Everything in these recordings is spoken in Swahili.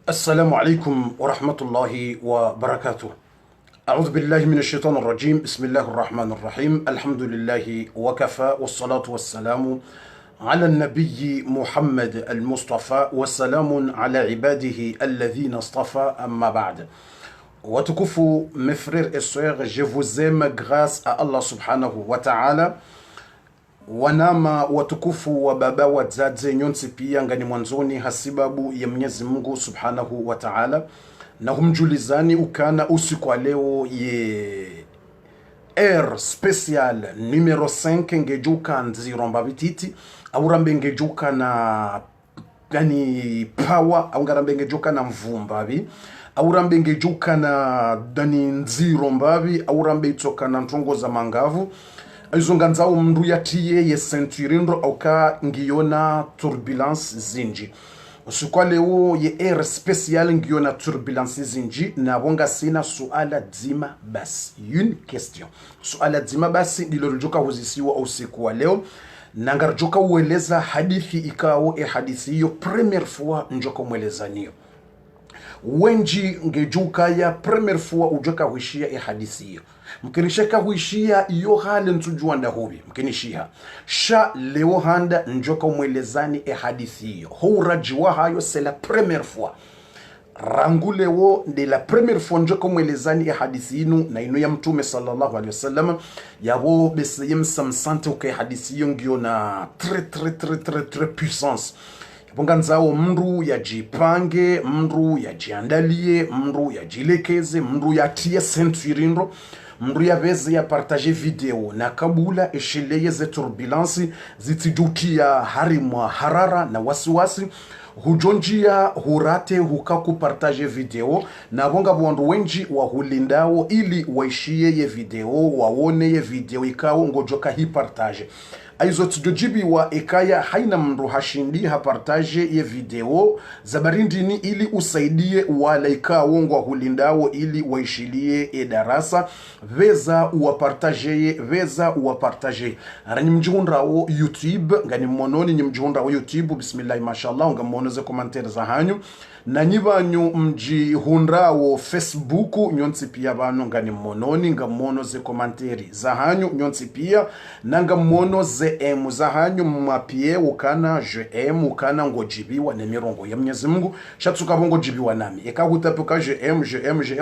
السلام عليكم ورحمة الله وبركاته. أعوذ بالله من الشيطان الرجيم. بسم الله الرحمن الرحيم. الحمد لله وكفى والصلاة والسلام على النبي محمد المصطفى والسلام على عباده الذين اصطفى. أما بعد. Watukufu, mes frères et sœurs, je vous aime grâce à Allah subhanahu wa ta'ala. Wanama watukufu wa baba wa zaze nyonsi pia ngani mwanzoni hasibabu ya Mwenyezi Mungu subhanahu wa ta'ala, na humjulizani ukana usiku wa leo ye air special numero 5 ngejuka nziromba vititi aurambe ngejuka na gani power au ngarambe ngejuka na mvumbavi aurambe ngejuka na dani nzirombavi aurambe itoka na ntongo za mangavu ayizonganzawo mndu yatiye ye centurindo auka ngiyona turbulence zinji usiku leo ye air special ngiyona turbulence zinji na bonga sina suala dzima basi une question suala dzima basi ndilo lijoka huzisiwa usiku leo na ngarjoka ueleza hadithi ikao hadithi hiyo première fois njoko mwelezanio wenji ngejuka ya première fois ujoka huishia hadithi hiyo mkinisheka huishia iyo hali ntujua ndahubi mkinishia sha leo handa njoka umwelezani hadithi hiyo hourajiwa hayo c'est la première fois rangu leo de la première fois njoka umwelezani hadithi inu na inu ya mtume sallallahu alaihi wasallam yabo besiyem samsante uke hadithi hiyo ngio na très puissance bonganzao mndu yajipange mndu yajiandalie mndu yajilekeze mndu yatie centurindo mndu yaveze ya partager video na kabula esheleye ze turbulence zitidukia harimwa harara na wasiwasi hujonjia hurate hukaku partage video na bonga bondu wenji wa hulindao ili waishie ye video waone ye video ikao ngojoka hi partage aizo tujojibi wa ekaya haina mndu hashindi ha partage ye video zabarindini ili usaidie wala ikao ngwa hulindao ili waishilie darasa veza uwapartage arani mjihundrao YouTube ngani mononi nyimjihundrao YouTube bismillah mashallah ngamonoze commentaire za hanyu na nyibanyu mjihundrao Facebook nyonsi pia bano ngani mononi ngamonoze commentaire za hanyu nyonsi pia nanga monoze za hanyu mwapie ukana JM ukana ngojibiwa na mirongo ya Mwenyezi Mungu shatsuka bongo jibiwa nami ekahutapuka JM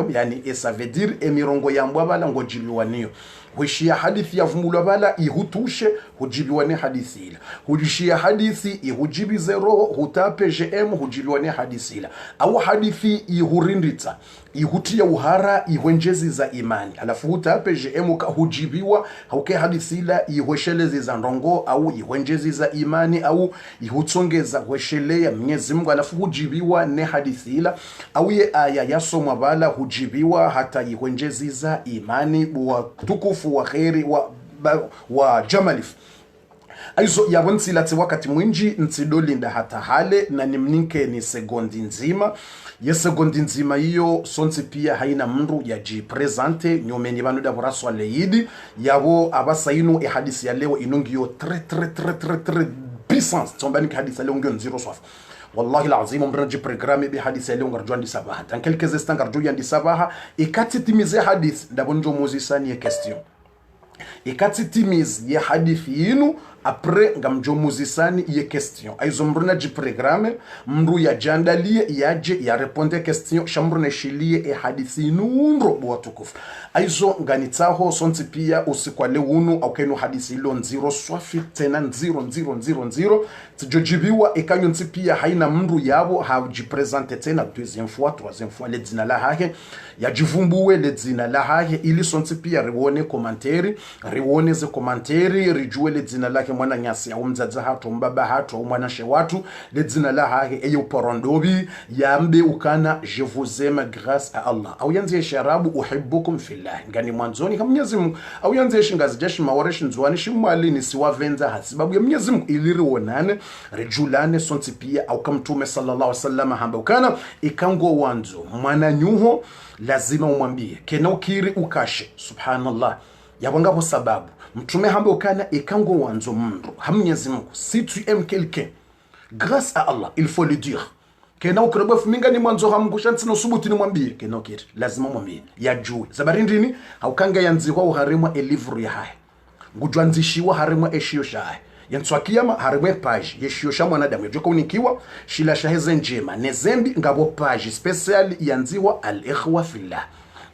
yani ça veut dire mirongo ya mbwabala ngojibiwa niyo huishia hadithi ya vumulwa bala ihutushe hujibiwa ne hadithi ila huishia hadithi ihujibi zero hutape JM hujibiwa ne hadithi ila au hadithi ihurindita ihutia uhara ihwenjezi za imani alafu hutape JM hujibiwa hauke hadithi ila ihweshelezi za ndongo au ihwenjezi za imani au ihutsongeza hweshelea Mwenyezi Mungu alafu hujibiwa ne hadithi ila au ye aya yasomwa bala hujibiwa hata ihwenjezi za imani wa tukufu wa khairi wa jamalif aizo yabonsi lati wakati mwinji ntsidolinda hata hale na nimninke ni sekondi nzima yesegondi nzima hiyo sonse pia haina mndu yajipresente nyomeni banu da buraswa leidi yabo abasainu hadisi ya leo inongiyo très puissance tombani hadisi ya leo ngiyo nziro swafu wallahi alazim mranje programme bi hadisi ya leo ngarjwa ndi sabaha dans quelques instants ngarjwa ndi sabaha ikati timize hadisi ndabonjo muzisani ya question ikati timize ya hadithi yinu après ngamjo muzisani ye question aizo mruna ji programme mru ya jandalie yaje ya répondre question shamruna shilie hadithi nundro bwatukufu aizo nganitaho sonti pia usikwale unu au kenu hadithi ilo nziro swafi tena nziro tijojibiwa ekanyo nti pia haina mru yabo hajipresente tena deuxième fois troisième fois le dina la hake yajivumbuwe le dina la hake ili sonti pia riwone komanteri riwone ze komanteri rijue le dina la mwana nyasi au mzaza hatu mbaba hatu au mwana shewatu le dina la hake eyo porondobi yambe ukana je vous aime grâce à Allah au yanzi sharabu uhibbukum fillah ngani mwanzoni kama Mwenyezi Mungu au yanzi shingazi jeshi mawareshi nzwani shimwali ni siwavenza hasibabu ya Mwenyezi Mungu iliri wonane rejulane sonti pia au kamtume sallallahu alaihi wasallam hamba ukana ikango wanzo mwana nyuho lazima umwambie kena ukiri ukashe subhanallah yabongapo sababu mtume hamba ukana ikango wanzo mndu Mwenyezi Mungu si tu aimes quelqu'un grâce à Allah il faut le dire kena ukirebe fuminga ni mwanzo hamgushansi no subuti ni mwambie kena ukiri lazima mwambie yajue zabarindini haukanga yanzihwa uharimwa elivru ya haya ngujwanzishiwa harimwa eshio shaye yanswakiyama harimwe page yeshio sha mwanadamu yajoko unikiwa shila shaheze njema nezembi ngabo page special yanziwa al-ikhwa fillah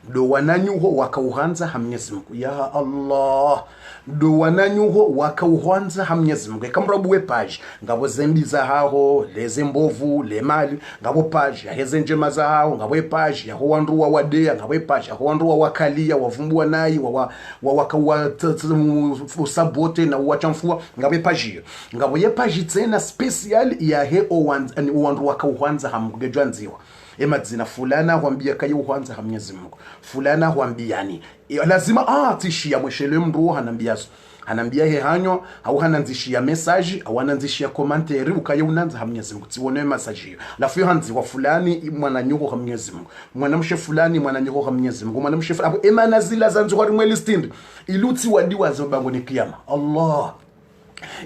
do wananyuho wakauhanza Mwenyezi Mungu ya Allah do wananyuho wakauhanza Mwenyezi Mungu kamrabu we page ngabo zembi za haho leze mbovu le mali ngabo page yaheze njema za haho ngabo page yaho wandu wa wadea ngabo page yaho wandu wa wakalia wavumbua nayi wa wakawa usabote na wachamfua ngabo page ngabo ye page tena special ya he wandu wakauhanza hamgejwanziwa emadzina fulana huambia kayo huanza Mwenyezi Mungu fulana huambiani lazima tishia mweshele mru hanambia he hanyo au hananzishia message au hananzishia commentary ukaye unanza Mwenyezi Mungu tione message hiyo lafu hanzi wa fulani mwananyuko Mwenyezi Mungu mwanamshe fulani mwananyuko Mwenyezi Mungu mwanamshe fulani emana zila zanzu kwa mwelistindi iluti wadiwazo bango ni kiyama Allah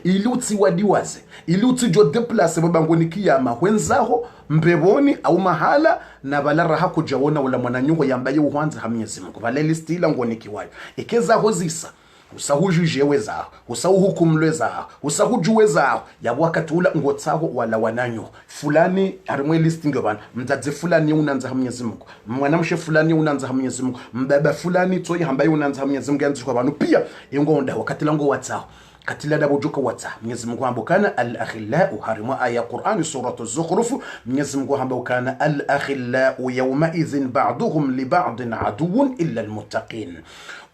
iluti wadiwaze iluti jo deplace babango ni kiyama wenzaho mbeboni au mahala na balara hako jawona wala mwananyuko yambaye uhanza Mwenyezi Mungu balelistila ngoni kiwayo ikeza hozisa usahujuje zao usahukumlwe zao usahujue zao yabo wakatula ngotsaho wala wananyo fulani arimwe listing bana mzazi fulani unanza Mwenyezi Mungu mwanamshe fulani unanza Mwenyezi Mungu mbaba fulani toyi hambaye unanza Mwenyezi Mungu yanzu kwa banu pia ingonda wakati lango watsao katila dabo joka wata Mwenyezi Mungu ambokana al-akhillau harima aya Qur'an suratu az-zukhruf Mwenyezi Mungu ambokana al-akhillau yawma idhin ba'duhum li ba'din aduwwun illa al-muttaqin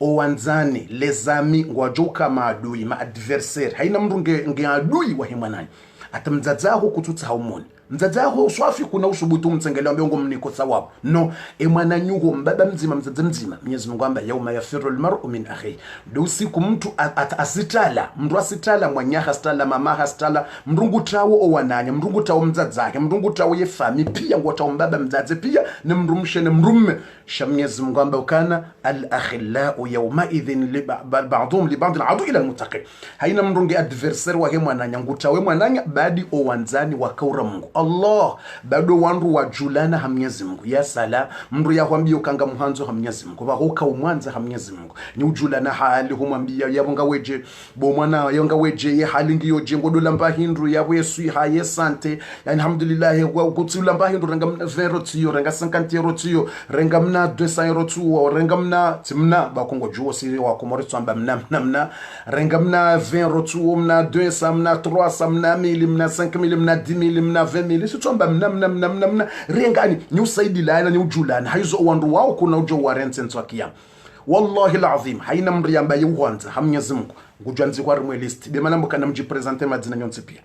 owanzani lezami ngwajoka maadui ma adversaire haina mndu nge adui wa himanani atamzazaho kututsa haumoni mzazaho uswafi kuna usubutu mtsengelea mbongo mniko sawabu no emwana nyugo mbaba mzima mzaza mzima Mwenyezi Mungu amba yauma yafiru almar'u min akhi do siku mtu asitala mndu asitala mwanyaha asitala mama asitala mndungu tawo owananya mndungu tawo mzazake mndungu tawo yefami pia ngota mbaba mzaze pia ni mrumshe ni mrumme sha Mwenyezi Mungu amba ukana al-akhillau yawma idhin ba'dhum li ba'd adu ila al-muttaqin haina mndungu adversaire wa hemwananya ngutawe mwananya badi owanzani wakaura Mungu Allah bado wandu wajulana Mwenyezi Mungu ya sala mndu yakwambia ukanga muhanzo Mwenyezi Mungu bahoka umwanza Mwenyezi Mungu ni ujulana hali humwambia yabonga weje bo mwana yonga weje ye hali ngiyo jengo dolamba hindu yabo yesu haye sante yani alhamdulillah kwa kutula mba hindu renga mna 20 tiyo renga 50 tiyo renga mna 200 tiyo renga mna timna bakongo juo si wa komoritso amba mna renga mna 20 tiyo mna 200 mna 300 mna 1000 mna 5000 mna 10000 mna 20000 sitomba mna rengani ni usaidi la ni ujulana haizo wandu wao kuna ujo warensenso akiyama wallahi alazim haina mri ambaye uhanza Mwenyezi Mungu ngujwanzi kwa rimwe list be manambo kana mjipresenter madzina nyonse pia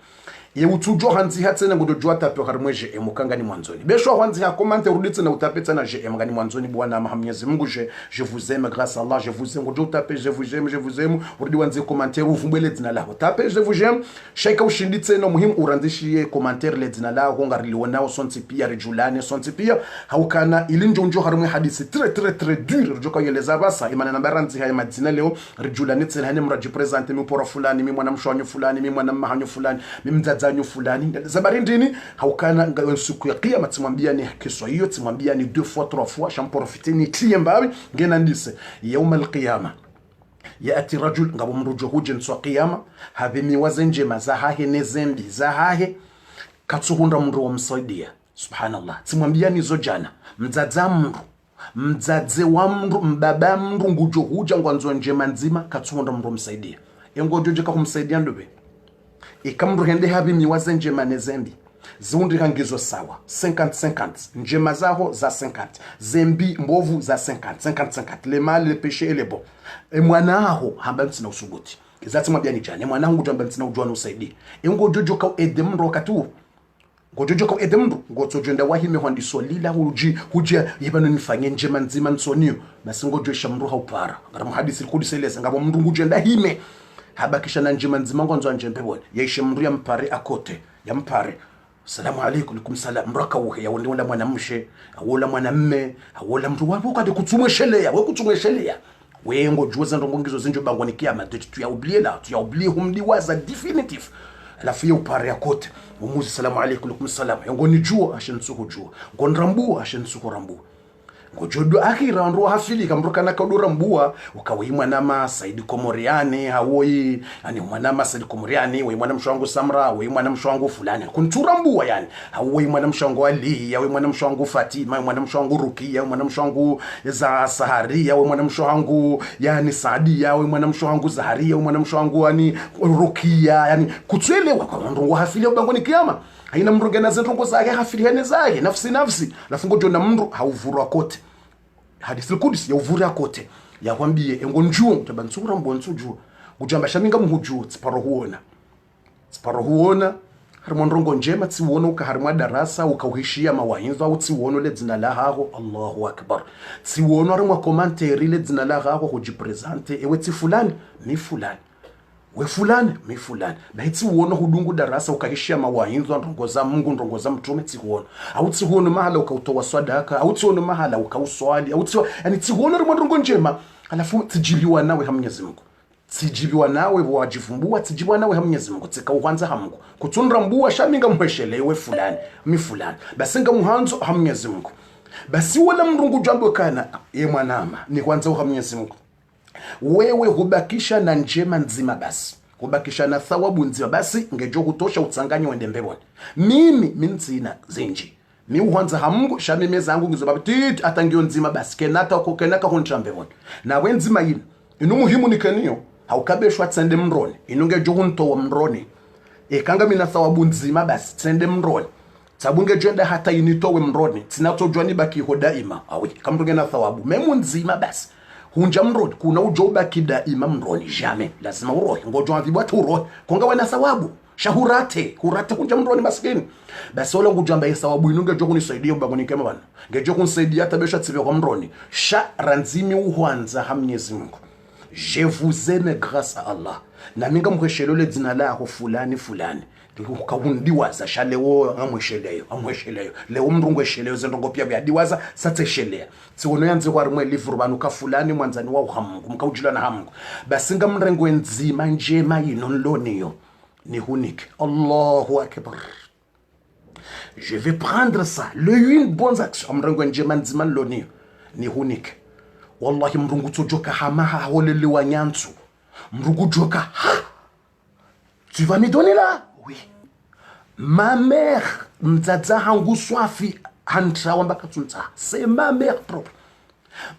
ye utujo hanzi hatsena ngodo jwa tape harmwe JM kangani mwanzoni besho hanzi ha komante ruditse na utape tena JM ngani mwanzoni bwana Mwenyezi Mungu je vous aime grâce à Allah je vous aime ngodo tape je vous aime urudi wanze commentaire uvumbele dzina laho tape je vous aime shaika ushinditse no muhimu uranzishie commentaire le dzina laho ngarilionao sonti pia rejulane sonti pia haukana ilinjonjo harmwe hadisi très dur joka yeleza basa imana nambaranzi haya madzina leo rejulane tsela hani mraji presente mi pora fulani mi mwana mshwanyo fulani mi mwana mahanyo fulani mi mdzadzanyo fulani zabari ndini haukana siku ya kiyama timwambia ni kesho hiyo timwambia ni 2 fois 3 fois champrofiter ni tiembawi ngena ndise yauma alqiyama yati rajul ngabo mrujo huje nswa qiyama habe miwazenje mazahahe nezembi zahahe katsuhunda mru wa msaidia subhanallah timwambia ni zojana mdzadza mru mdzadze wa mru mbaba mru ngujo huja ngwanzo njema nzima katsuhunda mru msaidia engojoje ka kumsaidia ndobe ikamru hende habi miwaze njema nezembi ziundi hangizo sawa 50-50 njema zaho za 50 zembi mbovu za 50-50 le mal le péché et le bon mwanaaho hamba mtsina usuguti izati mwabia ni jane mwanangu jamba mtsina ujwana usaidi engojojo ka edemro katu ngojojo ka edemro ngotsojonda wahime hwandi solila huji yibano nifanye njema nzima nsoniyo masingojo shamru haupara ngara hadisi kudiseleza ngabo mndu ngujenda hime habakisha na njema nzima ngonzo njembe bone yaishe mndu ya mpare akote ya mpare salamu alaykum likum salam mraka uhe ya wonde wala mwanamshe awola mwanamme awola mtu wapo kade kutumweshelea we kutumweshelea we ngojuza ndongongizo zinjo bangwani kiyama tu ya oublier humdiwaza definitive alafu ya upare akote umuzi salamu alaykum likum salam ngoni jua ashensuko jua ngonrambu ashensuko rambu ngojodo akira ndo hafili kamruka na kadura mbua ukawi mwanama Saidi Komoriani hawoi yani mwanama Saidi Komoriani we mwana mshwangu Samra we mwana mshwangu fulani kuntura mbua yani hawoi mwana mshwangu Ali we mwana mshwangu Fatima mwana mshwangu Rukia mwana mshwangu za Saharia we mwana mshwangu yani Saadia we mwana mshwangu Zaharia we mwana mshwangu yani Rukia yani kutwelewa kwa ndo hafili ubangoni kiyama haina mrugana zentongo zake hafiliane zake nafsi lafungo jona mndu hauvurwa kote hadisi kudisi ya uvura kote yakwambie engonjuo mtabansura mbonsuju kujamba shaminga muhuju tsiparo huona harimo ndongo njema tsiwono ukaharimo darasa ukauhishia mawainzo au tsiwono le dzina la haho Allahu akbar tsiwono harimo commentary le dzina la haho kujipresente ewe tsi fulani mi fulani we fulani mi fulani na hitsi uono hudungu darasa ukahishia mawainzo ndongoza Mungu ndongoza mtume tsihuono au tsihuono mahala ukautoa sadaka au tsihuono mahala ukauswali au tsihuono yani tsihuono rimwe ndongo njema alafu tsijibiwa nawe ha Mwenyezi Mungu tsijibiwa nawe wajifumbua tsijibiwa nawe ha Mwenyezi Mungu tsikauhanza ha Mungu kutundra mbua shaminga muheshelewe fulani mi fulani basinga muhanzo ha Mwenyezi Mungu basi wala mrungu jambo kana ye mwanama ni kwanza ha Mwenyezi Mungu wewe hubakisha na njema nzima basi hubakisha na thawabu nzima basi ngejo kutosha utsanganye wende mbebone mimi minzina zinji mi uhanza ha Mungu shamime zangu ngizoba tit atangio nzima basi kenata ko kenaka honchambebone na wenzima yini inu muhimu nikaniyo haukabeshwa tsende mroni inungejo hunto wa mroni kanga mina thawabu nzima basi tsende mroni sabunge jenda hata initowe mroni tinatojwa ni baki hodaima awi kamruge na thawabu memu nzima basi hunja mroni kuna ujoba kida imam mroni jamais lazima urohi ngojo adhibu aturohi konga wana thawabu shahurate hunja mroni maskini basi wala ngujamba thawabu inunge jo kunisaidia mbangoni kema bana ngejo kunisaidia tabesha tsibe kwa mroni sha ranzimi uhanza ha Mwenyezi Mungu je vous aime grâce à Allah na minga mkweshelole dzina lako fulani ukawundiwaza shalewo amwesheleyo leo mrungu esheleyo zendongo pia byadiwaza satseshelea tsiwono yanze kwa rimwe livru banu ka fulani mwanzani wa uhamungu mkaujila na hamungu basinga mrengo nzima njema yino nloniyo ni hunike Allahu akbar je vais prendre ça une bonne action mrengo njema nzima nloniyo ni hunike wallahi mrungu tsojoka hamaha holele wanyantu mrungu joka ha tu vas me donner là oui ma mère mzaza hangu swafi hantra wambaka tsunta c'est ma mère propre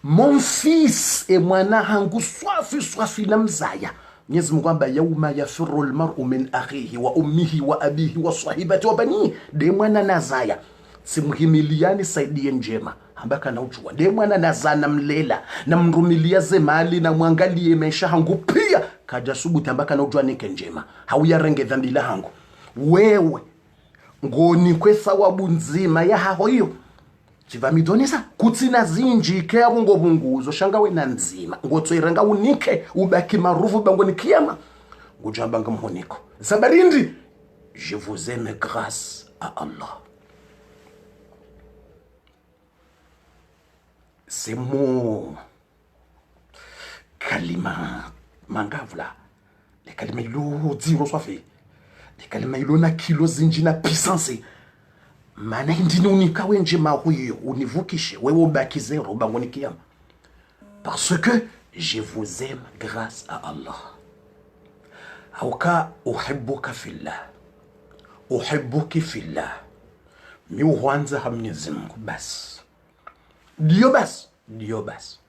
mon fils et mwana hangu swafi na mzaya Mwenyezi Mungu amba yauma yafiru almar'u min akhihi wa ummihi wa abihi wa sahibati wa bani de mwana nazaya simuhimiliani saidie njema ambaka na ujua de mwana nazana mlela na mrumilia zemali na mwangalie maisha hangu pia kaja subuti ambaka na ujua nike njema hauya renge dhambi la hangu wewe ngoni kwe thawabu nzima ya haho hiyo chivamidonesa kutsina zinji ke abungo bunguzo shanga we na nzima ngotsoirenga unike ubaki maruvu bangoni kiyama ngujamba ngamhoniko sabarindi. Je vous aime grâce à Allah. C'est mon kalima mangavla. Les kalima ilo ziro swafi. Les kalima ilo na kilo zinji na puissance. Mana indini unika wenje mahuyo univukishe wewe ubaki zero bangoni kiyama. Parce que je vous aime grâce à Allah. Auka uhibbuka fillah. Uhibbuki fillah. Mi uwanza ha Mwenyezi Mungu basi. Ndio basi.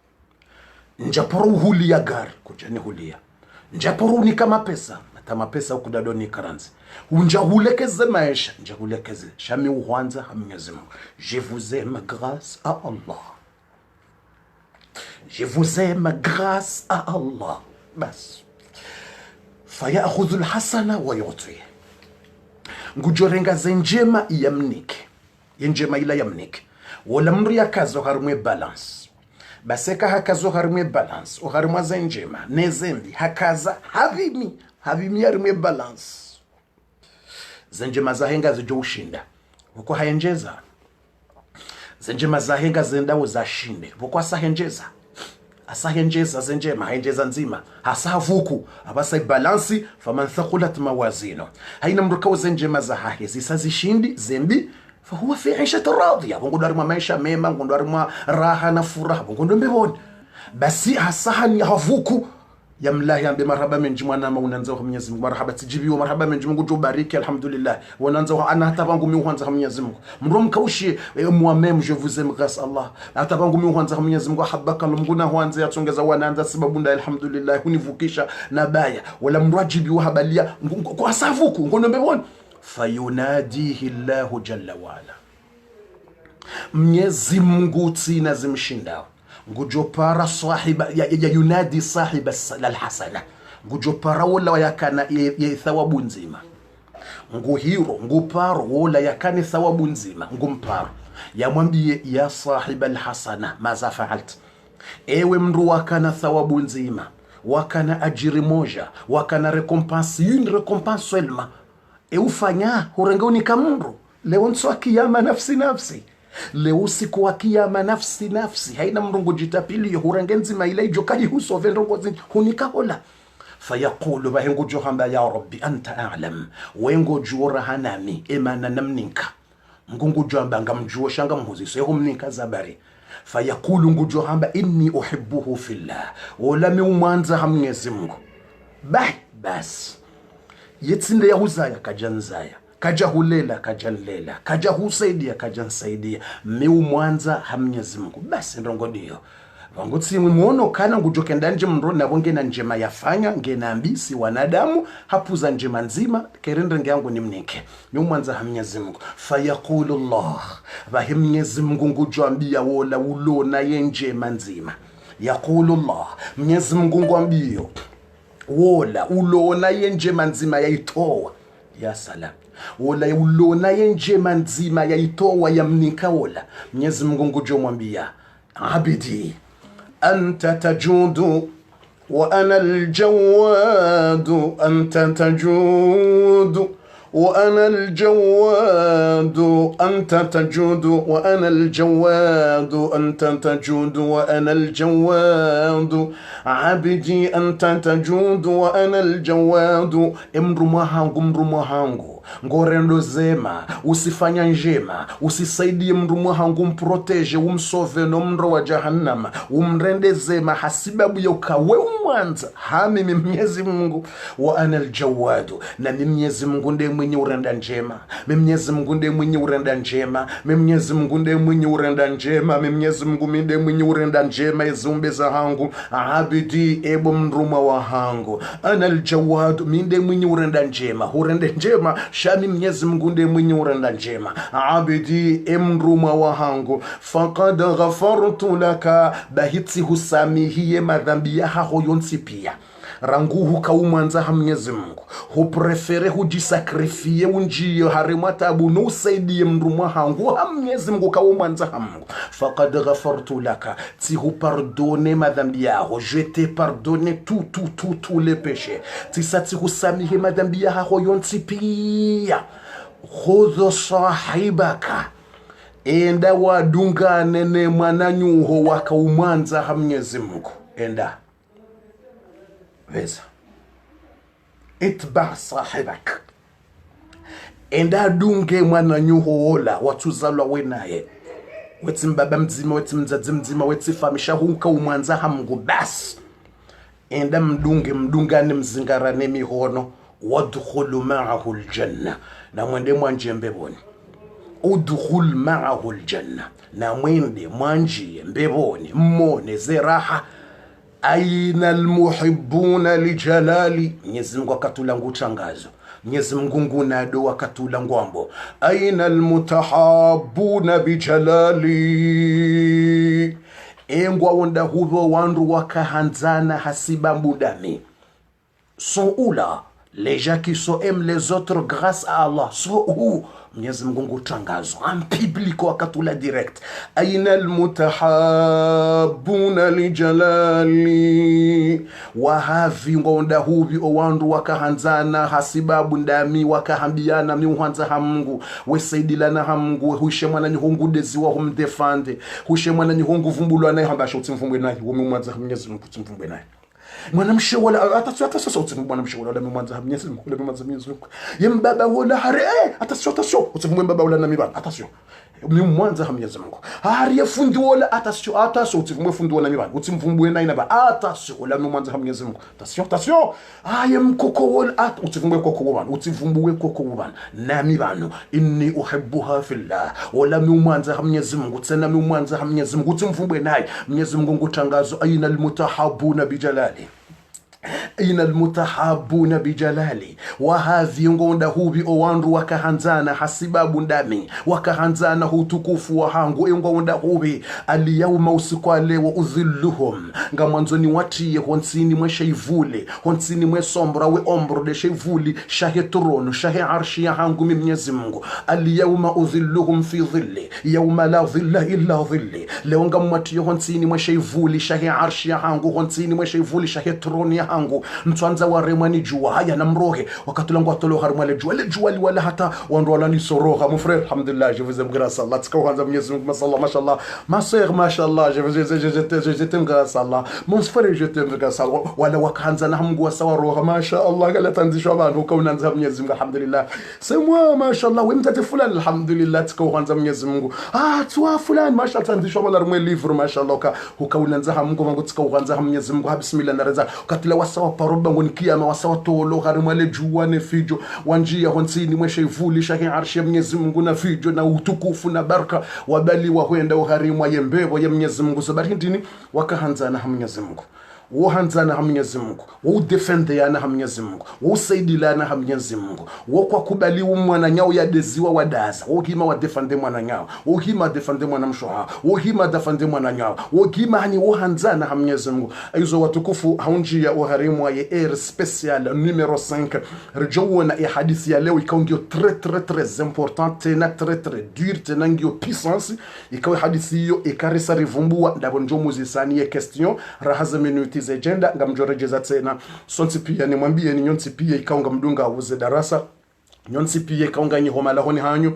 Njaporo hulia gari kujani hulia. Njaporo ni kama pesa. Matama pesa ukudado ni karanzi. Unja hulekeze maisha. Nja hulekeze. Shami uwanza ha Mwenyezi Mungu. Je vous aime grâce à Allah. Je vous aime grâce à Allah. Bas. Fayakhudhu alhasana wa yu'tihi. Ngujorenga zenjema yamnike. Yenjema ila yamnike. Wala mru yakazo harumwe balance. Baseka hakazo harumwe balance. O harumwa zenjema. Nezembi. Hakaza havimi. Havimi harumwe balance. Zenjema zahenga zijo ushinda. Vuko hayenjeza. Zenjema zahenga zendawo za shinde. Vuko asahenjeza. Asahenjeza zenjema. Hayenjeza nzima. Hasavuku. Abasa balansi. Faman thaqulat mawazino. Haina mruka zenjema za hahe. Zisazi shindi. Zembi. فهو في عيشة راضية بنقول ما maisha mema بنقول raha na furaha بنقول mbeboni basi hasahani havuku ya mlahi ambe marhaba menji mwana ma unanza wa Mwenyezi Mungu marhaba tijibiwa marhaba menji Mungu tubariki alhamdulillah wananza wa ana hatabangu mi uanza Mwenyezi Mungu mrom kaushi muamem je vous aime grâce Allah hatabangu mi uanza Mwenyezi Mungu habaka lumguna huanza yatongeza wananza sababu nda alhamdulillah kunivukisha na baya wala mrajibi wa habalia kwa savuku ngono mbeboni fayunadihi Allahu jalla wala. Mwenyezi Mungu tina zimshindao. Ngujopara sahiba ya yunadi sahiba alhasana. Ngujopara wala yakana ya thawabu nzima. Nguhiro nguparo wala yakani thawabu nzima. Ngumparo yamwambie ya sahiba alhasana maza fa'alt. Ewe mru wakana thawabu nzima. Wakana ajiri moja. Wakana recompense une recompense seulement. Ufanya hurengoni kamuru leo nso akiyama nafsi leo siku wa kiyama nafsi haina mrungu jitapili hurengenzi maile jokaji huso vendongo hunika hola fayaqulu bahengu johamba ya rabbi anta a'lam wengo juora hanami emana namninka ngungu johamba ngamjuo shanga mhuzi so humninka zabari fayaqulu ngujohamba inni uhibbuhu fillah wala mi umwanza ha Mwenyezi Mungu bas yetsinde yahuzaya kajanzaya kaja hulela kajanlela kaja husaidia kajansaidia meu mwanza ha Mwenyezi Mungu basi ndongo dio wangotsi muono kana ngujokenda nje mro nabonge na njema yafanya ngenambisi wanadamu hapuza njema nzima kerende ngangu ni mnike meu mwanza ha Mwenyezi Mungu fayaqulu Allah bahi Mwenyezi Mungu ngujambia wola ulona yenjema nzima yaqulu Allah Mwenyezi Mungu ngwambio wola ulona yenjema nzima yaitoa ya salam wola ulona yenjema nzima yaitoa yamnika wola Mwenyezi Mungu ngujomwambia abidi anta tajudu wa ana aljawadu anta tajudu وأنا الجواد أنت تجود وأنا الجواد أنت تجود وأنا الجواد عبدي أنت تجود وأنا الجواد امرمو hangu ngorendo zema usifanya njema usisaidie mrumu hangu mprotege umsove no mro wa jahannama umrende zema hasibabu ya ukawe umwanza mimi Mwenyezi Mungu wa ana aljawadu na Mwenyezi Mungu ndiye mwenye urenda njema Mwenyezi Mungu ndiye mwenye urenda njema Mwenyezi Mungu ndiye mwenye urenda njema Mwenyezi Mungu ndiye mwenye urenda njema izumbe za hangu abidi ebo mrumu wa hangu ana aljawadu ndiye mwenye urenda njema urende njema shami Mwenyezi Mungu ndiye mwenye urenda njema abidi emruma wa hangu faqad ghafartu laka bahiti husamihiye madhambi yako yonsi pia ranguhu kaumwanza ha Mwenyezi Mungu huprefere hujisakrifie unjio harima tabu no usaidie mrumwa hangu ha Mwenyezi Mungu kaumwanza ha Mungu faqad ghafartu laka ti hu pardonne madhambi yako je te pardonne tous les péchés ti sati husamihe madhambi yako yonti pia khudhu sahibaka enda wadungane ne mwananyuho wakaumwanza ha Mwenyezi Mungu enda veza itba sahibak enda dunge mwananyuho wola watuzalwa wenaye weti mbaba mzima weti mzazi mzima weti famisha hunka umwanza ha Mungu basi enda mdungane mzingarane mihono wadkhulu ma'ahu aljanna na mwende mwanje mbeboni udkhul ma'ahu aljanna na mwende mwanje mbeboni mmone zeraha aina almuhibbuna lijalali Mwenyezi Mungu akatulangu tangazo Mwenyezi Mungu ngunado wakatula ngwambo aina almutahabuna bijalali engwa wonda huvo wandu wakahanzana hasiba mudami sont où là les gens qui sont aiment les autres grâce à Allah sont où Mwenyezi Mungu ngutangazo en public wakatula direct aina almutahabuna lijalali wahavi ngonda huvi owandu wakahanzana hasibabu ndami wakahambiana miuhanza ha Mungu wesaidilana ha Mungu hushe mwana nyihungu deziwa humdefande hushe mwana nyihungu vumbulwa naye hambasha utimvumbwe naye umumwanza Mwenyezi Mungu utimvumbwe naye mwanamshe wala atasio mwanamshe wala mwanza ha Mwenyezi Mungu mwanza Mwenyezi Mungu yembaba wala hare atasio utimvumbwe baba wala namibana atasio mwanza ha Mwenyezi Mungu hari yafundi wala atasio utimvumbwe fundi wala namibana utimvumbwe naye naba atasio wala mwanza ha Mwenyezi Mungu atasio mkoko wala utimvumbwe koko wabana utimvumbwe koko wabana namibano inni uhibbuha fillah wala mwanza ha Mwenyezi Mungu tena mwanza ha Mwenyezi Mungu utimvumbwe naye Mwenyezi Mungu ngutangazo aina almutahabuna bijalali aina almutahabuna bijalali wahavi ngonda hubi owandu wakahanzana hasibabu ndami wakahanzana hutukufu wa hangu ngonda hubi aliyawma usikwale wa udhilluhum ngamanzoni watiye honsini mweshaivule honsini mwesombra we ombro de shaivuli shahe trono shahe arshi ya hangu Mwenyezi Mungu aliyawma udhilluhum fi dhilli yawma la dhilla illa dhilli leo ngamwatiye honsini mweshaivuli shahe arshi ya hangu honsini mweshaivuli shahe trono ya hangu mtwanza waremani jua haya na mrohe wakatulangu atolo harmale jua le jua wala hata wandu wala ni soroha mon frère alhamdulillah je vous aime grâce à Allah tkawanza Mwenyezi Mungu mashallah mashallah ma sœur mashallah je t'aime grâce à Allah mon frère je t'aime grâce à Allah wala wakaanza na Mungu wasawa roha mashallah gala tanzishwa abantu kaunanza Mwenyezi Mungu alhamdulillah c'est moi mashallah wemtate fulani alhamdulillah tkawanza Mwenyezi Mungu toi fulani mashallah tanzishwa wala rumwe livre mashallah ukaunanza Mungu wangu tkawanza Mwenyezi Mungu bismillah nareza katila wasawa paroba ngoni kiyama wasawa tolo harimale juwa ne fijo wanjia honsini mweshe ivuli shahi arshi ya Mwenyezi Mungu na fijo na utukufu na baraka wabali wa huenda uharimwa yembebo ya Mwenyezi Mungu sabari hindini wakahanzana ha Mwenyezi Mungu wohanzana ha Mwenyezi Mungu wodefendeana ha Mwenyezi Mungu wosaidilana ha Mwenyezi Mungu wokwa kubali umwana nyao ya deziwa wadaza wohima wadefende mwana nyao wohima defende mwana mshoha wohima defende mwana nyao wohima hani wohanzana ha Mwenyezi Mungu aizo watukufu haunji ya uharimu ya air special numero 5 rejouona ya hadithi ya leo ikawa ngio très important tena très dur tena ngio puissance ikawa hadithi hiyo ikarisa rivumbua ndabo njo muzisani ya question rahaza minuti za agenda ngamjorejeza tena sonti pia nimwambie ni nyonti pia ikaunga mdunga uze darasa nyonti pia ikaunga nyi homa lahoni hanyu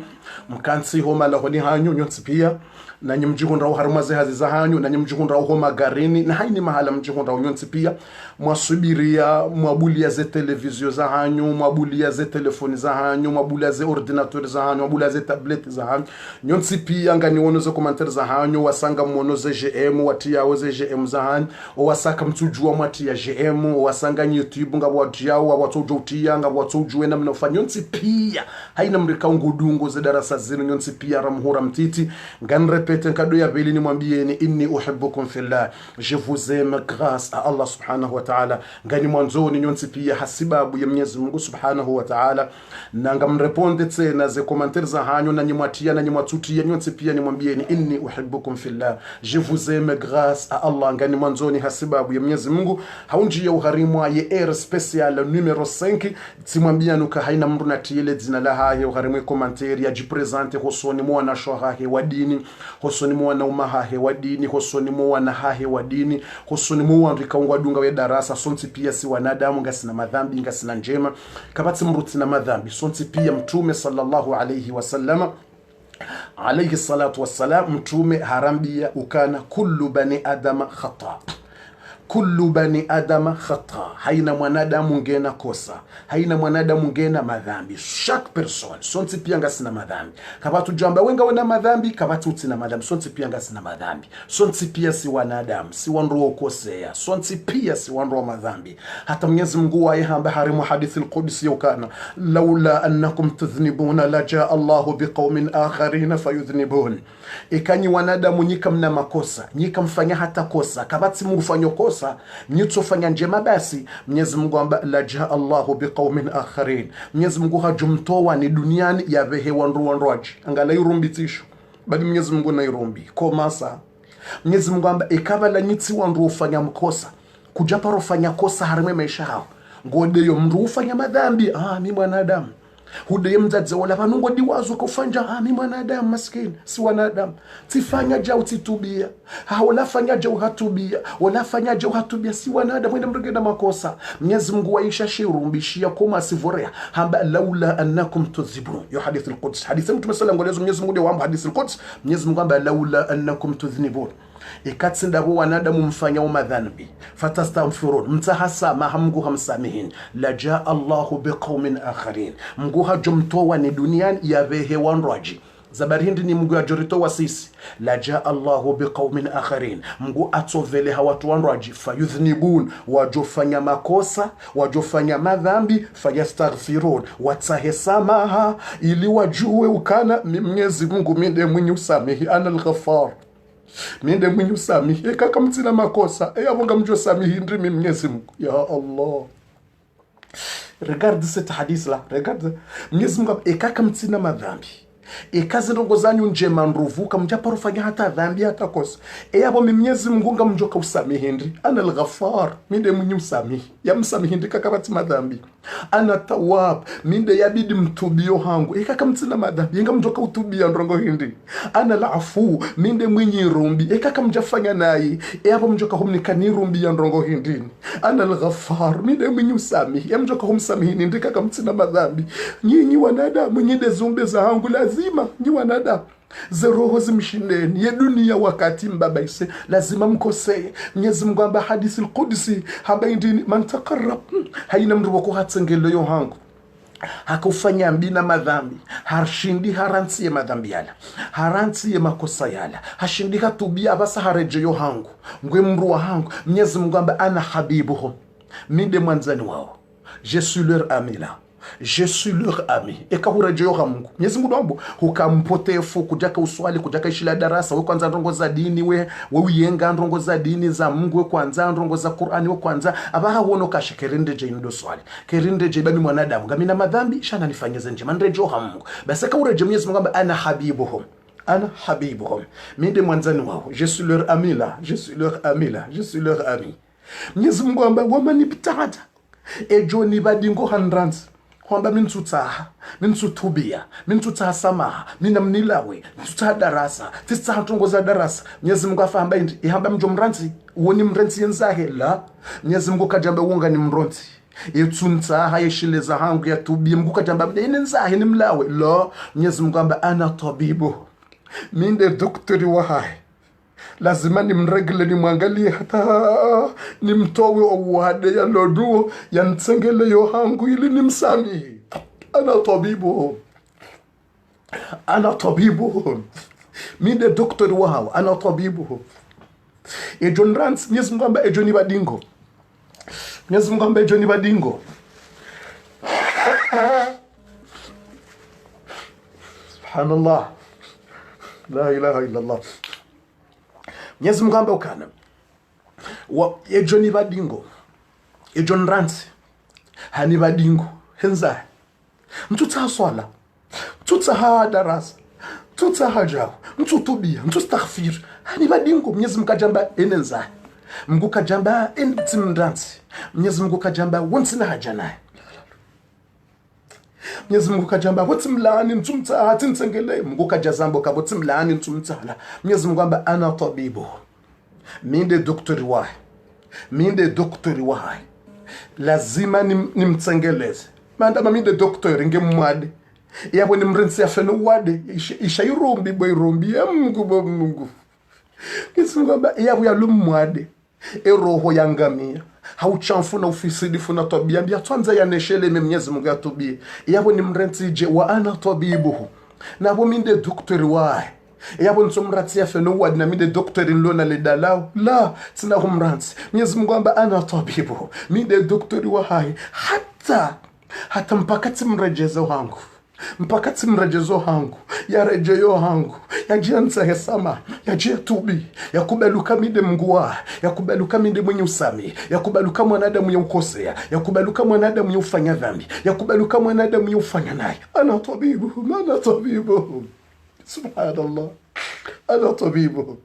mkansi homa lahoni hanyu nyonti pia na nyimjihunda uharumaze hazi za hanyu na nyimjihunda homa garini na haini mahala mjihunda nyonti pia mwasubiria mwabulia ze televizio za hanyu mwabulia ze telefoni za hanyu mwabulia ze ordinateur za hanyu mwabulia ze tablet za hanyu nyonti pia ngani wonoze commentaire za hanyu wasanga mwonoze GM watia oze GM za hanyu wasaka mtujua mwati ya GM wasanga YouTube ngabo watiao watojutia ngabo watujue na mnofanya nyonti pia haina mrika ngudungo ze darasa zenu nyonti pia ramhura mtiti nganrepe répète cadeau ya beli nimwambieni inni uhibbukum fillah, je vous aime grâce à Allah subhanahu wa ta'ala. Ngani mwanzoni nyonsi pia hasibabu ya Mwenyezi Mungu subhanahu wa ta'ala, na ngamreponde tena ze commentaires za hanyo na nyimwatia na nyimwatutia nyonsi pia nimwambieni inni uhibbukum fillah, je vous aime grâce à Allah. Ngani mwanzoni hasibabu ya Mwenyezi Mungu haunji ya uharimu ye air special numero 5 timwambia nuka haina mru na tiele zina la haye uharimu commentaire ya jipresente hosoni mwana shohahe wa dini, hosoni mwana umahahe wa dini, hosoni mwana hahe wa dini, hosoni mwana rikaungwa dunga we darasa. Sonti pia si wanadamu ngasina madhambi ngasina njema kabati mruti na madhambi. Sonti pia mtume sallallahu alayhi wasallama alayhi salatu wassalam, mtume harambia ukana kullu bani adama khata, kullu bani adama khata, haina mwanadamu ngena kosa, haina mwanadamu ngena madhambi. Chaque personne sonti pia ngasina madhambi kabatu jamba wenga wana madhambi kabatu utina madhambi. Sonti pia ngasina madhambi, sonti pia si wanadamu, si wanro ukosea, sonti pia si wanro madhambi. Hata Mwenyezi Mungu wae hamba harimu hadithi al-Qudsi yukana laula annakum tudhnibuna la jaa Allahu biqaumin akharina fayudhnibun. Ikanyi wanadamu nyika mna makosa, nyika mfanya hata kosa kabati Mungu fanyo kosa nyitofanya njema, basi Mwenyezi Mungu amba la jaa Allahu biqaumin akharin, Mwenyezi Mungu hajumtoa ni duniani ya vehe wanroaji angala irumbitisho bali Mwenyezi Mungu na irumbi komasa. Mwenyezi Mungu amba ikabala nyitsi wanru ufanya mkosa kujaparo fanya kosa harime maisha hao ngode yo mru ufanya madhambi mi mwanadamu hude mzadze wala panungo diwazo kufanja mi mwanadamu maskini si wanadamu tifanya jau titubia wala fanya jau hatubia wala fanya jau hatubia si wanadamu ina mrugenda makosa. Mwenyezi Mungu waisha shirumbishia koma sivorea hamba laula annakum tudhibun. Yo hadith al-Quds, hadith mtume sallallahu alayhi wasallam Mwenyezi Mungu wa hadith al-Quds, Mwenyezi Mungu amba laula annakum tudhnibun, ikatsinda bo wanadamu mfanya madhambi fatastaghfirun mtahasa mahamgu hamsamihin la jaa Allahu biqaumin akharin, Mungu hajumtoa ni duniani ya vehe wanraji zabari hindi ni Mungu ajoritoa sisi la jaa Allahu biqaumin akharin, Mungu atovele hawatu wanraji fayudhnibun, wajofanya makosa wajofanya madhambi fayastaghfirun, watahesamaha ili wajue ukana Mwenyezi Mungu minde mwenye usamihi ana al-Ghaffar, minde mwenye usamihi kaka mtina makosa yabonga mjo samihi ndimi Mwenyezi Mungu. Ya Allah, regarde cette hadith là, regarde Mwenyezi Mungu kaka mtina madhambi kazi ndogo zanyu njema nruvuka mjaparufanya hata dhambi hata kosa yabo Mwenyezi Mungu ngamjoka usamihi ndi ana al-Ghaffar, minde mwenye usamihi ya msamihi ndi kaka bati madhambi. Ana tawab, minde yabidi mtubio hangu kaka mtina madhambi ngamjoka utubia ndongo hindi. Ana al-Afu, minde mwenye rumbi kaka mjafanya nayi yabo mjoka humnikani rumbi ya ndongo hindi. Ana al-Ghaffar, minde mwenye usamihi ya mjoka humsamihi ndi kaka mtina madhambi. Nyinyi wanadamu nyinde zumbe za hangu lazima nyi wanadamu zeroho zimshindeni ye dunia wakati mbabaise lazima mkosee. Mwenyezi Mungu amba hadithi al-Qudsi hamba indini man taqarrab, haina mtu wako hatsengelo yo hangu hakufanya mbina madhambi harshindi haransi ya madhambi yala haransi ya makosa yala hashindi hatubia basa hareje yo hangu ngwe mru wa hangu. Mwenyezi Mungu amba ana habibuhum, minde mwanzani wao, je suis leur ami là, je suis leur ami. Eka hurajeyo ha Mungu Mwenyezi Mungu wambo hukampotefu kujaka uswali kujaka ishila darasa we kwanza ndongo za dini we uyenga ndongo za dini za Mungu we kwanza ndongo za Qur'ani we kwanza abaha wono kashe kerinde je ndo swali kerinde je bami mwanadamu ngamina madhambi shana nifanyeze nje manrejo ha Mungu basi eka hurajeyo Mwenyezi Mungu amba ana habibuhum, ana habibuhum, minde mwanzani wao, je suis leur ami là, je suis leur ami là, je suis leur ami. Mwenyezi Mungu amba wamani bitata ejo ni badingo handrands kwamba mintsutaha mintsutubia mintsutaha samaha minamnilawe mintsutaha darasa tisa tongoza darasa. Mwenyezi Mungu afamba indi ihamba mjo mranzi uoni mranzi yenzahe la Mwenyezi Mungu kajamba unga ni mronzi yetsunta hayeshileza hangu ya tubia Mungu kajamba inenzahe ni mlawe la Mwenyezi Mungu amba ana tabibu, minde doktori wa hai lazima nimregle nimwangalie hata nimtowe uwade ya loduo ya ntsengele yo hangu ili nimsamihi. Ana tabibu, ana tabibu, minde doktori wao ana tabibu. Ejon rants Mwenyezi Mungu amba ejoni badingo, Mwenyezi Mungu amba ejoni badingo. Subhanallah, La ilaha illallah. Mwenyezi Mungu ambe ukana ejo ni badingo ejo nransi hani badingo henza mtutsa swala mtutsa darasa mtutsa hajaw mtutubia mtustaghfir hani badingo Mwenyezi Mungu kajamba enenza Mungu kajamba entimnransi Mwenyezi Mungu kajamba wonsina hajana Mwenyezi Mungu kajamba wotimlani ntumta hatintsengele Mungu kajazambo kabotimlani ntumtala Mwenyezi Mungu amba ana tabibu minde doktori wahi lazima nimtsengeleze manda minde doktori ngemwade yabo nimrensi afeno wade ishayirombi boyrombi ya Mungu Mwenyezi Mungu amba yabo yalumwade eroho yangamia hauchamfuna ufisidi funa tabia mbia twanza ya neshele Mwenyezi Mungu atubie yabo nimrensi je wa ana tabibuhu nabo minde doktori wahi yabo ntsumratia feno wad na mide doktori nlona le dalao la tina humransi Mwenyezi Mungu amba ana tabibu mide doktori wa hai hata mpakati mrejezo hangu ya rejeyo hangu ya jianza hesama ya jia tubi ya kubaluka mide mngua ya kubaluka mide mwenye usami ya kubaluka mwanadamu ya ukosea ya kubaluka mwanadamu ya ufanya dhambi ya kubaluka mwanadamu ya ufanya naye ana tabibu subhanallah ana tabibu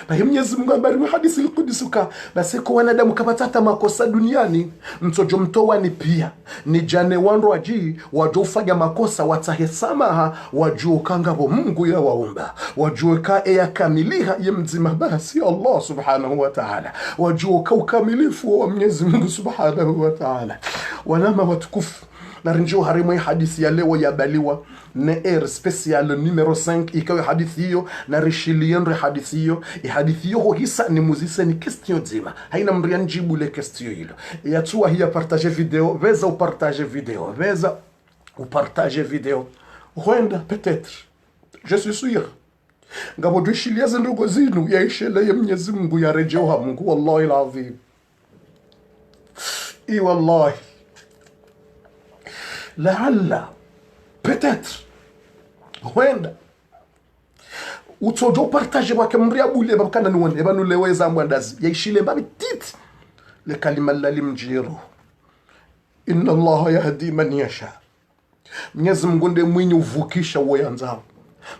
Bahi Mwenyezi Mungu ambari hadithi al-Qudsuka basi kwa wanadamu kapata makosa duniani mtojo mtowa ni pia ni jane wanro aji wajofanya makosa watahesamaha wajuo kangabo Mungu ya waumba wajuo ka ya kamiliha yemzima basi Allah subhanahu wa ta'ala wajuo ka ukamilifu wa Mwenyezi Mungu subhanahu wa ta'ala wanama watukufu na rinjo harimu hadithi ya leo ya baliwa ne special numero 5 ikawa hadithi hiyo na rishilienre hadithi hiyo hisa ni muzise ni question zima haina mria njibu le question hilo yatua hiya partager video veza upartage video huenda peut-être je suis sûr ngabo dushilia zindugo zinu ya ishele ya Mwenyezi Mungu ya rejeo Mungu wallahi alazim wallahi laalla peut-être huenda utojo partage wake mria bule babakana nuone banuleweza mwandazi yaishile mbabi tit le kalima lalimjiru inna Allah yahdi man yasha Mwenyezi Mungu ndiye mwenye uvukisha woyanzao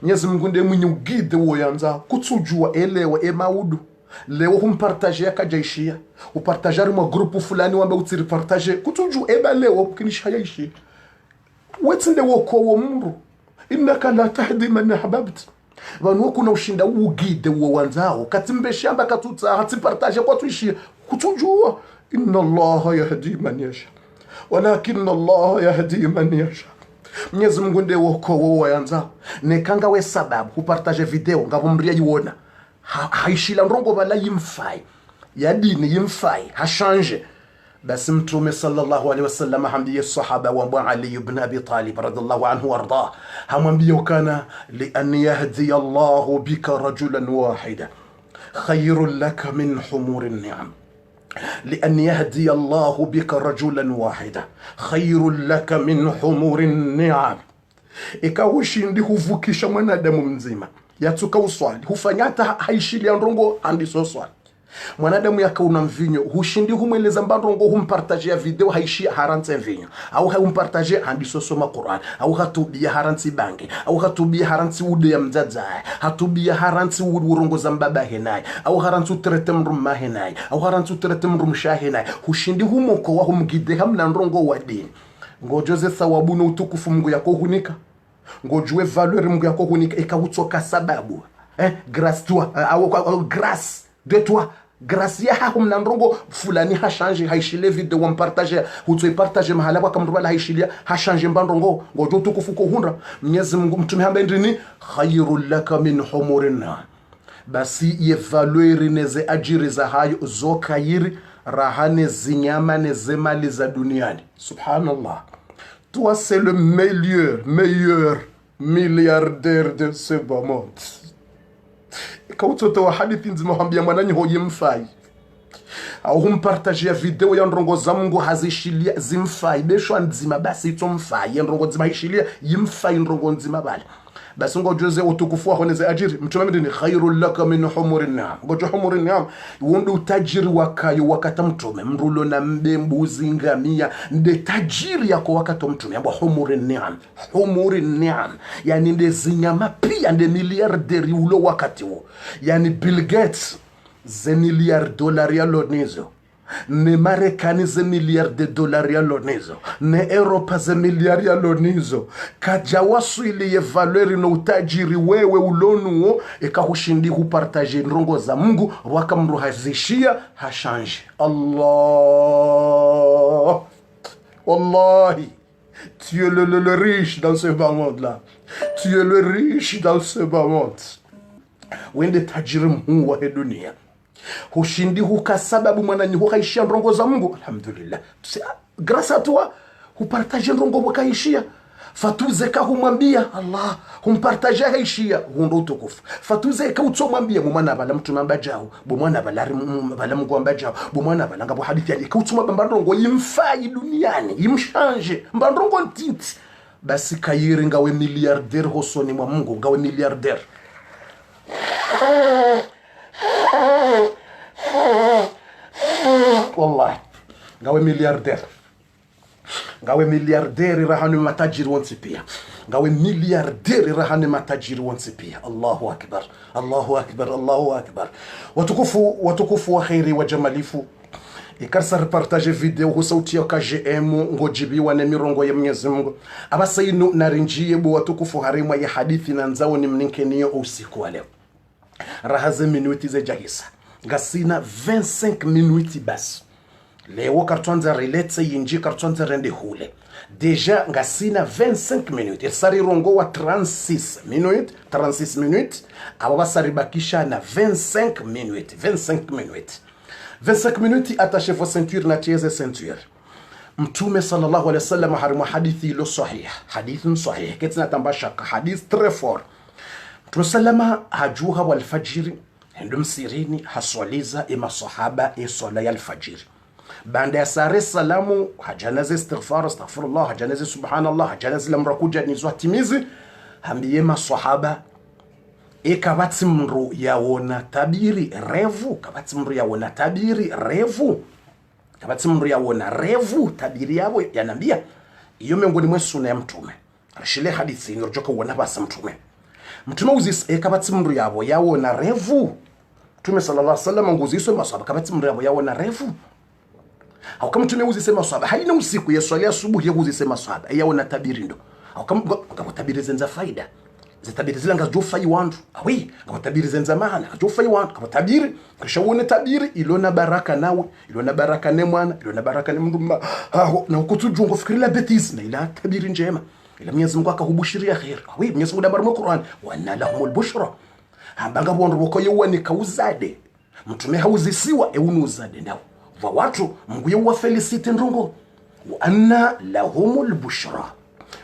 Mwenyezi Mungu ndiye mwenye ugide woyanzao kutujua elewa emaudu leo humpartage akajaishia upartager mu grupu fulani wambe utiri partage kutuju eba leo kinisha yaishi wetsinde woko wo muru innaka la tahdi man ahbabta vanwa kuna ushinda ugide wo wanzao katimbe shamba katutsa hati partage kwa tuishi kutujua inna Allah yahdi man yasha walakin Allah yahdi man yasha Mwenyezi Mungu ndiye woko wo wanzao nekanga we sababu kupartage video ngabo mria yiona haishila ndongo bala yimfai ya dini yimfai hashanje basi mtume sallallahu alaihi wasallam hamdiye sahaba wa Ali ibn Abi Talib radhiallahu anhu warda hamwambia kana li an yahdi Allah bika rajulan wahida khayrun laka min humurin ni'am لأن يهدي الله بك رجلا واحدا خير لك من حمور النعم ikawushindi huvukisha mwanadamu mzima yatuka uswali hufanyata haishili ndongo andi so swali mwanadamu yakauna mvinyo hushindi humweleza mbandongo humpartage ya video haishi haranti mvinyo au humpartage andi so soma Qur'an au hatubia haranti bangi au hatubia haranti ude ya mzaza hatubia haranti urongo za mbaba henai au haranti utrete mrumma henai au haranti utrete mrumsha henai hushindi humoko wa humgide hamna ndongo wa dini ngojoze thawabu na utukufu Mungu yako hunika ngojue valeur Mungu yako hunika ikawutoka sababu grâce toi au grâce de toi grâce ya hakum ndongo fulani ha changer haishile video wa partager hutoi partager mahala kwa kamrubala haishilia ha changer mbandongo ngojo utukufu ko hunda Mwenyezi Mungu mtume hamba ndini khairul laka min humurina basi ye valeur neze ajiri za hayo zokayiri rahane zinyama neze mali za duniani subhanallah. Toi, c'est le meilleur milliardaire de ce bas monde. Kautoto wa hadithi nzima hambia mwananyi hoye mfai. Au humpartajia video ya ndrongo za Mungu hazishilia zimfai. Besho nzima basi ito mfai. Ya ndrongo nzima hishilia yimfai ndrongo nzima bali. basi ngojoze utukufu wako neze ajiri mtume ni khairul laka min humurin ni'am ngojo humurin ni'am wondo utajiri wakayo wakata mtume mrulo na mbembuzi ngamia nde tajiri yako wakata mtume amba humurin ni'am yani nde zinyama pia nde miliarderi ulo wakati wo yani Bill Gates ze miliard dolari ya lonizo ne Marekani ze miliard de dolari ya lonizo ne Europa ze miliard ya lonizo kajawasu ili ye valeri no utajiri wewe ulonuo ekahushindi kupartaje nrongo za Mungu waka mruhazishia hashanje Allah wallahi tu es le riche dans ce bas monde là tu es le riche dans ce bas monde wende tajiri Mungu wa dunia hushindi huka sababu mwanani hukaishia ndongo za Mungu alhamdulillah grâce à toi hupartage ndongo wakaishia fatuze ka humwambia Allah humpartage haishia hundo utukufu fatuze ka utsomwambia mwana bala mtu mamba jao bomwana bala bala mgomba jao bomwana bala ngabo hadithi yake ka utsoma mbandongo yimfai duniani yimshanje mbandongo ntiti basi kayiri ngawe milliardaire hosoni mwa Mungu ngawe milliardaire والله ngawe milliardaire rahani matajiri wonse pia ngawe milliardaire rahani matajiri wonse pia Allahu akbar Allahu akbar Allahu akbar watukufu wa khairi wa jamalifu ikarsa reportage video ho sauti ya KGM ngojibiwa na mirongo ya Mwenyezi Mungu abasainu narinjie bo watukufu harimwa ya hadithi na nzao ni mninkeniyo usiku wa leo rahaze minuti za jahisa gasina 25 minuti bas leo kartonza reletse yinji kartonza rende hule deja gasina 25 minuti sari rongo wa 36 minutes abo basari bakisha na 25 minutes attachez vos ceintures na tieze ceinture mtume sallallahu alayhi wasallam harimu hadithi lo sahih hadithun sahih ketina tambasha hadith très fort mtume sallama hajuha wal fajr ndo msirini haswaliza ima sahaba swala ya alfajiri baada ya sare salamu hajanaze istighfar astaghfirullah hajanaze subhanallah hajanaze lamrakuja nizwa timizi hambiye masahaba kabati mru yaona tabiri revu kabati mru yaona tabiri revu kabati mru yaona revu tabiri yabo yanambia iyo miongoni mwa sunna ya mtume rashile hadithi nirjoka wana basa mtume uzis kabati mru yabo yaona revu mtume sallallahu alaihi wasallam nguziswe maswahaba kabati mru yabo yaona revu au kama mtume uzise maswahaba haina usiku ya swali asubuhi uzise maswahaba yaona tabiri ndo au kama tabiri zenza faida zitabiri zilanga jofai wandu awi kama tabiri zenza maana jofai wandu kama tabiri kishawone tabiri ilona baraka nawe ilona baraka ne mwana ilona baraka ne mndu na ukutujungo fikirila betis na ila tabiri njema ila Mwenyezi Mungu akahubushiria khair awi Mwenyezi Mungu dabar mu Qur'an wa anna lahumul bushra hambanga bondo boko yewani kauzade mtume hauzisiwa eunuzade ndao wa watu Mungu yewa felicite ndongo wa anna lahumul bushra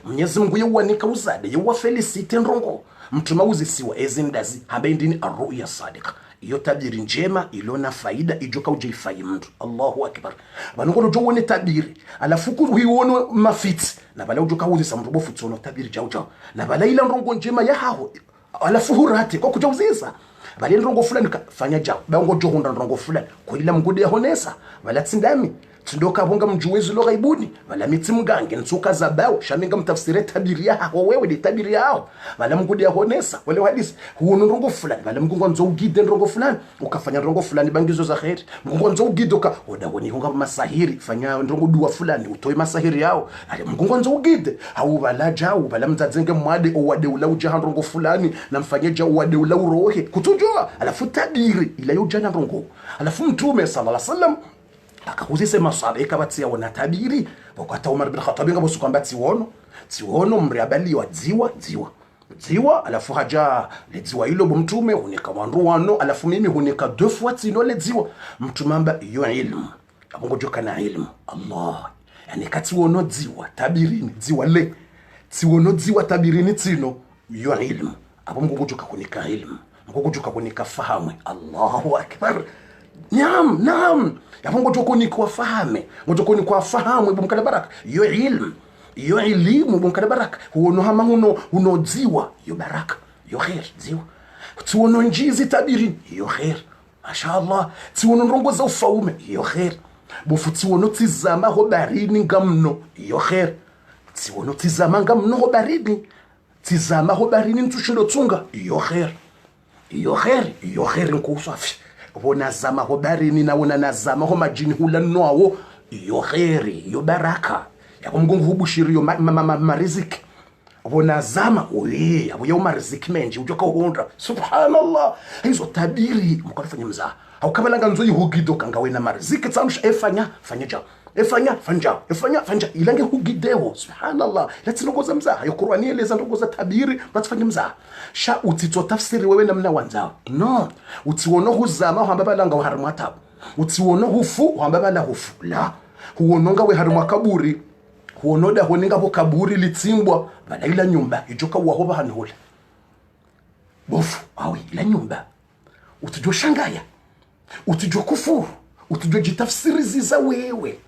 Mwenyezi Mungu yewani kauzade yewa felicite ndongo mtume uzisiwa ezindazi hambe ndini arruya sadiqa iyo tabiri njema ilona faida ijoka ujeifai mtu Allahu akbar banongo jowone tabiri alafu ku hiwono mafiti na bala ujoka uzisa mtu bofu tsono tabiri jao na bala ila ndongo njema ya haho alafu hurati kwa kujauzisa bali ndongo fulani fanya jao bango johunda ndongo fulani ko ila mgude honesa bala tsindami tsindoka bonga mjuwezi lo gaibuni bala mitsimgange ntsuka zabao shaminga mtafsire tabiri yao wewe de tabiri yao bala mgude honesa wale hadisi huno ndongo fulani bala mgungo nzo ugide ndongo fulani ukafanya ndongo fulani bangizo za khair mgungo nzo ugide ka odawoni hunga masahiri fanya ndongo dua fulani utoe masahiri yao ale mgungo nzo ugide au bala jao bala mtazenge mwade owade ula ujaha ndongo fulani na mfanye jao owade ula urohe kutujua alafu tabiri ila yojana ndongo alafu mtume sallallahu alaihi wasallam akakuzise maswahaba kabatsi yaona tabiri wakati Umar bin Khattab ngabo sukwamba tiono mriabali wa dziwa alafu haja le dziwa hilo mtume hunika wandu wano alafu mimi hunika 2 fois tino le dziwa mtumamba iyo ilmu abongo joka na ilmu Allah yani kati wono dziwa tabirini dziwa le tiono dziwa tabirini tino iyo ilmu abongo joka kunika ilmu ngo joka kunika fahamu Allahu akbar Naam. Yapo ngotoko ni kwa fahame. Ngotoko ni kwa fahamu ibu mkala baraka. Yo ilmu. iyo elimu bonkana baraka huono hama huno dziwa iyo baraka iyo khair dziwa tuono njizi tabiri iyo khair mashallah tuono ndongoza ufaume iyo khair bofu tuono tizama ho barini ngamno iyo khair tuono tizama ngamno ho barini tizama ho barini ntushilo tsunga iyo khair iyo khair nkusafi bona zama ho barini na wona nazama ho majini hulano awo iyo khair iyo baraka yakumgungu hubushiriyo mariziki bona zama oye abo yo mariziki menje ujoka uhonda subhanallah hizo tabiri mukafanya mzaha haukabalanga nzo yihugido kanga wena mariziki tsamsha efanya ilange hugidewo subhanallah let's nogoza mzaha yo Qur'ani eleza nogoza tabiri batfanya mzaha sha utito tafsiri wewe namna wanzao no utiwono huzama hamba balanga waharimu atabu utiwono hufu hamba bala hufu la huononga we harimu kaburi huonoda honinga bo kaburi litimbwa bala ila nyumba ijoka wahoba hanhula bofu awi ila nyumba utijo shangaya utijo kufuru utijo jitafsiri ziza wewe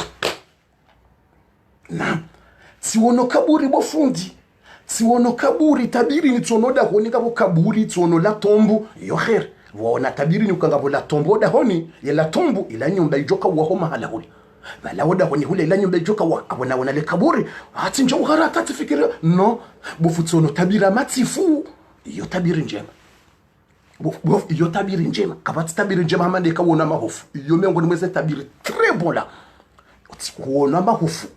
na siwono kaburi bofundi siwono kaburi tabiri ni tsonoda honinga bo kaburi tsono la tombu yo khair waona tabiri ni ukanga bo la tombo da honi ya la tombu ila nyumba ijoka wahoma hala huli bala woda honi hule ila nyumba ijoka wa abona wana le kaburi ati njo uhara tatifikira no bufutsono tabira matifu iyo tabiri njema iyo tabiri njema kabati tabiri njema hamande kawona mahofu iyo miongoni mweze tabiri trebola kuona mahofu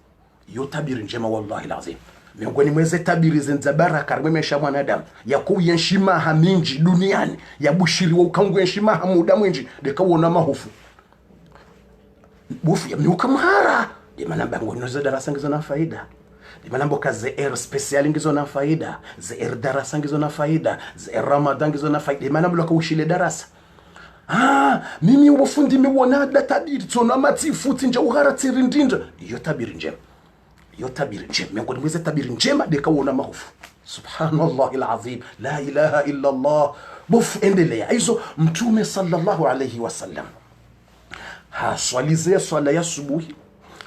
iyo tabiri njema wallahi lazim miongoni mweze tabiri zenza baraka rwemesha mwanadamu ya kuyenshima haminji duniani ya bushiri wa ukangu yenshima hamuda mwinji de kawona mahofu bufu ya mnuka mhara di manamba ngonoza darasa ngizo na faida di manambo ka ZR special ngizo na faida ZR darasa ngizo na faida ZR Ramadan ngizo na faida di manambo ka ushile darasa mimi ubufundi miwona da tabiri tsona matifuti nje uhara tirindinda iyo tabiri njema miongoni mweze tabiri njema de kawona mahofu subhanallah alazim la ilaha illa Allah bufu endelea hizo mtume sallallahu alayhi wasallam haswalize swala ya subuhi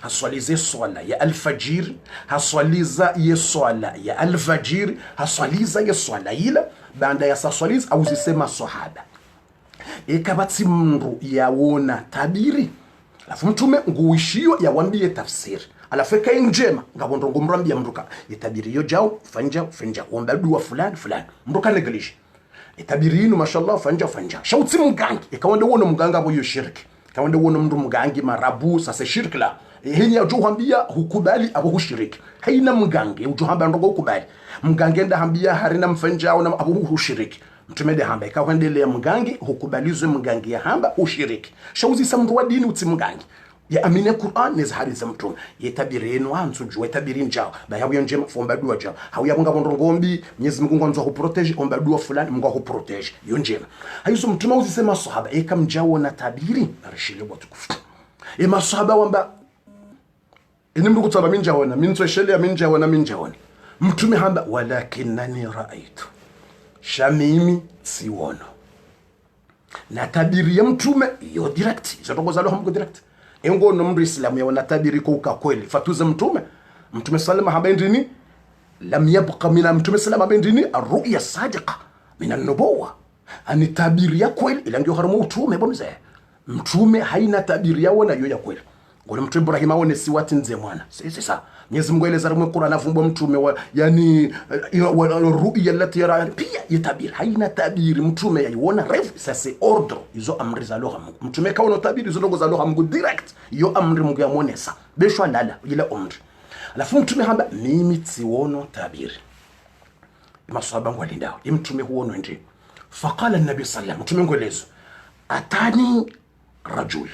haswalize swala ya alfajiri haswaliza ye swala ya alfajiri haswaliza ye swala ila baada ya swaliza au zisema sahaba ekabati mndu yaona tabiri alafu mtume nguishio yawambie tafsiri alafeka njema ngabondo ngumrambia mruka itabiri yo jao fanja omba dua fulani mruka negalishi itabiri inu mashallah fanja shauti mgangi ikawande wona mganga abo yo shirki kawande wona mndu mgangi marabu sasa shirki la hinya juhambia hukubali abo hushiriki haina mgangi ujuhamba ndo hukubali mgangi enda hambia harina mfanja au abo hushiriki mtume de hamba ikawandele mgangi hukubalizwe mgangi ya hamba ushiriki shauzi samru wa dini uti mgangi ya amine Qur'an neza hariza mtume yetabirenu anzu jwe tabirin jao ba yawo njema fomba dua jao hawya bunga bondo ngombi Mwenyezi Mungu ngonzo ku protege omba dua fulani Mungu ku protege yo njema hayizo mtume uzisema sahaba ekamjao na tabiri arishile watukufu masahaba wamba inimbu kutaba minjaona minzweshele minjaona mtume hamba walakinani raaitu shamimi siwono na tabiri ya mtume yo direct zotongoza lo hamgo direct engo no mri Islam ya wanatabiri kwa kweli fatuza mtume salama habendini lam yabqa min mtume salama habendini arru'ya sadiqa min an-nubuwa ani tabiri ya kweli ila ndio haramu utume bonze mtume haina tabiri ya wana yo ya kweli ngone mtume Ibrahim aone siwati nze mwana sasa Mwenyezi Mungu eleza mu Qur'an avumbwa mtume wa yani ru'ya allati yara pia yatabiri haina tabiri mtume yaiona refu sasa ordre izo amri za lugha mtume kaona tabiri izo logo za lugha Mungu direct yo amri Mungu yamonesa beshwa lala ila amri alafu mtume hamba mimi tsiwono tabiri masahaba ngwalindao mtume huono ndi faqala an-nabi sallallahu mtume ngolezo atani rajul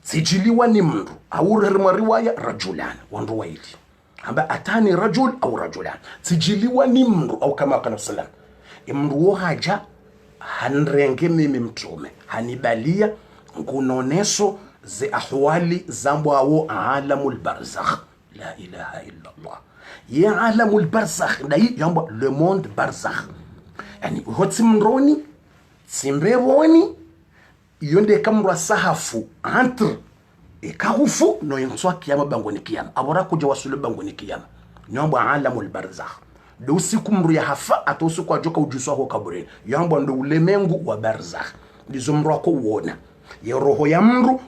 sijiliwa ni mndu au riwaya rajulan wandu waili amba atani rajul au rajulan sijiliwa ni mndu au kama kana sallam mndu haja hanrenge mimi mtume hanibalia ngunoneso ze ahwali zambo awo alamul barzakh la ilaha illa Allah ya alamul barzakh dai jambo le monde barzakh yani hotsimroni simbewoni yonde kamra sahafu entre ikahufu no yenswa kiyama bangoni kiyama abora kuja wasulu bangoni kiyama nyombo alamul barzakh do usiku mru ya hafa ata usiku ajoka ujuswa ho kaburini yombo ndo ulemengu wa barzakh ndizo mru wako uona ya roho ya mru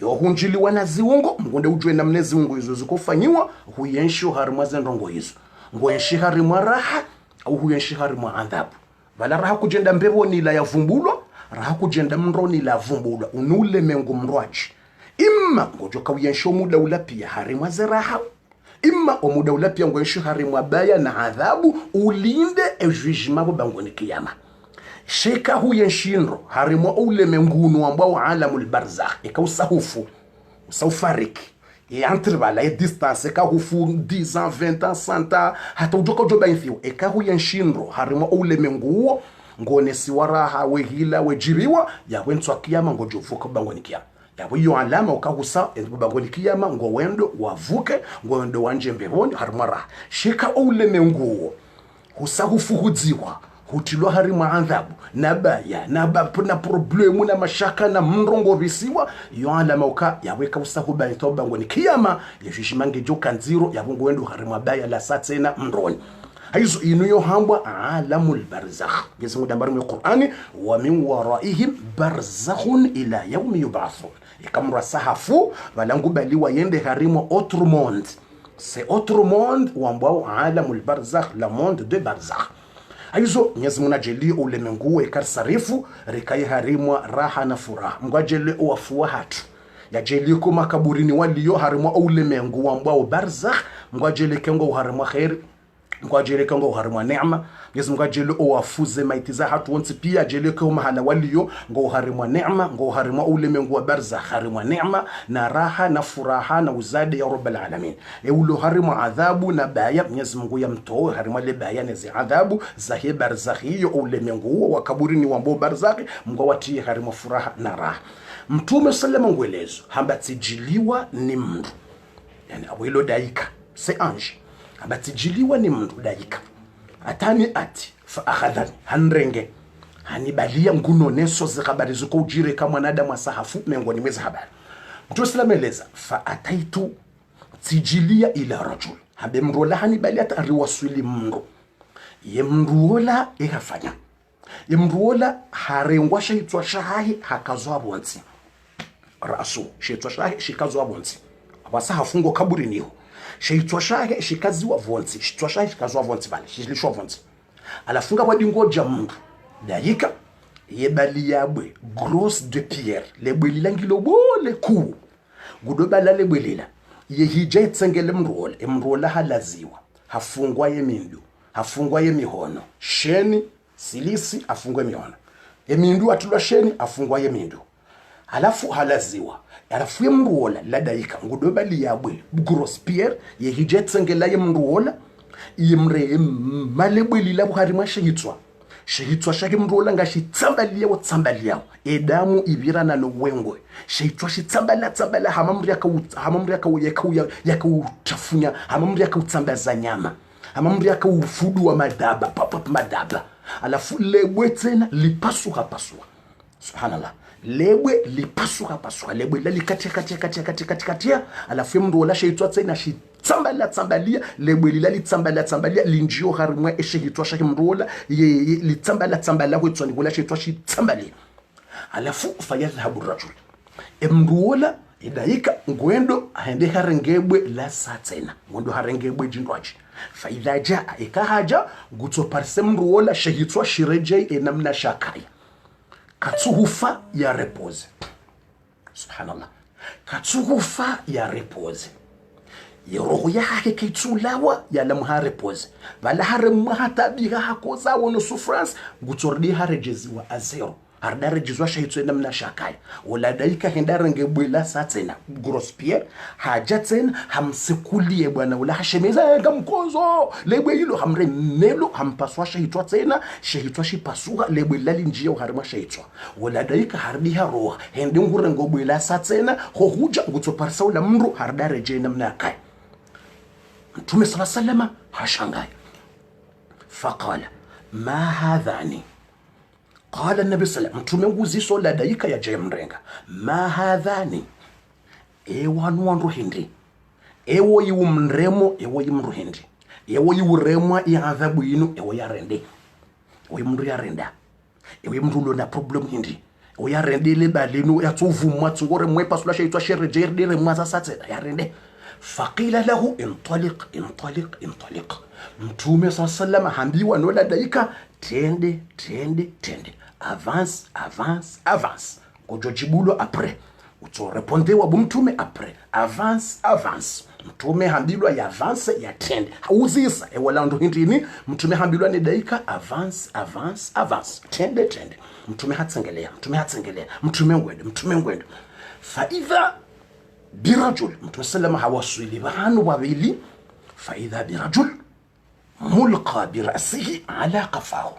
yo hunjiliwa na ziungo mgonde ujwe na mne ziungo hizo zikufanyiwa huyenshi harima zendongo hizo ngoyenshi harima raha au huyenshi harima adhabu bala raha kujenda mbebo ni la yavumbulwa raha kujenda mro ni la vumbulwa unule mengu mrwaji imma ngojoka uyenshi muda ula pia harima zeraha imma omuda ula pia ngoyenshi harima baya na adhabu ulinde ejujima bo bangoni kiyama sheka huyenshindro harimo ule mengunu ambao alamul barzakh ikausahufu usaufariki yantribala e distance ka hufu 10 ans 20 ans 100 ans hata ujoka joba infiu eka huyenshindro harimo ule menguo ngone siwaraha wehila wejiriwa ya wentswa kiyama ngojovuka bangoni kiyama yabo yo alama ukahusa bangoni kiyama ngo wendo wavuke ngo wendo wanje mbehoni harmara sheka ule menguo husahufu hudziwa hutilwa harima adhabu nabaya na problemu na mashaka na mrongo visiwa yo alama uka yaweka usahuba itoba ngoni kiyama yashishimange joka nziro yabungo wendo harima baya la satena mroni haizo inuyo hambwa alamul barzakh yesu mudambari mu Qur'ani wa min waraihim barzakhun ila yawmi yub'athun ikamra sahafu balangu baliwa yende harimo autre monde c'est autre monde wambwa alamul barzakh la monde de barzakh aizo Mwenyezi Mungu ajeli ulemengu ekarsarifu rikai harimwa raha na furaha mgajele uafua hatu yajeli ko makaburini waliyo harimwa ulemengu ambao barzakh mgajele kengo harimwa khair mgajele kengo harimwa neema Mwenyezi Mungu ajeli uafuze maitiza hatu wonsi pia ajeli ko mahala waliyo ngo harimwa neema ngo harimwa ulemengu wa barzakh harimwa neema na raha na furaha na uzade ya rabbul alamin ulo harimwa adhabu na baya Mwenyezi Mungu yamtoe harimwa le baya na zi adhabu zahi barzakh hiyo ulemengu wa kaburini wa mbo barzakh Mungu watie harimwa furaha na raha Mtume sallama ngwelezo hambatijiliwa ni mndu yani awilo daika se ange hambatijiliwa ni mndu daika atani ati fa akhadhani hanrenge hanibalia nguno neso zikhabari ziko ujire kama mwanadamu asahafu mengoni mwezi habari Mtume sallama eleza fa ataitu tijilia ila rajul habe mrola hanibalia tariwasuli mndu ye mrola ikafanya ye mrola harengwa shaitwa shahi hakazwa bonzi rasu shaitwa shahi shikazwa bonzi abasahafu ngo kaburi niho shaitwa shahi shikaziwa bonzi shaitwa shahi shikazwa bonzi bale shilishwa bonzi alafunga kwa dingo jamu daika yebali yabwe grosse de pierre lebwelila ngilo bole ku gudobala lebwelila yehija etsengele mrola halaziwa hafungwa yemindu hafungwa yemihono sheni silisi afungwe mihono yemindu atulwa sheni afungwa yemindu alafu halaziwa alafu yemrola ladaika ngudobali yabwe grosse pierre yehija etsengela yemrola yemre malebwelila buharima shehitwa shake mrola ngashitsambalia wotsambalia edamu ibirana no wengwe shehitwa shitsambala hamamri yakautafunya hamamri yakautsambaza nyama hamamri yakaufudu wa madaba madaba alafu lebwe tena lipasuka subhanallah lebwe lipasuka lebwe likatia alafu mrola shehitwa tena tsambalia lebwe lilali tsambalia linjio harimwa eshehitwa shake mrola litambala kwetwa ngola shehitwa shitsambalia alafu fayadhhabu rajul emrola idaika ngwendo aende harengebwe la satena ngondo harengebwe jindwaji faidha jaa ikahaja gutso parse mrola shehitwa shireje enamna shakai katsuhufa ya repose subhanallah katsuhufa ya repose yoroho yake kaitsulawa ya lamha repose vala haremwa hatabiga hakoza wono souffrance gutsordi harejeziwa azero hardarejizwa shahitso namna shakaya wala daika hendarange bwela satsena gross pierre hajatsen hamsekulie bwana wala hashemeza ngamkozo lebwe hilo hamre nelo hampaswa shahitwa tsena shahitwa shipasuga lebwe lali njia harima shahitwa wala daika hardi haroha hende ngurango bwela satsena hohuja gutsoparsa wala mru hardareje namna kaya Mtume sallallahu alayhi wasallam hashangai faqala ma hadhani qala an-nabi sallallahu mtume nguziso la daika ya jemrenga ma hadhani wanu wandu hindi ewo yu mremo ewo yu mru hindi ewo yu remwa ya adhabu inu ewo ya rende ewo yu mru ya renda ewo yu mru na problem hindi ewo ya rende le balinu ya tuvumwa tsungore mwe pasula shaitwa shere jerdere mwaza satse ya rende. Faqila lahu intaliq intaliq intaliq. Mtume sallallahu hambiwa no ladaika tende avance avance avance kojo jibulo après uto répondre wa mtume après avance avance. Mtume hambilwa ya avance ya tende hauzisa wala ndo hindini. Mtume hambilwa ni daika avance avance avance tende mtume hatsengelea mtume ngwende faidha birajul. Mtume sallama hawaswili bahanu wawili faidha birajul mulqa birasihi ala qafahu.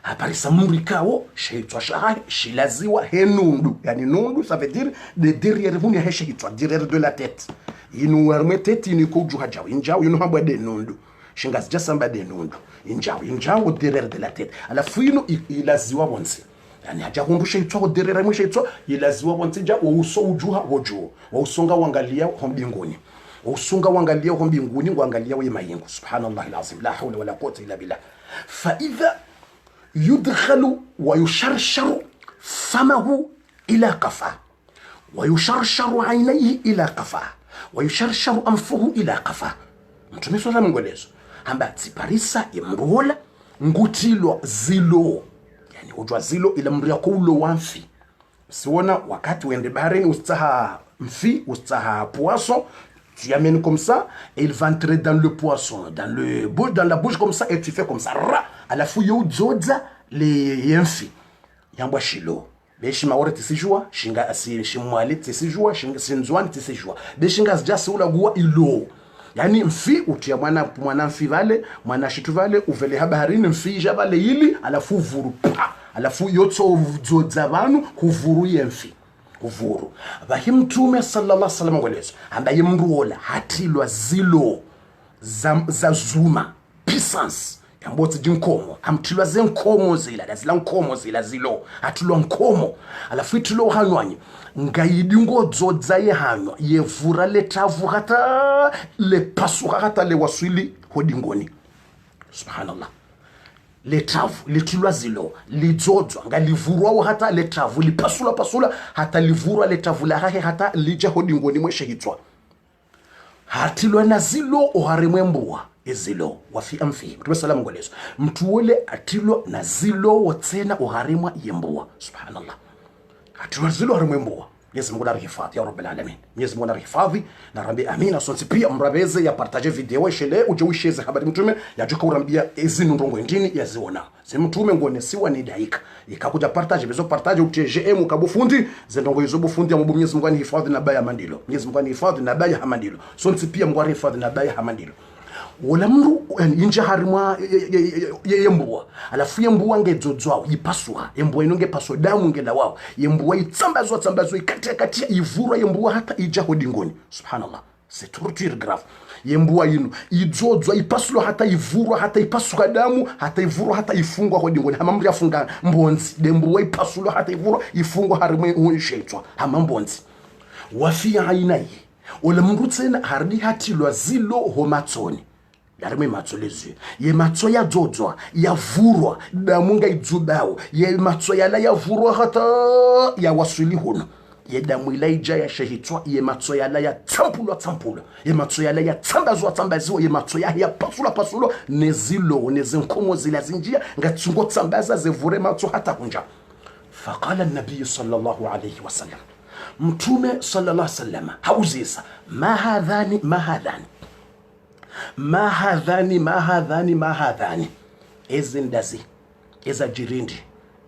Habari samuri kao shaitwa shaha shilaziwa henundu. Yani nundu ça veut dire de derrière vous ya shaitwa derrière de la tête. Inu warme tête inu ko juha jaw injaw inu hamba de nundu. Shingas jasamba de nundu. Injaw derrière de la tête. Ala fuino ilaziwa bonse. Yani haja hundu shaitwa derrière mu shaitwa ilaziwa bonse ja uso ujuha wojo. Wa usonga wangalia hombingoni. Usunga wangalia hombingoni wangalia we mayingu. Subhanallah alazim la hawla wala quwwata illa billah. Fa idha يدخل ويشرشر فمه إلى قفاه ويشرشر عينيه إلى قفاه ويشرشر أنفه إلى قفاه. Mtume swalla mngolezo hamba tsiparisa imbola ngutilo zilo. Yani ujwa zilo ila mria kulo wanfi. Siona wakati wende baharini ustaha mfi ustaha poisson. Tu amènes comme ça et il va entrer dans le poisson, dans la bouche comme ça et tu fais comme ça. À la fouille ou dzodza les yenfi. Yambwa shilo. Beshima wore tisijua, shinga asi shimwali tisijua, shinga sinzwani tisijua. Beshinga zjasi ula guwa ilo. Yani mfi utia mwana mfi vale, mwana shitu vale, uvele habaharini mfi jabale hili, alafu vuru pa. Alafu yotso dzodza vanu, kuvuru yenfi. Uvuru. Bahi mtume sallallahu alaihi wasallam ngwelezo ambaye mruola hatilwa zilo za zuma puissance yamboti jinkomo amtilwa zenkomo zila zilo hatilwa nkomo alafu itilo hanwanyi ngayidi ngodzodza ye hanwa yevura letavu hata le pasuka hata le waswili hodingoni. Subhanallah. Letavu litilwa zilo lizodzwa ngalivurwa hata letavu lipasula hata livurwa letavu la hahe hata lija hodingoni mweshe hitwa hatilwa na zilo oharemwe mbua ezilo wafi amfi. Mtume salamu ngolezo mtu wole atilwa na zilo wotsena oharemwa yembua. Subhanallah. Atilwa zilo oharemwe mbua. Mwenyezi Mungu arihifadhi ya Rabbil Alamin. Mwenyezi Mungu arihifadhi na rambi amina. Sonsi pia mrabeze ya partage video shele uje usheze habari mtume ya joka urambia ezinu ndongo ndini ya ziona. Se mtume ngone siwa ni daika. Ikakuja partage bezo partage utgm kabufundi zendongo hizo bufundi ya Mwenyezi Mungu arihifadhi na baya mandilo. Mwenyezi Mungu arihifadhi na baya hamandilo. Sonsi pia Mungu arihifadhi na baya hamandilo. Wala mru inja harimwa yembua alafu yembua ngezodzwa yipaswa yembua inonge paso damu ngela wao yembua itsambazwa ikatia ivura yembua hata ija hodingoni. Subhanallah. C'est torture grave. Yembua inu izodzwa ipaswa hata ivurwa hata ipasuka damu hata ivurwa hata ifungwa hodingoni. Hamamri afunga mbonzi dembua ipaswa hata ivurwa ifungwa harimwe unshetwa hamambonzi wafi ainai wala mru tsena hardi hatilwa zilo homatsoni. Darime matso lezu ye matso ya dzodzwa ya vurwa damunga idzubao ye matso ya la ya vurwa hata ya wasuli hono ye damu ila ija ya shehitwa ye matso ya la ya tsampulo ye matso ya la ya tsambaziwa ye matso ya pasulo nezilo nezenkomo zila zinjia ngatsungo tsambaza zevure matso hata kunja. Faqala an-nabiy sallallahu alayhi wasallam. Mtume sallallahu alayhi wasallam hauzisa ma hadhani ezindazi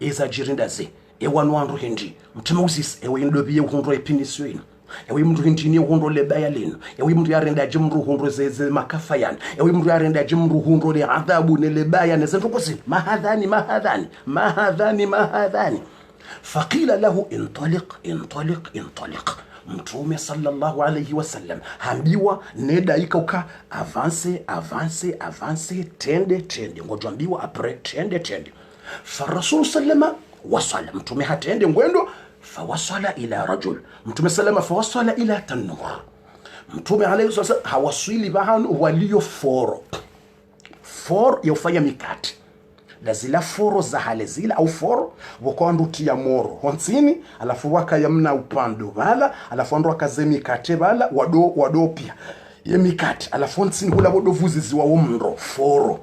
ezajirindazi ewanwandu hindi mtume usisa ewe indobiye hundo epinisyo ino ewe mndu hindini hundo lebaya lino ewe mndu yarenda jimru hundo ze makafayani ewe mndu yarenda jimru hundo le adhabu ne lebaya ne zentu kosi ma hadhani. Faqila lahu intaliq. Mtume sallallahu alayhi wasallam hambiwa nedaika uka avance tende ngojambiwa après tende fa rasul sallama wasala mtume hatende ngwendo fawasala ila rajul, mtume salama fawasala ila tanur, mtume alayhi wasallam hawasili bahanu walio foro yaufanya mikate la zila foro za hale zila au foro wakandutia moro honsini, alafu wakayamna upando bala, alafu ando wakazemi mikate bala wado pia ye mikate, alafu honsini hula wadovuzi ziwa mro foro.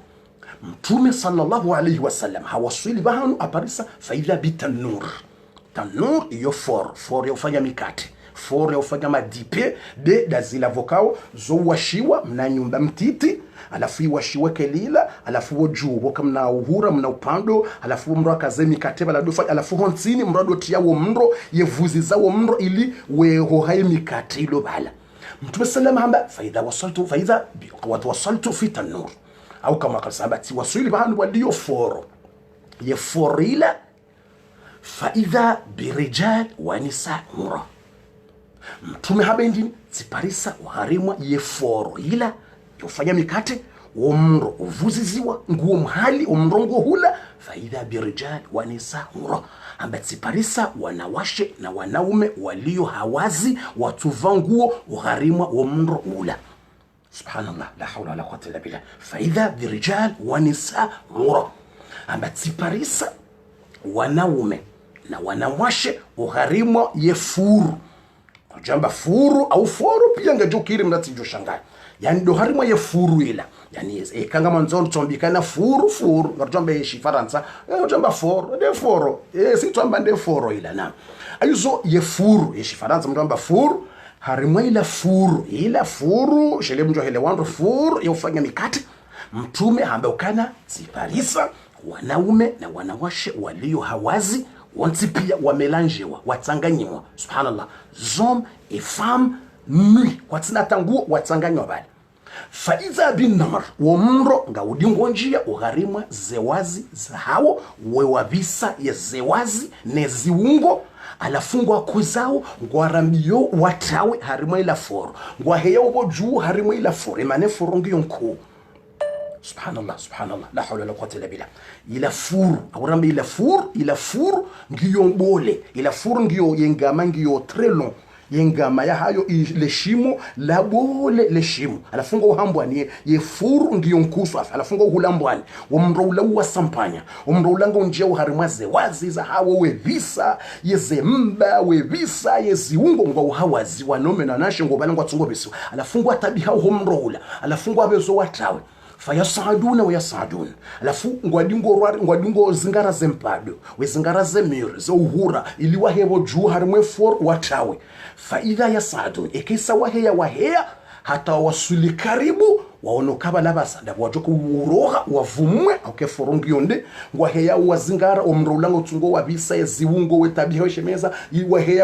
Mtume sallallahu alayhi wasallam hawasili bahanu aparisa faidha bitanur, tanur iyo foro yaufanya mikate, foro yaufanya madipe de dazila vokao zo washiwa mna nyumba mtiti, alafu iwashiwe kelila, alafu wojuu woka mna uhura mna upando, alafu mro akazemi kateba la dofa, alafu honsini mrado tia wo mro yevuzi za wo mro ili weho hai mikate ilo bala. Mtume salama hamba faidha wasaltu fi tanur, au kama kasabati wasuli bahanu waliyo foro ye forila faidha birijal wa nisa mura. Mtume habendi ziparisa uharimwa ye foro ila yofanya mikate umro uvuziziwa nguo mhali umrongo hula faidha birijal wa nisa mura, ambati parisa wanawashe na wanaume walio hawazi watuva nguo uharimwa umro ula. Subhanallah, la hawla wala quwwata illa billah. Faidha birijal wa nisa mura, ambati parisa wanaume na wanawashe uharimwa ye furu, jamba furu au foro pia ngajokiri mnatijo shangani, yani do harimwa ye furu ila, yani kanga manzon tombikana furu ngarjamba yeshi faransa jamba foro de foro si twamba de foro ila na ayuzo ye furu yeshi faransa mjamba furu harimwa ila furu shele mjo hele wando furu yofanya mikate. Mtume ambaye kana ziparisa wanaume na wanawashe walio hawazi wanti pia wamelanjewa watanganyiwa. Subhanallah, zom et femme nui watina tanguo watanganywa bali faiza bin namar wa mro ngaudi ngonjia uharimwa zewazi za hao wewabisa ya zewazi neziungo, alafungwa kuzao ngwarambio watawe harimwa ila foro ngwaheya ubo juu harimwa ila foro emane foro ngiyo nku. Subhanallah, la hawla wala quwwata illa billah. Ila furu awrambe ila furu ngiyo mbole, ila furu ngiyo yengama ngiyo trelon yengama ya hayo le shimo la bole le shimo, alafunga uhambwani ye furu ngiyo nkuswa, alafunga uhulambwani wamroula wa sampanya wamroula ngonjia uharimaze wazi za hawo wevisa yezemba wevisa yeziungo ngwa uhawazi wanome na nashe ngo balangwa tsungo bisu, alafungwa tabiha homroula, alafungwa bezo watawe fayasaduna wa yasadun, alafu ngwadingo zingara zempado we zingara zemir zo uhura ili wahebo juu harimwe for watawe faidha yasadun ekisa waheya hata wasuli karibu waonokaba labasa ndabu wajoko uroha wavumwe auke forongi yonde waheya wazingara omrolango tungo wabisa ya ziungo wetabiho shemeza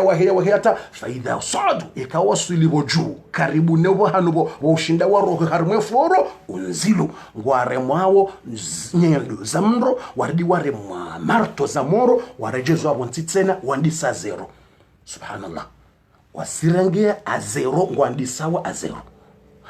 waheya ta faidha sadu ekawasuli boju karibu nebo hanubo washinda waroho harimwe foro unzilu ngware mwawo nyendo zamro wardi ware mwa marto zamoro warejezo abontitsena wandisa zero. Subhanallah, wasirangea a zero ngwandisawa a zero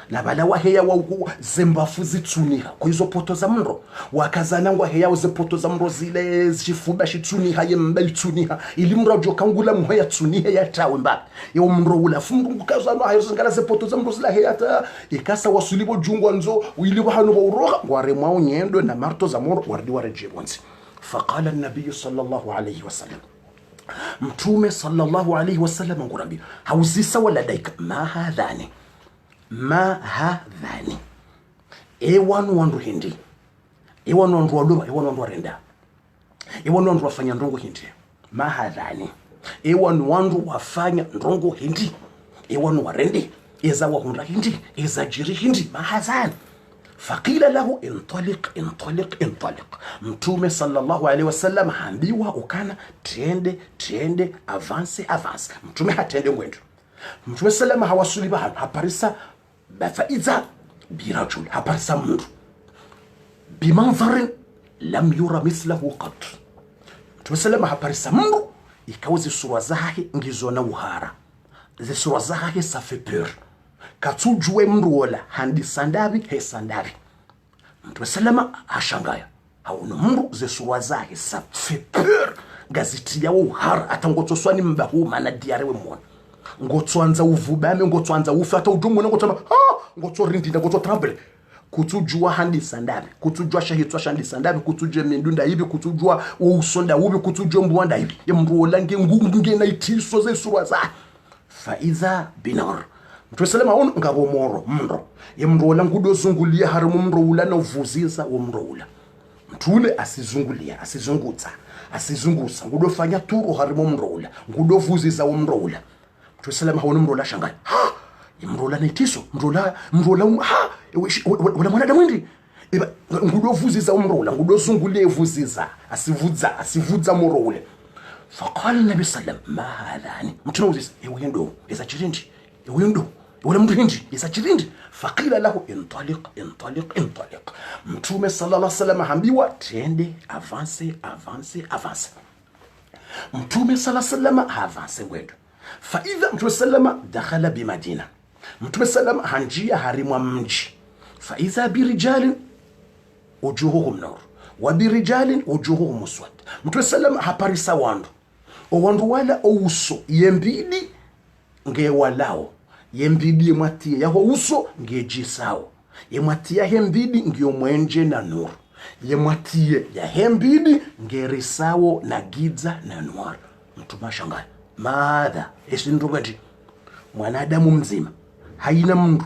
na bala waheya wa zembafu zitsuniha kwa hizo poto za mro wakazana waheya ze poto za mro zile zifuba shitsuniha ye mbali tsuniha ili mro jokangula muheya tsuniha ya tawe mba yo mro ula fungu kazana hayo zingala ze poto za mro zila heya ta ikasa wasulibo jungwa nzo ili wahanu wa uroha ngware mwao nyendo na marto za mro wardi wareje bonzi. Faqala an-nabiy sallallahu alayhi wasallam, mtume sallallahu alayhi wasallam ngurambi hauzisa wala daika ma hadhani ewanu wandu hindi ewanu wandu wadoba ewanu wandu warenda ewanu wandu wafanya ndongo hindi ma hadhani ewanu wandu wafanya ndongo hindi ewanu warende eza wahunda hindi eza jiri hindi ma hadhani. Faqila lahu intaliq. Mtume sallallahu alaihi wasallam hambiwa ukana tiende avance. Mtume hatende ngwendo. Mtume sallallahu hawasuli bahanu haparisa bafaiza birajul haparisa mundu bimanzarin lam yura mislahu qat. Mtume sallallahu haparisa mundu ikawezi surwa zahe ngizona uhara zisura zahe ça fait peur katujue mndu wala handi sandabi he sandabi. Mtume salama ashangaya hauno mndu zisura zahe ça fait peur gazeti yawo har atangotoswani mbahu mana diarewe mona ngotwanza uvubame ngotwanza ufe ata udumu ngotamba ngotorindinda ngototrable kutujua handisa ndabe kutujua shahitwa shandisa ndabe kutujua mendunda hivi kutujua usonda ubi kutujua mbwanda hivi yemrola nge na itiso ze surwa za faiza binar mtuselema on ngabo moro mro yemrola ngudo zungulia harimu mroula no vuziza umroula mtule asizungutsa asizungusa ngudofanya turu harimu mroula ngudovuziza umroula mtuselema hono mroula shangani imrola netiso mrola wala mwana mwindi ngudovuziza umrola ngudozungulie vuziza asivudza mrola faqala an-nabi sallam ma hadani mtunuzisa ewendo isachirindi ewendo wala mtuhindi isachirindi faqila lahu intaliq mtume sallallahu alaihi wasallam hambiwa tende avance mtume sallallahu alaihi wasallam avance ngwendo fa idha mtume sallallahu dakhala bi madina mtume sallallahu hanjia harimwa mji fa idha bi rijalin wujuhuhum nur wa bi rijalin wujuhuhum muswad mtume sallallahu haparisa wandu wala ouso yembidi ngewalao yembidi yemwatie yaho uso ngejisao yemwatia hembidi ngiyomwenje na nur yemwatie ya hembidi ngerisao na giza na nur mtumashangani maadha esindrugati mwanadamu mzima haina mndu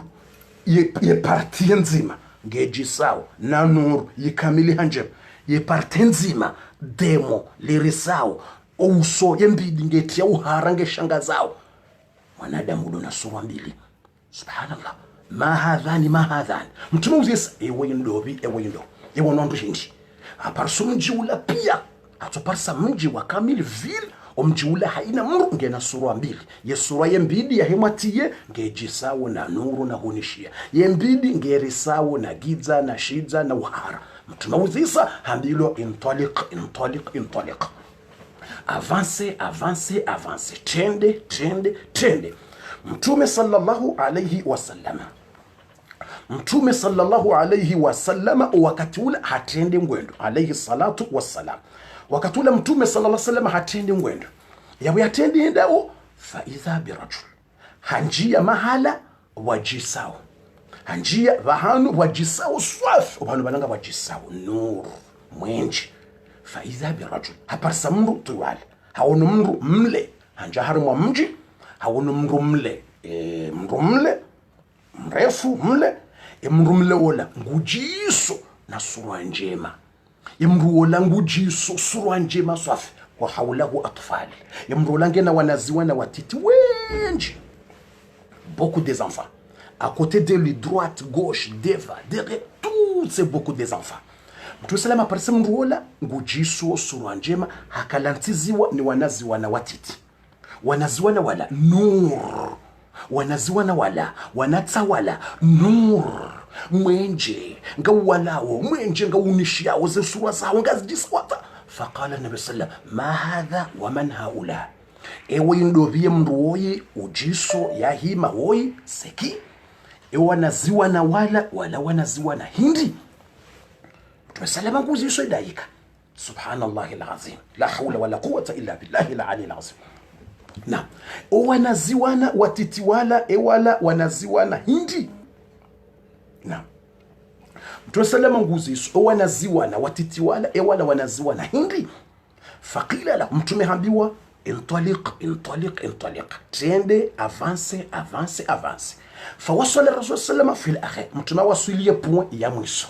ye partie nzima ngejisao na nur yikamili hanjem ye partie nzima demo lirisao ouso yembidi ngetia uharange shanga zao mwanadamu dona sura mbili subhanallah ma hadhani mtume uzisa ewendo ewonondu hindi aparso mji ula pia atoparsa mji wa kamili vile omji ula haina mru ngena sura mbili ye sura yembidi ya hematiye ngejisawo na nuru na hunishia yembidi ngerisawo na giza na shidza na uhara mtume uzisa hambilo intaliq avance tende mtume sallallahu alayhi wasallam wakati ule hatende ngwendo alayhi salatu wassalam wakati ule mtume sallallahu alayhi wasallam hatende ngwendo yawe hatende ndao fa idha birajul hanjia mahala wajisao hanjia bahanu wajisao swaf ubanu bananga wajisao nur mwenji fa idha birajul haparsa mru tuwale hawono mru mle hanja harimwa mji hawono mru mle mrefu mle mru mle ola ngujiso na surwa njema mru ola ngujiso surwa njema swafi wa hawlahu atfal mru ola ngena wanaziwana watiti wenji beaucoup des enfants à côté de lui droite gauche devant derrière tout c'est beaucoup des enfants mtu salama aparise mruola ngujiso surwa njema hakalantiziwa ni wanaziwana watiti wanaziwana wala nur wanaziwana wala wanatawala nur mwenje ngawalawo mwenje ngawunishiyawo zesurwa zawo ngazidiswata faqala nabi sallam ma hadha wa man haula ewe ndovie mruoyi ujiso yahima woyi seki ewe wanaziwana wala wanaziwana hindi tusalama nguziso idaika subhanallahi alazim la hawla wala quwwata illa billahi alali alazim na wanaziwana watitiwala ewala wanaziwana hindi na tusalama nguziso wanaziwana watitiwala ewala wanaziwana hindi faqila la mtume hambiwa intaliq tende avance fawasala rasul sallama fil akhir mtume wasuliye point ya mwisho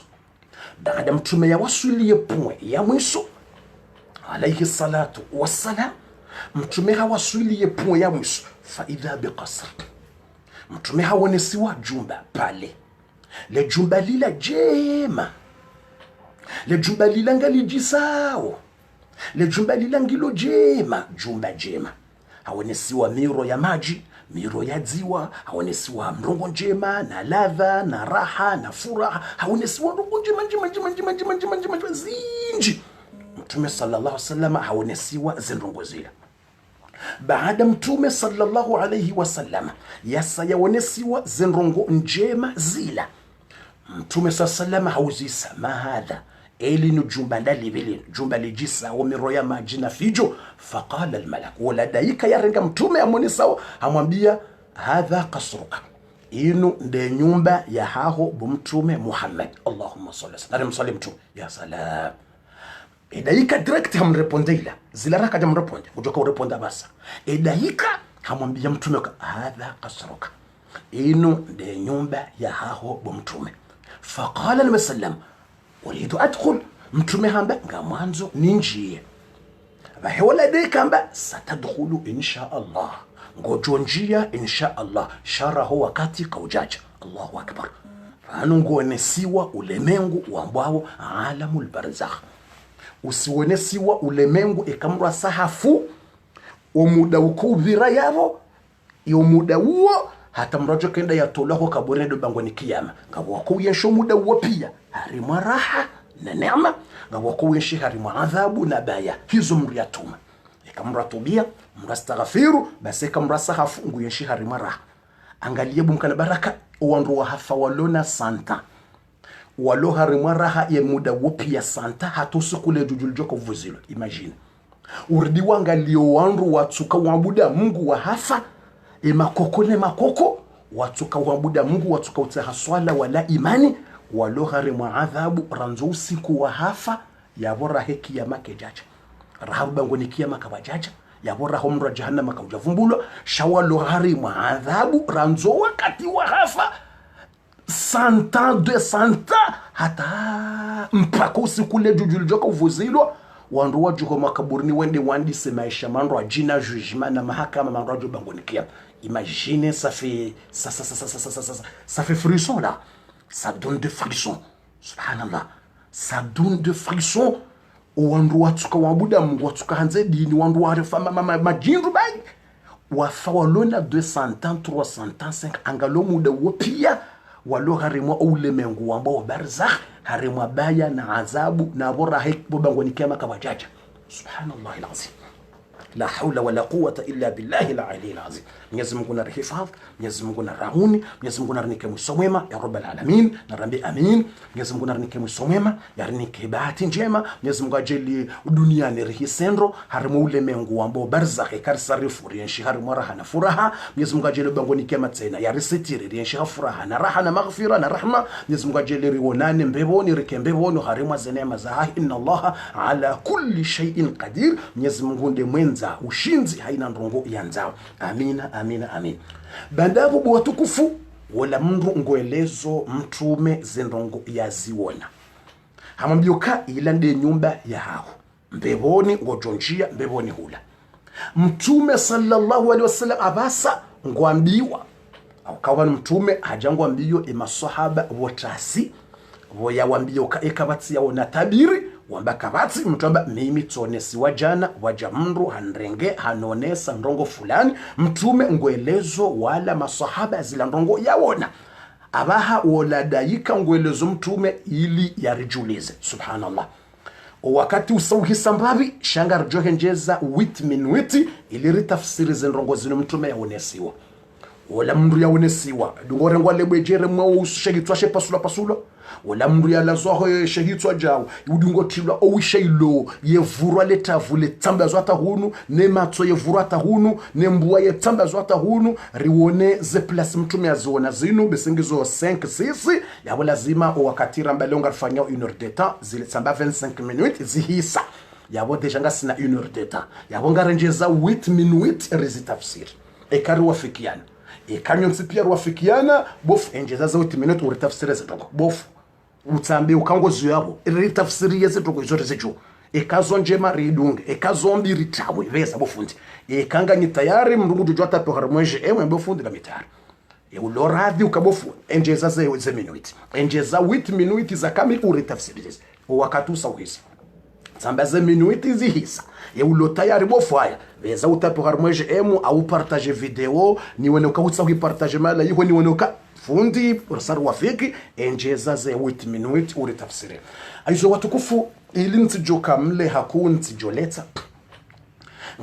baada mtume ya wasuliye point ya mwisho alayhi salatu wassalam mtume hawasuliye point ya mwisho fa idha biqasr mtume hawonesiwa jumba pale le jumba lila jema le jumba lila ngalijisao le jumba lila ngilo jema jumba jema hawonesiwa miro ya maji miro ya ziwa hawonesiwa mrongo njema na ladha na raha na furaha hawonesiwa mrongo njema zinji mtume sallallahu alaihi wasallam hawonesiwa zinrongo zile baada mtume sallallahu alaihi wasallam yasayawonesiwa zinrongo njema zila mtume sallallahu alaihi wasallam hauzisa mahadha eli nujumba ndalibili jumba lijisa omiroya majina fijo. Faqala almalak wala daika yarenga mtume amoni sawa amwambia hadha qasruka, inu nde nyumba ya haho bumtume Muhammad. Allahumma salli sallim mtume ya salam. Edaika direct hamrepondeila zila raka jamreponde ujoka ureponda basa. Edaika hamwambia mtume hadha qasruka, inu nde nyumba ya haho bumtume. Faqala al-sallam uridu adkhul, mtume hamba nga mwanzo ninjie baheola deka hamba satadkhulu insha Allah, ngojo njia insha Allah, sharaho wakati kaujaja. Allahu akbar. Fanu nguonesiwa ulemengu wambao alamul barzakh, usiwonesiwa ulemengu ekamra sahafu omuda ukubira yabo iyo muda uo hata mrajo kenda yatolaho kabone do bangoni kiyama ngabo kuyesho muda uo pia harimwa raha na neema, ngabo kuyeshi harimwa adhabu na baya. Hizo mriyatuma ikamratubia mrastaghfiru basi kamrasahafu nguyeshi harimwa raha. Angalia bumkana baraka wandu wa hafa walona santa walo harimwa raha ya muda uo pia santa hatusukule jujuljoko vuzilo. Imagine urdi wangalio wandu watsuka wabuda Mungu wa hafa makokone makoko watuka wabuda Mungu watuka utaha swala wala imani walohare muadhabu ranzo usiku wa hafa yabora heki ya makejaja rahabu bangoni kiyama kabajaja yabora homra jahannama kaujavumbulwa shawalohare muadhabu ranzo wakati wa hafa santa de santa hata mpaka usiku le jujuljoko uvuzilwa wandu wajuho makaburini wende wandise maisha mandu ajina jujima na mahakama mandu wajuho bangoni kiyama. Imaginez, ça fait frisson là. Ça donne de frisson. Subhanallah. Ça donne de frisson. Wandu watuka wabuda Mungu watuka hanze dini wandu warefa majindu bagi. Wafawalona 200 ans, 300 ans, 5 angalo muda wopia. Walo harimwa ulemengu wambao barzakh. Harimwa baya na azabu na bora hekbo bangoni kiyama kawajaja. Subhanallah alazim. La hawla wala quwwata illa billahi al-ali al-azim. Mwenyezi Mungu narihifadhi, Mwenyezi Mungu narahuni, Mwenyezi Mungu narinike mwisomwema ya rabbal alamin, narambi amin. Mwenyezi Mungu narinike mwisomwema ya rinike bahati njema. Mwenyezi Mungu ajeli duniani rihisendro harimu ule mengu ambao barzakh karisarifu rienshi harimu raha na furaha. Mwenyezi Mungu ajeli bangoni kema tena ya risitiri rienshi furaha na raha na maghfira na rahma. Mwenyezi Mungu ajeli riwonane mbeboni rikembeboni harimu zenema za inna Allaha ala kulli shay'in qadir. Mwenyezi Mungu ndiye mwenza ushinzi haina ndongo yanzao. Amina amina amin. Bandabu bwatukufu wala mndu ngoelezo mtume zendongo yaziwona hamambioka ilande nyumba ya hao mbeboni ngojonjia mbeboni hula mtume sallallahu alaihi wasallam abasa ngwambiwa au kawa mtume hajangwa mbio masahaba wotasi voya wambioka ekabatsi yao na tabiri wambaka batsi mtuamba mimi tonesi wajana wajamndu hanrenge hanonesa ndongo fulani mtume ngoelezo wala masahaba zila ndongo yawona abaha wala daika ngoelezo mtume ili yarijulize. Subhanallah. Wakati usauhisa mbabi shangar johenjeza witi ili ritafsiri zendongo zinu mtume yaonesiwa wala mndu yaonesiwa dungore ngwale bwejere mwa ushegitwa she pasula wala mndu ya lazo shehitwa jao udungo tilwa owishailo yevurwa letavu letamba zwata hunu ne matso yevurwa ta hunu ne mbuwa yetamba zwata hunu riwone ze place mtume azona zinu besengizo 5 6 yabo lazima wakatira mbalonga rifanya 1 heure de temps zile tsamba 25 minutes zihisa yabo deja ngasina 1 heure de temps yabo ngarenjeza 8 minutes rezitafsir ekari wafikiana ekanyo nsipia wafikiana bofu enjeza za 8 minutes uritafsire zitoko bofu utambe ukangozo yabo ritafsiri yezitoko izote zejo ekazo njema ridunge ekazombi ritawe veza bofundi ekanga ni tayari mndungu jojota pe harmweje emwe bofundi la mitari uloradhi ukabofu enjeza ze minutes enjeza 8 minutes za kamili uritafsiri wakati usawisi sambaze minutes zihisa ulo tayari bofu haya veza utape harmweje emu au partage video niwene ukawutsa kuipartage mala yiho niwene uka fundi ursaru wafiki enjeza ze 8 minutes uritafsiri. Aizo watukufu ili ntijoka mle haku ntijoleta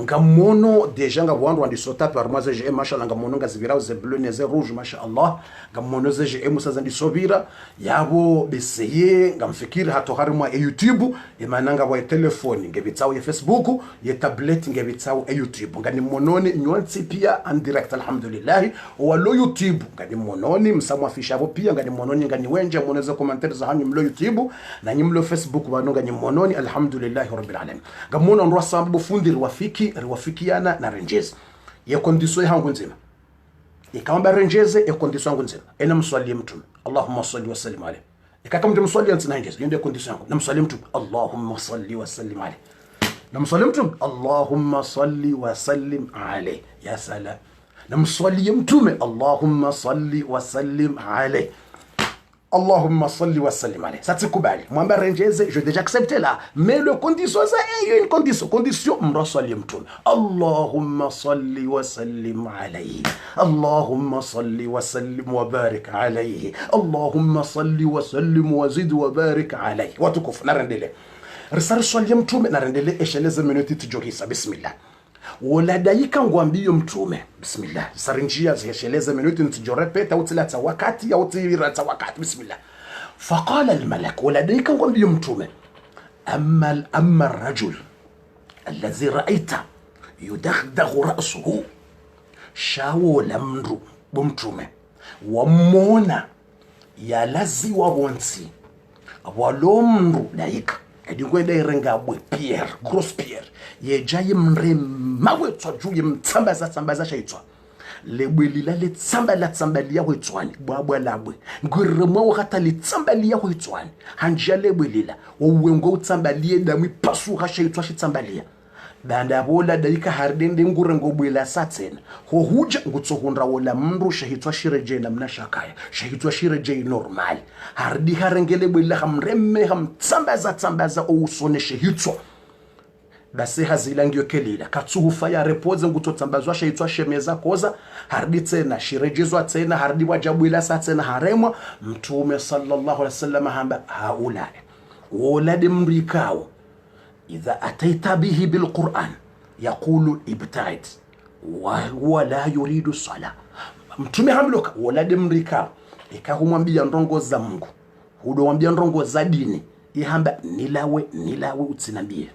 ngamono deja ngabwandu andisota par moi je mashallah ngamono ngazibira ze bleu ne ze rouge mashallah ngamono ze musa zandisobira yabo beseye ngamfikiri hato harimo YouTube emananga wa telefoni ngebitsawo ye Facebook ye tablet ngebitsawo YouTube ngani mononi nyonsi pia en direct alhamdulillah walo YouTube ngani mononi msamwa fishabo pia ngani mononi ngani wenje moneza commentaire za hanyu mlo YouTube na nyimlo Facebook banonga nyimononi alhamdulillah rabbil alamin ngamono ndo sababu fundi riwafikiana na Rangers ye condition yangu nzima ikamba Rangers ye condition yangu nzima ena mswali mtume Allahumma salli wa sallim alayhi ikaka mtume mswali nzina Rangers yende condition yangu na mswali mtume Allahumma salli wa sallim alayhi na mswali mtume Allahumma salli wa sallim alayhi ya salam na mswali mtume Allahumma salli wa sallim alayhi Allahumma salli wa sallim alayhi. Ça te kubali. Moi Rangers, je déjà accepté là. Mais le condition ça il y a une condition m'rasali mtume. Allahumma salli wa sallim alayhi. Allahumma salli wa sallim wa barik alayhi. Allahumma salli wa sallim wa zid wa barik alayhi. Watukufu narendele. Risala swali mtume narendele esheleze minuti tujogisa bismillah. Wala daika ngwambio mtume bismillah sarinjia zihesheleza minuti nitijorepeta utilata wakati au tirata wakati bismillah faqala almalak wala daika ngwambio mtume amma الرجل الذي رأيت يدغدغ رأسه shawula mndu bumtume wamona yalazi wabonsi walomndu daika edingwenda irengabwe Pierre Gros Pierre yejaye mrema wetwa juye mtsambaza shaitwa lebwelila le tsambalia wetwani bwabwa labwe ngirema wakata le tsambalia wetwani hanja lebwelila wowengo utsambalie damu pasuka shaitwa shitsambalia banda bola daika hardende ngurengo bwela satsena ho huja ngutsohundra wola mndu shahitwa shireje na mnashakaya shahitwa shireje normal hardi harengele bwela hamremme hamtsambaza ousone shahitwa basi hazila ngyo kelila katsuhufa ya repoze ngutotsambazwa shahitwa shemeza koza hardi tena shirejezwa tena hardi wajabwela satsena haremwa mtume sallallahu alaihi wasallam hamba haula wolade mrikao إذا أتيت به بالقرآن يقول ابتعد وهو لا يريد الصلاة mtume hamloka wala mrika ikahumwambia ndongo za Mungu hudo mwambia ndongo za dini ihamba nilawe utsinambie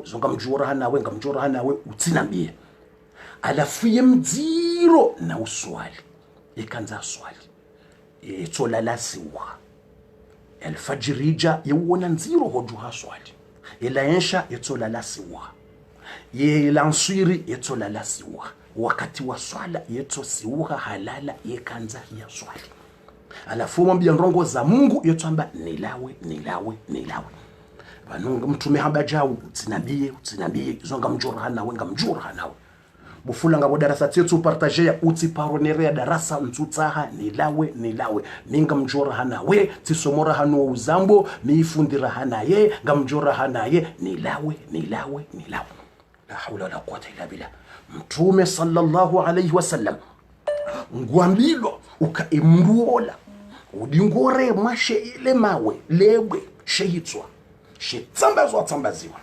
zonga mjuora hanawe ngamjora hanawe utsinambie alafiye mdziro na uswali ikanza swali itola lasiwa alfajirija yewona nziro hojuha swali ila yensha yetola lasiwa ye lanswiri yetola lasiwa wakati wa swala yetosiwa halala yekanza ya swali alafu mwambia ndongo za Mungu yetwamba nilawe banunga mtume hamba jawu utsinambie zonga mjora hanawe ngamjora hanawe bufula ngabo darasa tsetsu partager ya uti paronere ya darasa ntutsaha nilawe minga mjora hanawe tisomora hano uzambo miifundira hanaye ngamjora hanaye nilawe la hawla wala quwwata illa billah mtume sallallahu alayhi wasallam ngwambilo ukaimruola udingore mashe ile mawe lebwe shehitswa tsambaziwa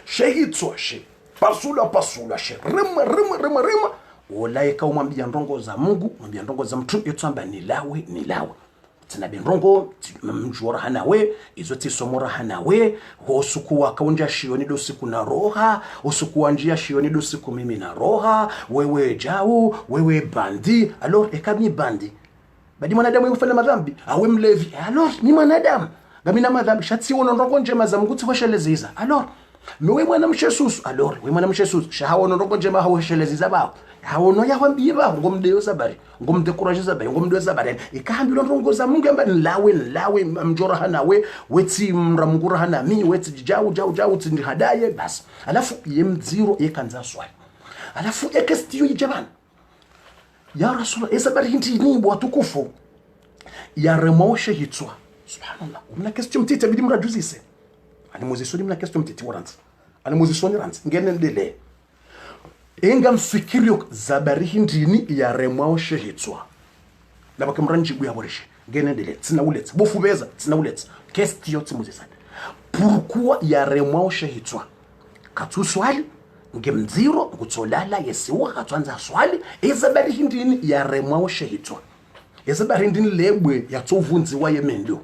shehitswa pasula she rima olaika umwambia ndongo za Mungu mwambia ndongo za mtu yotamba nilawe tena bendongo mjora hanawe izo tisomora hanawe hosuku wakaunja shioni dosiku na roha hosuku anjia shioni dosiku mimi na roha wewe jau wewe bandi alors ekami bandi badi mwanadamu yufanya madhambi awe mlevi alors ni mwanadamu gamina madhambi shatsi wono ndongo njema za Mungu tifashelezeza alors mewe mwana mshesusu alors we mwana mshesusu shahawo ndongo njema hawo shelezeza bao hawono yahwambiye ba ngomdeyo zabari ngomdekuraje zabari ngomdeyo zabari ikahambilo ndongo za Mungu amba lawe mjora hanawe weti mramngura hana mi weti jau tindi hadaye bas alafu yemziro yekanza swali alafu ekestiyo ijabana ya rasul ezabari hinti ni bwatukufu ya remoshe hitswa subhanallah umna question mtite bidi mrajuzise ani muzisoni mna question mtite warant ani muzisoni rant ngene ndele enga mfikirio zabari hindini ya remoshe hitswa laba kemranjibu ya boreshe ngene ndele tsinawuletsa bofubeza tsinawuletsa question timuzisani pourquoi ya remoshe hitswa kathu swali ngemdziro ngutsolala yesiwa katwanza swali ezabari hindini yaremwa oshehitwa ezabari hindini lebwe yatsovunziwa yemendo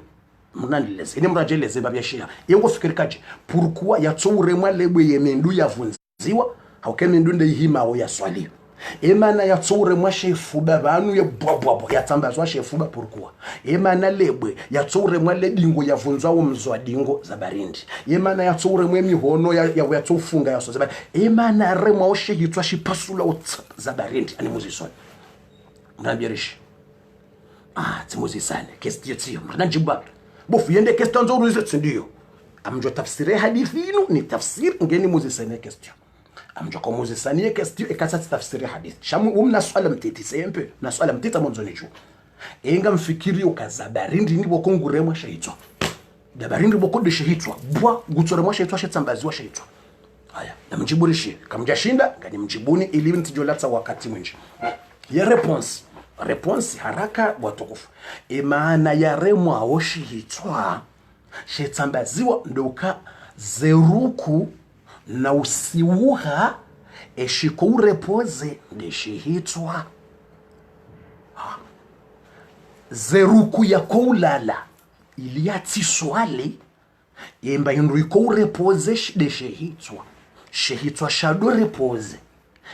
mnandileze ine mrajeleze babyashira yengo fikirikaje pourquoi yatsowuremwa lebwe yemendo yavunziwa hawkemendo ndeyihima o yaswali emana yatsowuremwa shefuba banu ye bwabwabwa yatsambazwa shefuba pourquoi emana lebwe yatsowuremwa ledingo yavunzwa umzwa dingo zabarindi emana yatsowuremwa emihono yatsofunga yaso zabari emana remwa oshehitwa shipasula zabarindi ani muzisona mnabirishi timuzisane kesti yetiyo mranajiba bofu yende question nzo uruze tsindiyo amjo tafsiri hadithi inu ni tafsir ngeni muzisane question amjo ko muzisane question ekasa tafsiri hadithi shamu umna swala mtiti sempe na swala mtita monzo nicho enga mfikiri ukazabarindi ni bokonguremwa shahitwa dabarindi bokonde shahitwa bwa gutsoremwa shahitwa shetsambaziwa shahitwa haya namjiburishi kamjashinda ngani mjibuni ili mtijolatsa wakati mwingi ya response haraka watukufu maana ya remwa oshihitwa shetsambaziwa ndoka zeruku na usiuha eshiko urepoze ndeshihitwa zeruku ya koulala iliati swali yemba yunruiko urepoze ndeshihitwa shehitwa shado repoze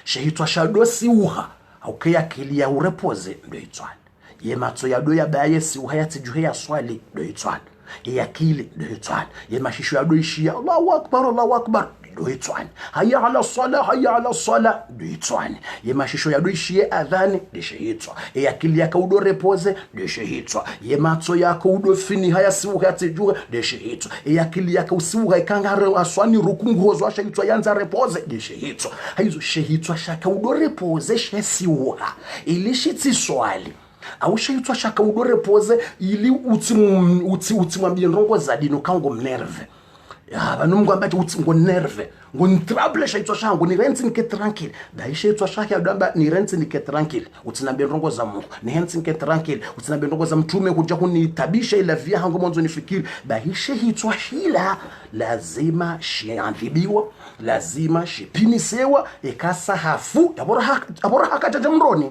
shehitwa shado siuha okay akili ya urepoze ndo itwana ye matso ya doya baye si uhayati juhe ya swali ndo itwana ye akili ndo itwana ye mashisho ya doishi Allahu akbar ndo itwana hayya ala sala ndo itwana ye mashisho ya doishi adhani ndo shehitwa ye akili ya kaudo repoze ndo shehitwa ye matso ya kaudo fini haya si uhayati juhe ndo shehitwa ye akili ya kausiwa ikangare aswani rukungozo shehitwa yanza repoze ndo shehitwa hizo shehitwa shaka udo repoze shesiwa ilishitsi swali au shehitwa shaka udo repoze ili uti mwambie ndongo zadino kango mnerve ya banumgo ambacho uti ngo nerve ngo ntrable shehitwa shango ni renti nke tranquille da shehitwa shaka adamba ni renti nke tranquille utinambie ndongo za Mungu ni renti nke tranquille utinambie ndongo za mtume kuja kunitabisha ila vya hango mwanzo nifikiri ba shehitwa hila lazima shiandhibiwa lazima shipinisewa ekasa hafu abora hakata mroni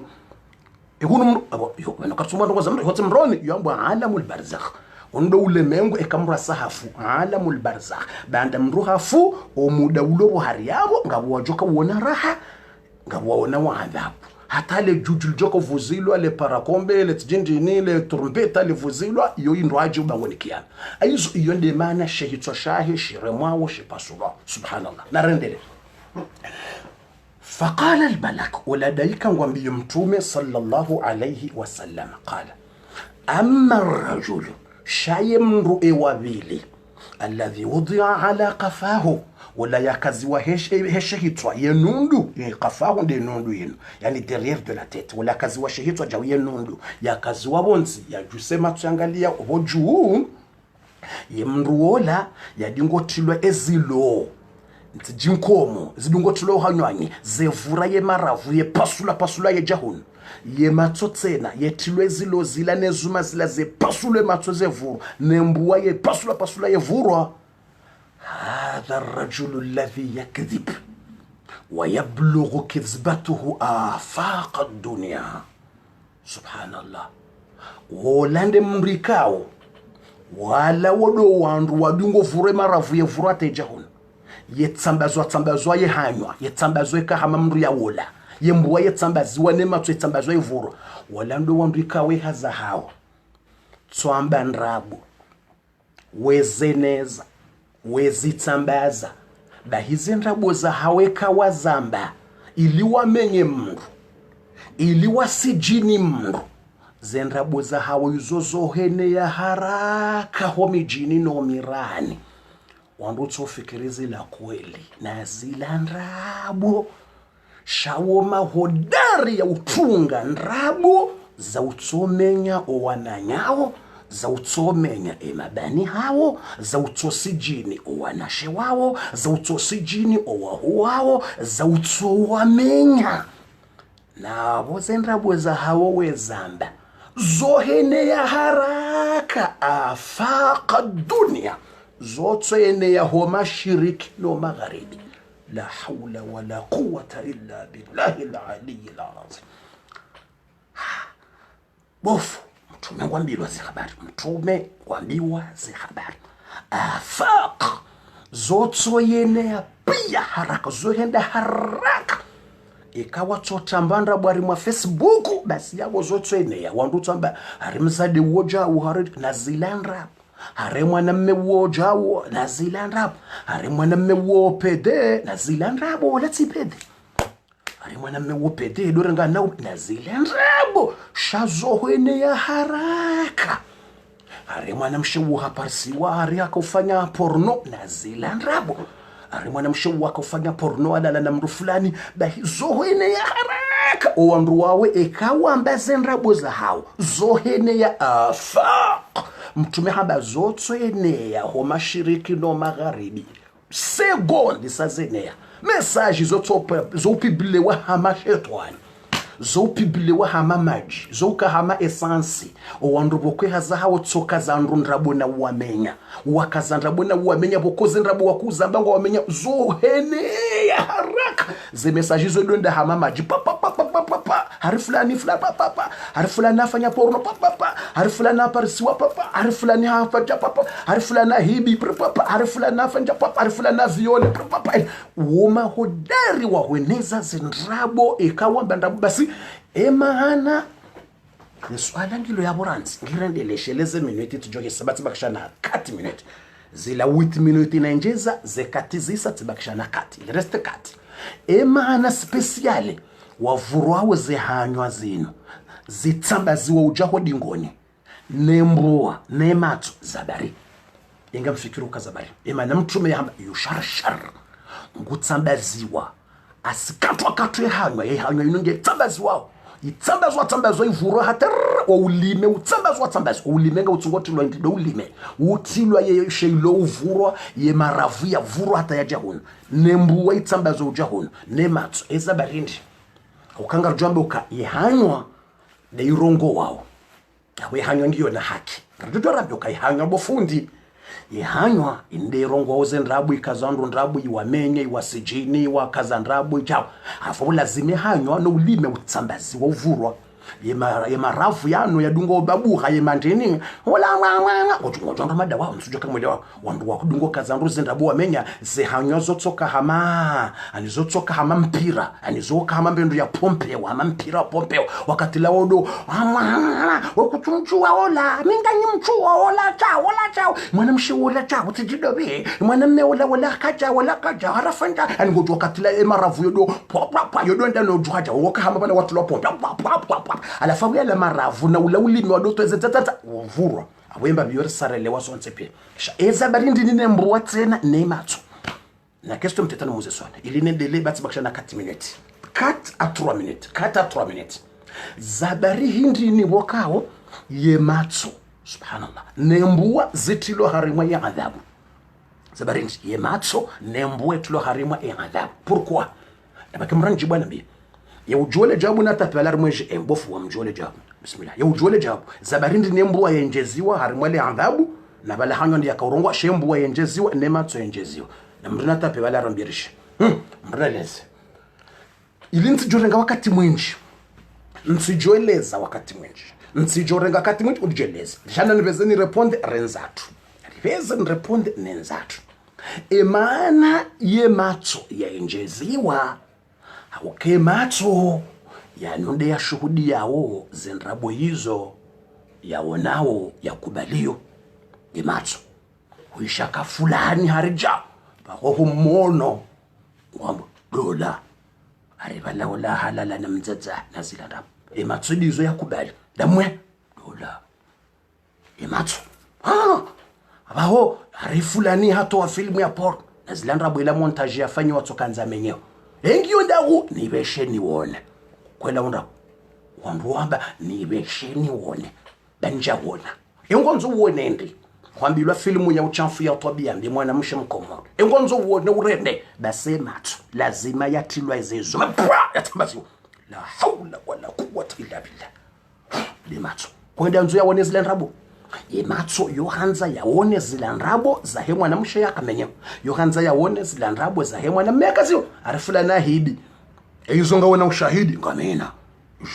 ekunu yo nakasuma ndongo za mroni hote mroni yamba alamul barzakh ondo ulemengu ekamra sahafu alamul barzakh banda mruhafu omuda ulobo hari yabo ngabo wajoka uona raha ngabo waona waadhabu hata le jujul joko vuzilwa le parakombe le tjinjini le trumpeta le vuzilwa iyo indwaje ubangonikiana ayizo iyo ndemana shehitwa shahi shiremwawo shipasula subhanallah narendele فقال الملك ولديك ngwambie mtume sallallahu alayhi wasallam qala amma الرجل shayemru ewabili alladhi wudi'a ala qafahu wala yakaziwa heshehitwa yenundu qafahu de nundu yenu yani derrière de la tête wala kaziwa shehitwa jawi yenundu yakaziwa bonzi yajusema tuangalia oboju yemruola yadingotilwa ezilo ntijinkomo zidungotilwa hanywanyi zevura yemaravu yepasula yejahun yematsotsena yetilwe zilo zila nezuma zila zepasule matsoze vuru nembuwa yepasula yevurwa هذا الرجل الذي يكذب ويبلغ كذبته آفاق الدنيا سبحان الله ولande mrikao wala wodo wandu wadungo vure maravu yevurwa tejahun yetsambazwa yehanywa yetsambazwa kahama mru ya wola yembuwa yetsambaziwa nematso yetsambazwa yevurwa wala ndo wandikawe haza hawa tswamba ndrabu wezeneza wezitsambaza bahizi ndrabu za haweka wazamba ili wamenye mru ili wasijini mru zendrabu za hawa yuzozohene ya haraka homijini no mirani wanduto fikirizi la kweli na zila ndrabu shawoma hodari ya utunga ndrabu za utomenya owananyao za utomenya emabani hao za utosijini owanashe wao za utosijini owahu wao za utowamenya na bozendrabu za hao wezamba zohene ya haraka afaqa dunia zote ene ya homa shiriki no magharibi la hawla wala quwwata illa billahi al-aliyyil azim. Bofu mtume wambiwa zi habari, mtume wambiwa zi habari. Afaq zotso yenea pia haraka, zohenda haraka. Ikawa chotambanda bwari mwa Facebook basi yabo zotso yenea wandu tamba harimsade woja uhari na zilandra. Hare mwanamme woja na zilandra. Hare mwanamme wo pede na zilandra bo lati pede. Hare mwanamme wo pede dorenga na zilandra bo shazo yenea haraka. Hare mwanamshe wo haparsiwa hare akofanya porno na zilandrabo. Hare mwanamshe wo akofanya porno alala na mru fulani bahi zohene ya haraka. Owandu wawe ekawa mbazendrabo za hao zohene ya afaq. Mtume haba zotso ene ya homa shiriki no magharibi segondi sazenea mesaji zopibilewa hama shetwani, zopibilewa hama maji, zoka hama esansi. Owandu bokwe haza hao tsoka za ndrabo na wamenya wakazandrabo na wamenya bokoze ndrabo wakuzamba wamenya zohene ya haraka. Ze mesaji zo donda hama maji papa harifulani fula papa harifulani afanya porno papa harifulani aparisiwa papa harifulani hafaja papa harifulani hibi papa harifulani afanya papa harifulani viole papa. Woma hodari wa weneza zindrabo ikawa bandabu basi emana niswala ngilo ya boranzi ngirendelesheleze minuti tujoke sabati bakishana 4 minuti zila 8 minuti na njeza zekati zisa tibakishana 4 le reste 4 emana speciale wavurwawe zihanywa zino zitambaziwa ujaho dingoni nembua nematu zabari inga mfikiru kazabari emana mtume ya yusharshar ngutambaziwa asikatwa katwe hanywa inonge tambaziwa itambazwa ivurwa hata ulime utambazwa ulime nga utsungotilwa ndido ulime utilwa ye sheilo uvurwa ye maravu ya vurwa hata yaja hono nembuwa itambazwa uja hono nematu ezabarindi ukanga rujambe uka ihanywa na irongo wao yawe ihanywa ngiyo na haki ndoto rabbi uka ihanywa bofundi ihanywa inde irongo wao zendrabu ikazandu ndrabu iwamenye iwasijini iwakazandrabu ijao afu lazime hanywa no ulime utsambazi wa uvurwa ye marafu yano ya dungo babuha ye mandeni wala otungo mada wao nsujo kamwelewa wandu wa kudungo kazandu zendrabu wamenya zihanywa zotsoka hama alizotsoka hama mpira anizoka hama mbendo ya pompe wa mpira pompe wakati la wodo wakutunchua ola minganyi mchua ola chao mwanamshi ola chao tijidobe mwanamme ola kaja harafanda angojo wakati la marafu yodo papa yodo ndano juhaja woka hama bana watu la pompe alafu ya maravu na ulimi wa doto ezetata uvurwa awemba biyor sarele wasonse pia sha eza barindi nine mbwa tena nematu na kesto mtetano muze swana ili nendele bati bakshana 4 minutes 4 à 3 minutes zabari hindi ni wakao yematu subhanallah nembwa zitilo harimwa ya adhabu zabari yematu nembwa tilo harimwa ya adhabu pourquoi abakimranji bwana mbi ya ujole jabu na tapalar mweje embofu wa mjole jabu bismillah ya ujole jabu zabarindi nembuwa yenjeziwa harimwale adhabu na bala hanyo ndi yakarongwa shembuwa yenjeziwa nematso yenjeziwa na mrina tapela rambirishi mrina leze ili nsijorenga wakati mwinji nsijoeleza wakati mwinji nsijorenga wakati mwinji udijeleza jana nivezeni reponde renzatu nivezeni reponde nenzatu emana ye matso yenjeziwa uke macho ya nunde ya shuhudi yao zendrabo hizo yao nao ya kubalio imacho huishaka fulani harija baho mono wambo dola haribala wala halala na mzaza na zilanda imacho dizo ya kubali damwe dola imacho baho harifulani hato wa filmu ya porno na zilanda bwela montage yafanywa tokanza menyewe engiyo ndagu nibeshe niwone kwela unda wandu wamba nibeshe niwone banja wona engonzo uone ndi kwambilwa filmu ya uchafu ya tabia ndi mwanamshe mkomo engonzo uone urende basematu lazima yatilwa ezezo yatambaziwa la hawla wala quwwata illa billah limatu kwenda nzo yawone zile ndrabo Imatso yohanza yaone zilandrabo za he mwanamshe yakamenyo yohanza yaone zilandrabo za he mwanamekazi arifula na hibi eyizo ngawona ushahidi ngamina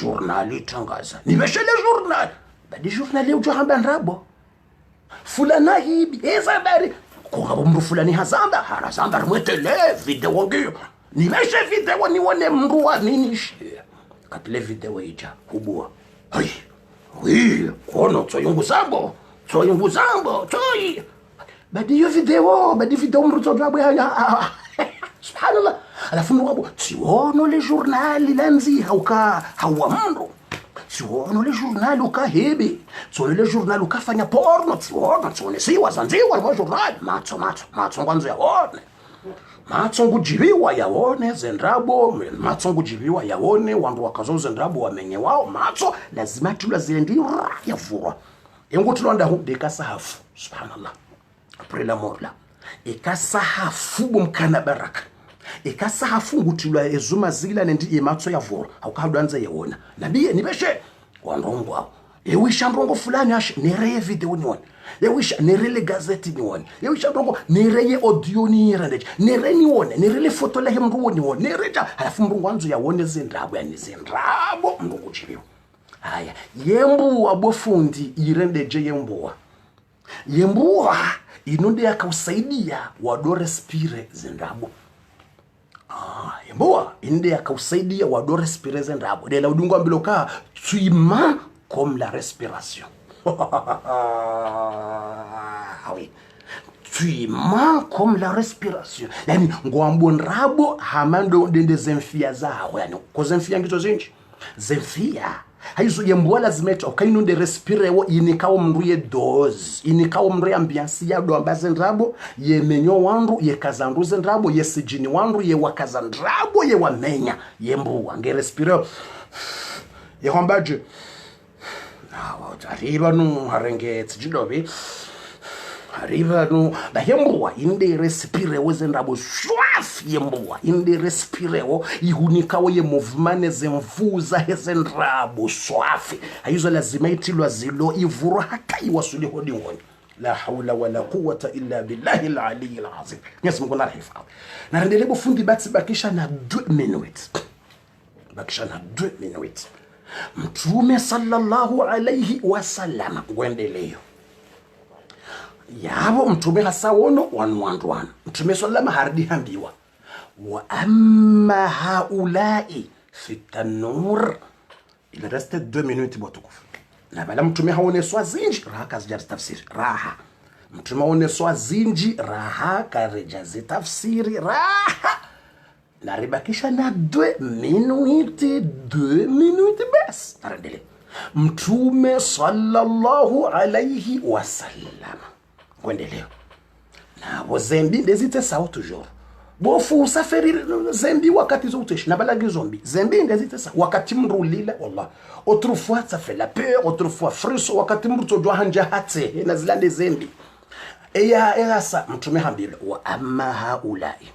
journal itangaza nibeshele journal badi journal ujohamba ndrabo fulana hibi ezabari kungabo mndu fulani hazamba harazamba rimwetele video ngiyo nimeshe video nione mndu wa nini shia katile video ija kubwa hai oui kono tsoyungu sambo toyi badi yo video mndu tsodabwe subhanallah alafu mndu tsiwono le journal lanzi hauka hawa mndu tsiwono le journal ukahibi tsiwono le journal ukafanya porno tsiwono siwa zanziwa le journal matso kwanza yaone matso ngujibiwa yaone zendrabo matso ngujibiwa yaone wandu wakazo zendrabo wamenye wao matso lazima tula zile ndio yavurwa yengu tulonda hu dekasahafu subhanallah après la mort là ekasahafu bomkana baraka ekasahafu ngutulwa ezuma zila nendi ematso yavura awukadwanza yewona nabiye nibeshe wandongwa ewisha ndongo fulani ashe nereye video nione ewisha nerele gazeti nione ewisha ndongo nereye audio nirandeje nereni wone nerele foto la hemru nione nereja alafu ndongo wanzu yawone zindrabo yani zindrabo ndongo chibiwa haya yembu abofundi irendeje yembuwa inonde yakausaidia wadore spire zendrabo yembuwa inonde yakausaidia wadore spire zendrabo de la udungo ambiloka tuima comme la respiration oui tuima comme la respiration yani ngwambo ndrabo hamando dende zemfia zao yani ko zemfia ngito zinji zemfia haizo yembuwa lazima okainonde respire wo inikawo mndu ye dose inikawo mndu ya ambiance ya do ambaze ndrabo ye menyo wandu ye kazanduze ndrabo ye sijini wandu ye wakazandrabo ye wamenya yembuwa nge respire ye hombaje arriva nu harenge tsijidobi arriva nu da yembuwa inde respire wo zendrabo swaf yembuwa inde respire wo ihunikawo ye movement zemvuza hezendrabo swaf ayizo lazima itilwa zilo ivuru hata iwasuli hodi ngoni la hawla wala quwwata illa billahi al-ali al-azim nyasi mngona hifa na rendele bofundi batsi bakisha na 2 minutes Mtume sallallahu alayhi wasallam ngwendeleo yabo mtume hasawono wanwandwana mtume sallama hardi hambiwa wa amma haulai fi tanur ila reste 2 minutes botukufu na bala mtume haone swa zinji raha kazijazi tafsiri raha mtume haone swa zinji raha karejazi tafsiri raha na ribakisha na 2 minutes bas arendele mtume sallallahu alayhi wasallam ngwendeleo na bozembi ndezite sawa toujours bofu usafiri zembi wakati zoteshi na balagi zombi zembi ndezite sawa wakati mrulila wallah autrefois ça fait la peur autrefois friso wakati mrutojwa hanja hate na zilande zembi eya sa mtume hambile wa amma haulai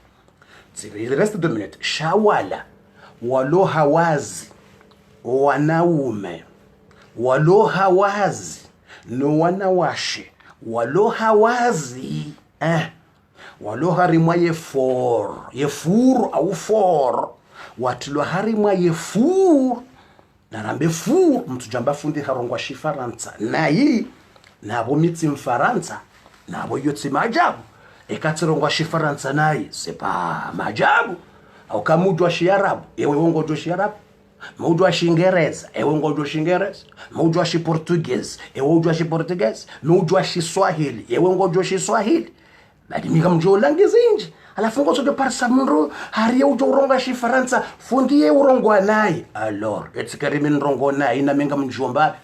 il reste 2 minutes shawala walo hawazi wanaume walo hawazi no wanawashe walo hawazi walo harimwa yefor au for watilo harimwa yefor narambe fur mtu jamba fundi harongwa shifaransa nayi nabo mitsi mfaransa nabo yotsi majabu ekatsirongwa shifaransa nayi sepa majabu au kamujwa shiarabu ewe wongojwa shiarabu mujwa shingereza ewe ngojwa shingereza mujwa shi portuguese ewe ujwa shi portuguese mujwa shi swahili ewe ngojwa shi swahili badi mika mjola ngizinji alafu ngozo de parsa mro hariya ujoronga shi faransa fundi ye urongwa nayi alors etsikari rongo nayi na minga mjomba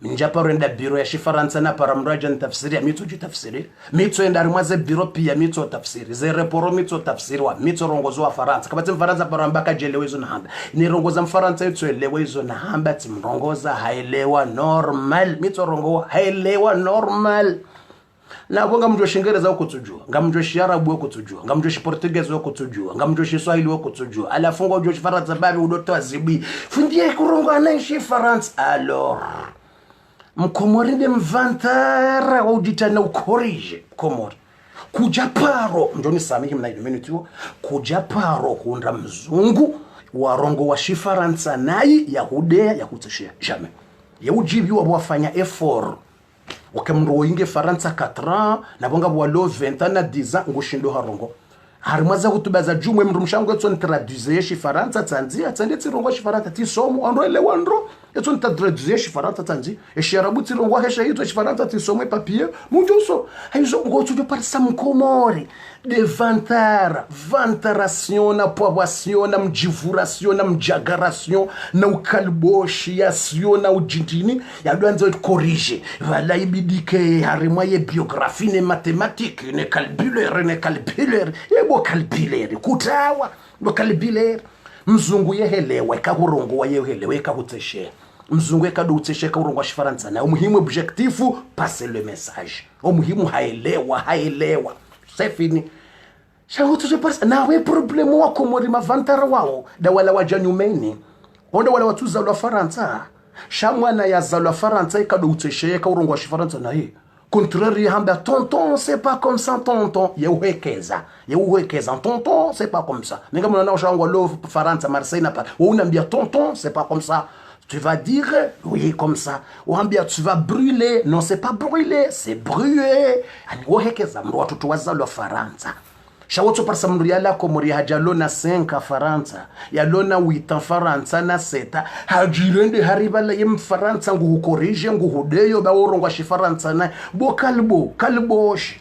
minjapa renda biro ya shi faransa na para mraja tafsiri mitso ju tafsiri mitso enda rimwaze biro pia mitso tafsiri ze reporo mitso tafsiri wa mitso rongozo wa faransa kabati mfaransa para mbaka jelewezo na hamba ni rongoza mfaransa yitso elewezo na hamba timrongoza haelewa normal mitso rongo haelewa normal na bonga mjwa shingereza wako tujua ngamjwa shiarabu wako tujua ngamjwa shi portuguese wako tujua ngamjwa shi swahili wako tujua ala fungo jwa faransa babi udoto azibi fundie kurongo na shi faransa alors mkomori de mvantara waujita na ukorije mkomori kuja paro njoni samihi mna minute kuja paro hunda mzungu warongo wa shifaransa nayi yahudea yakuteshia jamais yaujibi wafanya effort wakamro inge faransa 4 ans nabonga bwalo 20 ans na 10 ans ngushindo harongo harimwaza kutubaza jumwe mndu mshango etson traduire shifaransa tsanzi atsande tsirongo shifaransa tisomo andrele wandro etson traduire shifaransa tsanzi esharabu tsirongo hesha hito shifaransa tisomo papier munjoso haizo ngotu de parsa mkomori de vantaration na poivration na mjivuration na mjagaration na ukalboshiation na ujindini yadwanza corriger vala ibidike harimwa ye biographie ne mathématique ne calculaire ebo calculaire kutawa bo calculaire mzungu yehelewa ikahurongo wa yehelewa ikahuteshe mzungu ekaduteshe kaurongo wa shifaransa na umuhimu objectifu passer le message umuhimu haelewa c'est fini shangu tuje parsa na we problemu wako mori mavantara wao da wala wajanyumeni onda wala watuza lwa faransa shamwana ya za lwa faransa ikaduteshe kaurongo wa shifaransa na hii contraire hamba tonton c'est pas comme ça tonton yeuhekeza tonton c'est pas comme ça ninga mwana na shangu lo faransa Marseille na pas unambia tonton c'est pas comme ça. Tu vas dire, oui, comme ça. Ou bien tu vas brûler. Non, c'est pas brûler, c'est brûler. Aniwahekeza mru watoto wazalo Faransa. Shawoto parsa mru yala komori hajalona 5 Faransa. Yalona 8 Faransa na 7. Hajirende haribala yem Faransa nguhukorije nguhudeyo baworongwa shi Faransa na bo kalbosh.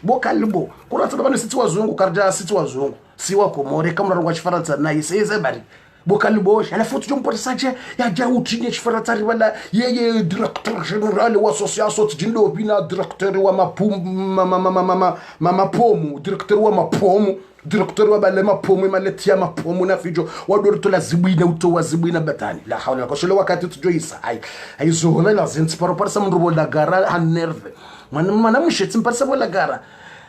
Kuna tabani siti wazungu karja siti wazungu. Siwa komori kama rongwa shi Faransa na iseze bari. Bokalbosh alafu tujompotesaje yaja utinye shifaratari wala yeye directeur général wa association tindo bina directeur wa mapomu directeur wa mapomu directeur wa bale mapomu maletia mapomu na fijo wadorto la zibina utowa zibina batani la hawla kwa shule wakati tujoisa ai zola la zinsparo parsa mrubo la gara han nerve mana mshitsi parsa wala gara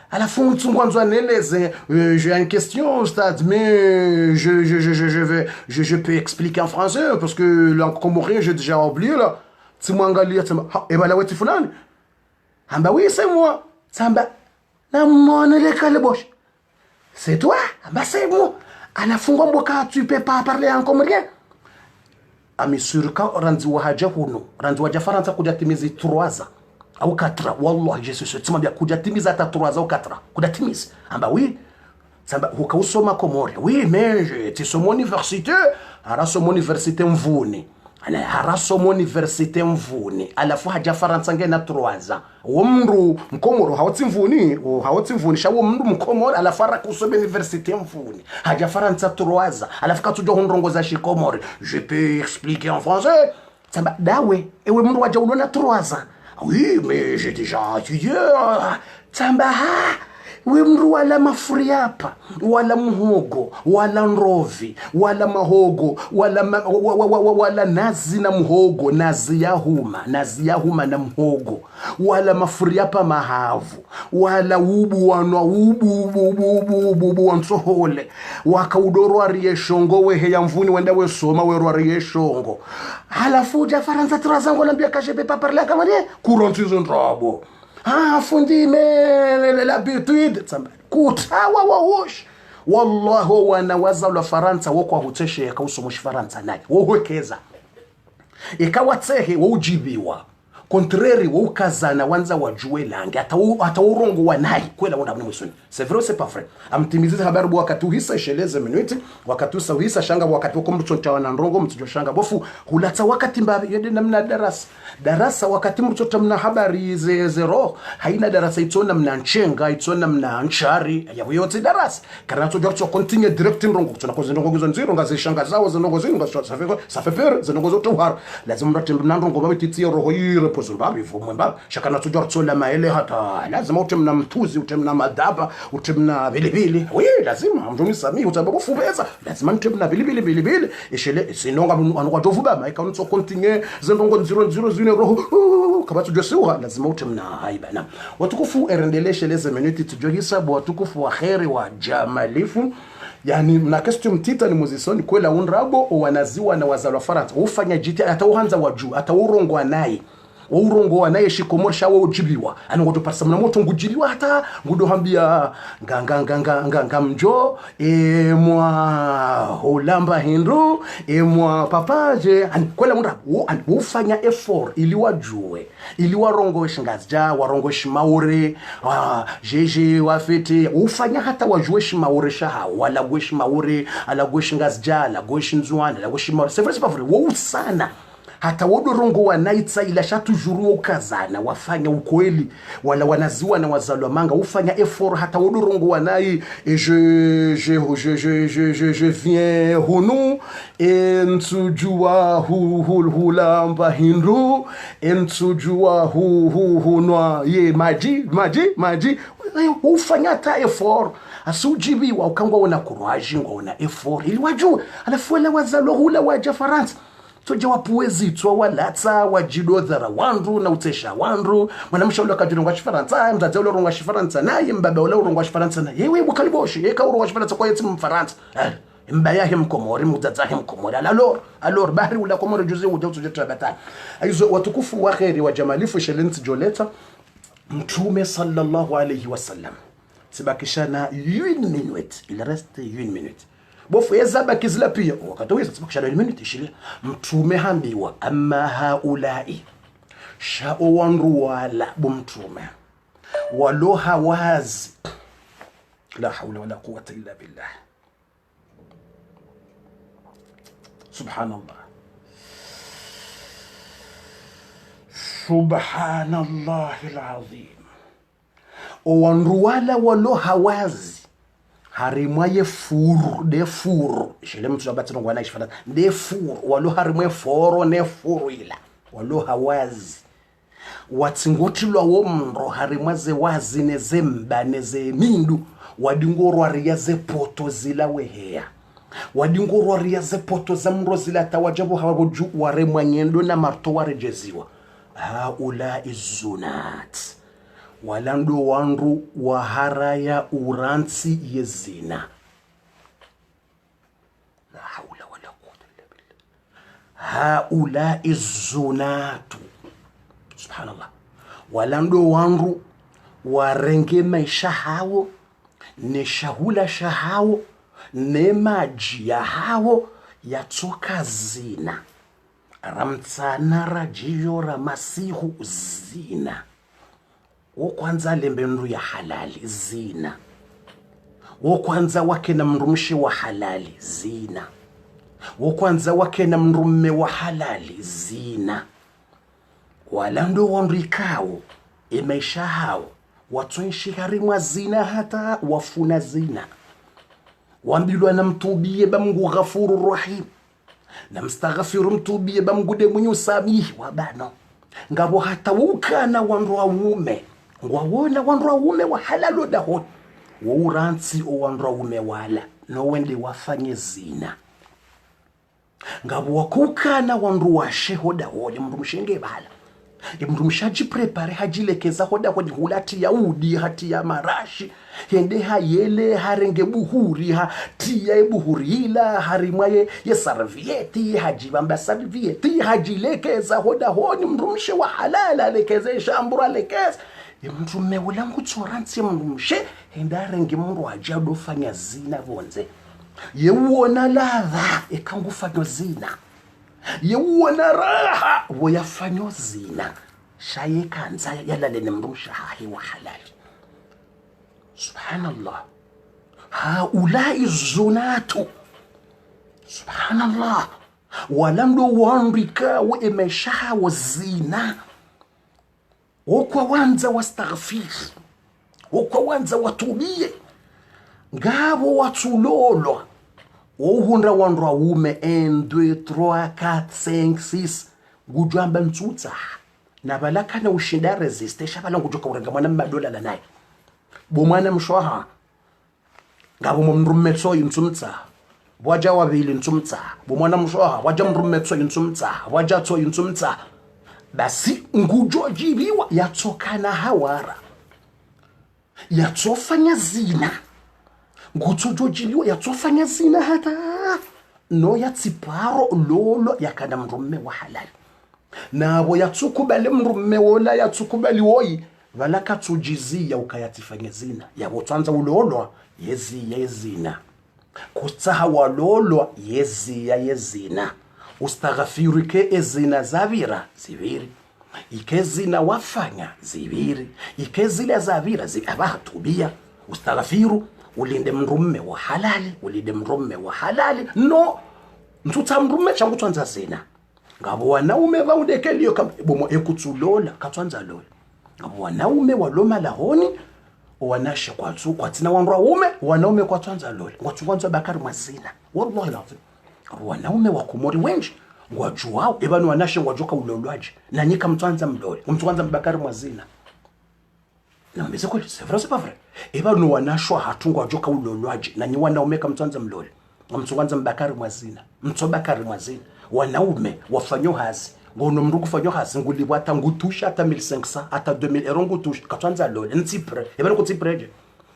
à la fin, j'ai une question, stade, mais je peux expliquer en français, parce que le comorien, j'ai déjà oublié, là. C'est moi, Ngalia, et ben là, ouais, tu fais ah bah oui, c'est moi. Samba, c'est toi? Ah bah c'est moi. À la fin, tu peux pas parler en comorien. Ah, mais sur quand Ranzi Wahaja Huno, Ranzi Wahaja Faransa Kudjatimizi 3 ans. Au 4 wallahi je suis sûr mbia kujatimiza hata 3 au 4 kujatimiza amba oui samba ukausoma komori oui mais tu somo université arasomo université mvuni ana arasomo université mvuni alafu haja faransa ngena 3 ans womru mkomoro hawatsi mvuni shawo mndu mkomoro alafu arakusoma université mvuni haja faransa 3 ans alafu katujo honrongoza shikomori je peux expliquer en français samba dawe ewe mndu waja ulona 3 ans. Oui, mais j'ai déjà étudié. Tambaha. Oui, mru wala mafuriapa, wala muhogo, wala nrovi, wala mahogo, wala nazi na muhogo, nazi ya huma na muhogo, wala mafuriapa mahavu, wala ubu wansohole, waka udoro arieshongo wehe ya mvuni wenda we soma weru arieshongo. Halafu ja faransa trazango lambia kashepe paparla kamare, kurantizo nrabo. Ah, fundi mais l'habitude kutawa wawosh wallahi wanawaza la faransa wako huteshe yakausomoshi faransa naye wohekeza ikawatsehe wojibiwa contraire wokazana wanza wajue lange ataurongo wanayi kwela wona mwisoni c'est vrai c'est pas vrai amtimiziza habari bwa wakati hisa sheleze minute wakati hisa shanga wakati wako mtu tawana ndongo mtu shanga bofu hulatsa wakati mbabe yende namna darasa wakati mtu tamna habari zero haina darasa itona mna nchenga itona mna nchari ya yote darasa kana to jorto continue direct ndongo tunakoze ndongo zo nziro ngaze shanga zawo ndongo zingo ça fait peur ndongo zo tohar lazima mratemna ndongo babititia roho yire pozumbabi vumwemba shakana to jorto la maele hata lazima utemna mtuzi utemna madaba utemna bilibili oui lazima mjumi sami utababo fubeza lazima utemna bilibili eshele sinonga anokwa tovuba maika unso continue zendongo 00 roho kabatu josuwa lazima utemna haibana watukufu erendeleshe leze minute tujohisa bo watukufu wa khairi wa jamalifu yani na question mtita ni muzisoni kwela unrabo wanaziwa na wazalwa faransa ufanya jiti atauhanza waju ataurongwa naye urongo anaye shikomorsha wa ujibiwa ani ngoto parsa mna moto ngujiliwa hata ngudo hambia nganga mjo mwa holamba hindu mwa papaje ani kwela munda ufanya effort ili wajue ili warongoshi ngazja warongoshi maure jeje wafete ufanya hata wajue shimaure shaha wala gweshi maure ala gweshi ngazja ala gweshi nzuana ala gweshi maure c'est vrai c'est pas vrai wo sana hata wodorongo wanaitsa ila shatu juru ukazana wafanya ukweli wala wanaziwa na wazalwa manga ufanya effort hata wodorongo wanai je viens hunu entujua hulamba hindu entujua hunwa ye maji ufanya hata effort asujibiwa ukangwa una courage ngona effort ili wajue alafu wala wazalwa hula waja Faransa toja wapuwezi twa walatsa wajidodhara wandu na utesha wandu mwanamsha ule kajirongo shifaransa mzazi ule rongo shifaransa naye mbaba ule rongo shifaransa na yewe bukaliboshi yeka rongo shifaransa kwa yeti mfaransa mbaya hem komori mzazi hem komori alor bahri ula komori juzi uje utujeta batani aizo watukufu wa khairi wa jamalifu shelenti joleta mtume sallallahu alayhi wasallam sibakishana 1 minute il reste 1 minute bofu yezaba kizila pia wakati wewe sibakishana 1 minute ishile mtume hambiwa amma haulai sha'u wanru wala bumtume walo hawazi la hawla wala quwwata illa billah subhanallah subhanallahil azim wanru wala walo hawazi harimwaye furu de furu shile mtu abatino ngwana ishifana de furu walo harimwe foro ne furu ila walo hawazi watingotilwa wo mro harimwaze wazi nezemba nezemindu wadingorwa riyaze poto zila wehea wadingorwa riyaze poto za mro zila tawajabu hawagoju waremwa nyendo na marto warejeziwa haula izunat walando wandu waharaya uransi yezina la hawla wala quwwata illa billah haula izunatu subhanallah walando wandu warenge maisha hawo ne shahula shahawo ne maji ya hawo yatoka zina ramtsana rajiyo ramasihu zina wokwanza lembendu ya halali zina wokwanza wake na mrumshi wa halali zina wokwanza wake na mrumme wa halali zina walando wandikao imeisha hao watuishi harimwa zina hata wafuna zina wambilwa na mtubie bamgu ghafuru rahim na mstaghfiru mtubie bamgude mwenye usamihi wabano ngabo hata ukana wandu waume ngwawona wandu waume wa halalo dahon wouransi o wandu waume wala no wende wafanye zina ngabo wakukana wandu washe hoda hodi mndu mshenge bala mndu mshaji prepare hajilekeza hoda kwa hulati ya udi hati ya marashi hende hayele harenge buhuri hatia buhuri ila harimwaye ye servieti hajibamba servieti hajilekeza hoda honi mndu mshe wa halala lekeze shambura lekeza mndu mewula ngutsoransi mndu mshe hende harenge mndu ajado fanya zina vonze yewona ladha ekangufanya zina yewona raha woyafanya zina shayekanza yalalene mndu mshahi wa halali subhanallah haulai zunatu subhanallah walamdo wandika wa imeshaha wa zina wokwa wanza wastaghfir wokwa wanza watubie ngabo watulolo wohunda wandwa wume 1 2 3 4 5 6 gujamba ntutsa nabalaka na ushinda resist shabala ngujoka urenga mwana madola la naye bomwana mshwaha ngabo mumrumetso intsumtsa bwaja wabili intsumtsa bomwana mshwaha waja mrumetso intsumtsa waja tso intsumtsa basi ngujojibiwa yatsokana hawara yatsofanya zina ngutsojojiliwa yatsofanya zina hata no yatsiparo lolo yakana mrume wa halali nabo yatsukubali mrume wola yatsukubali woyi valakatsujizia ukayatifanye zina yabo tsanza ulolwa yezina kutsaha walolwa yezina ustaghfirike ezina zavira ziviri ikezina wafanya ziviri ikezile zavira abahatubia ustaghfiru ulinde mrume wa halali no ntutsa mrume changu tsanza zina ngabo wanaume vaudekeliyo bomo ekutsulola katsanza lola ngabo wanaume waloma lahoni wanashe kwatsu kwatina wanaume wanaume kwatsanza lola ngwatsuwanza bakari mazina wallahi lazim wanaume wakomori wenji ngwajuwao ebanu wanashe ngwajoka ulolwaji na nyika mtwanza mlole mtwanza mbakari mazina na mbeze kweli c'est vrai c'est pas vrai ebanu wanashwa hatungwa joka ulolwaji na nyi wanaume kamtwanza mlole mtwanza mbakari mazina mtsobakari mazina wanaume wafanyo hazi ngono mndu kufanyo hazi ngulibwata ngutusha hata 1500 hata 2000 euro ngutusha katwanza lole ntipre ebanu kutipreje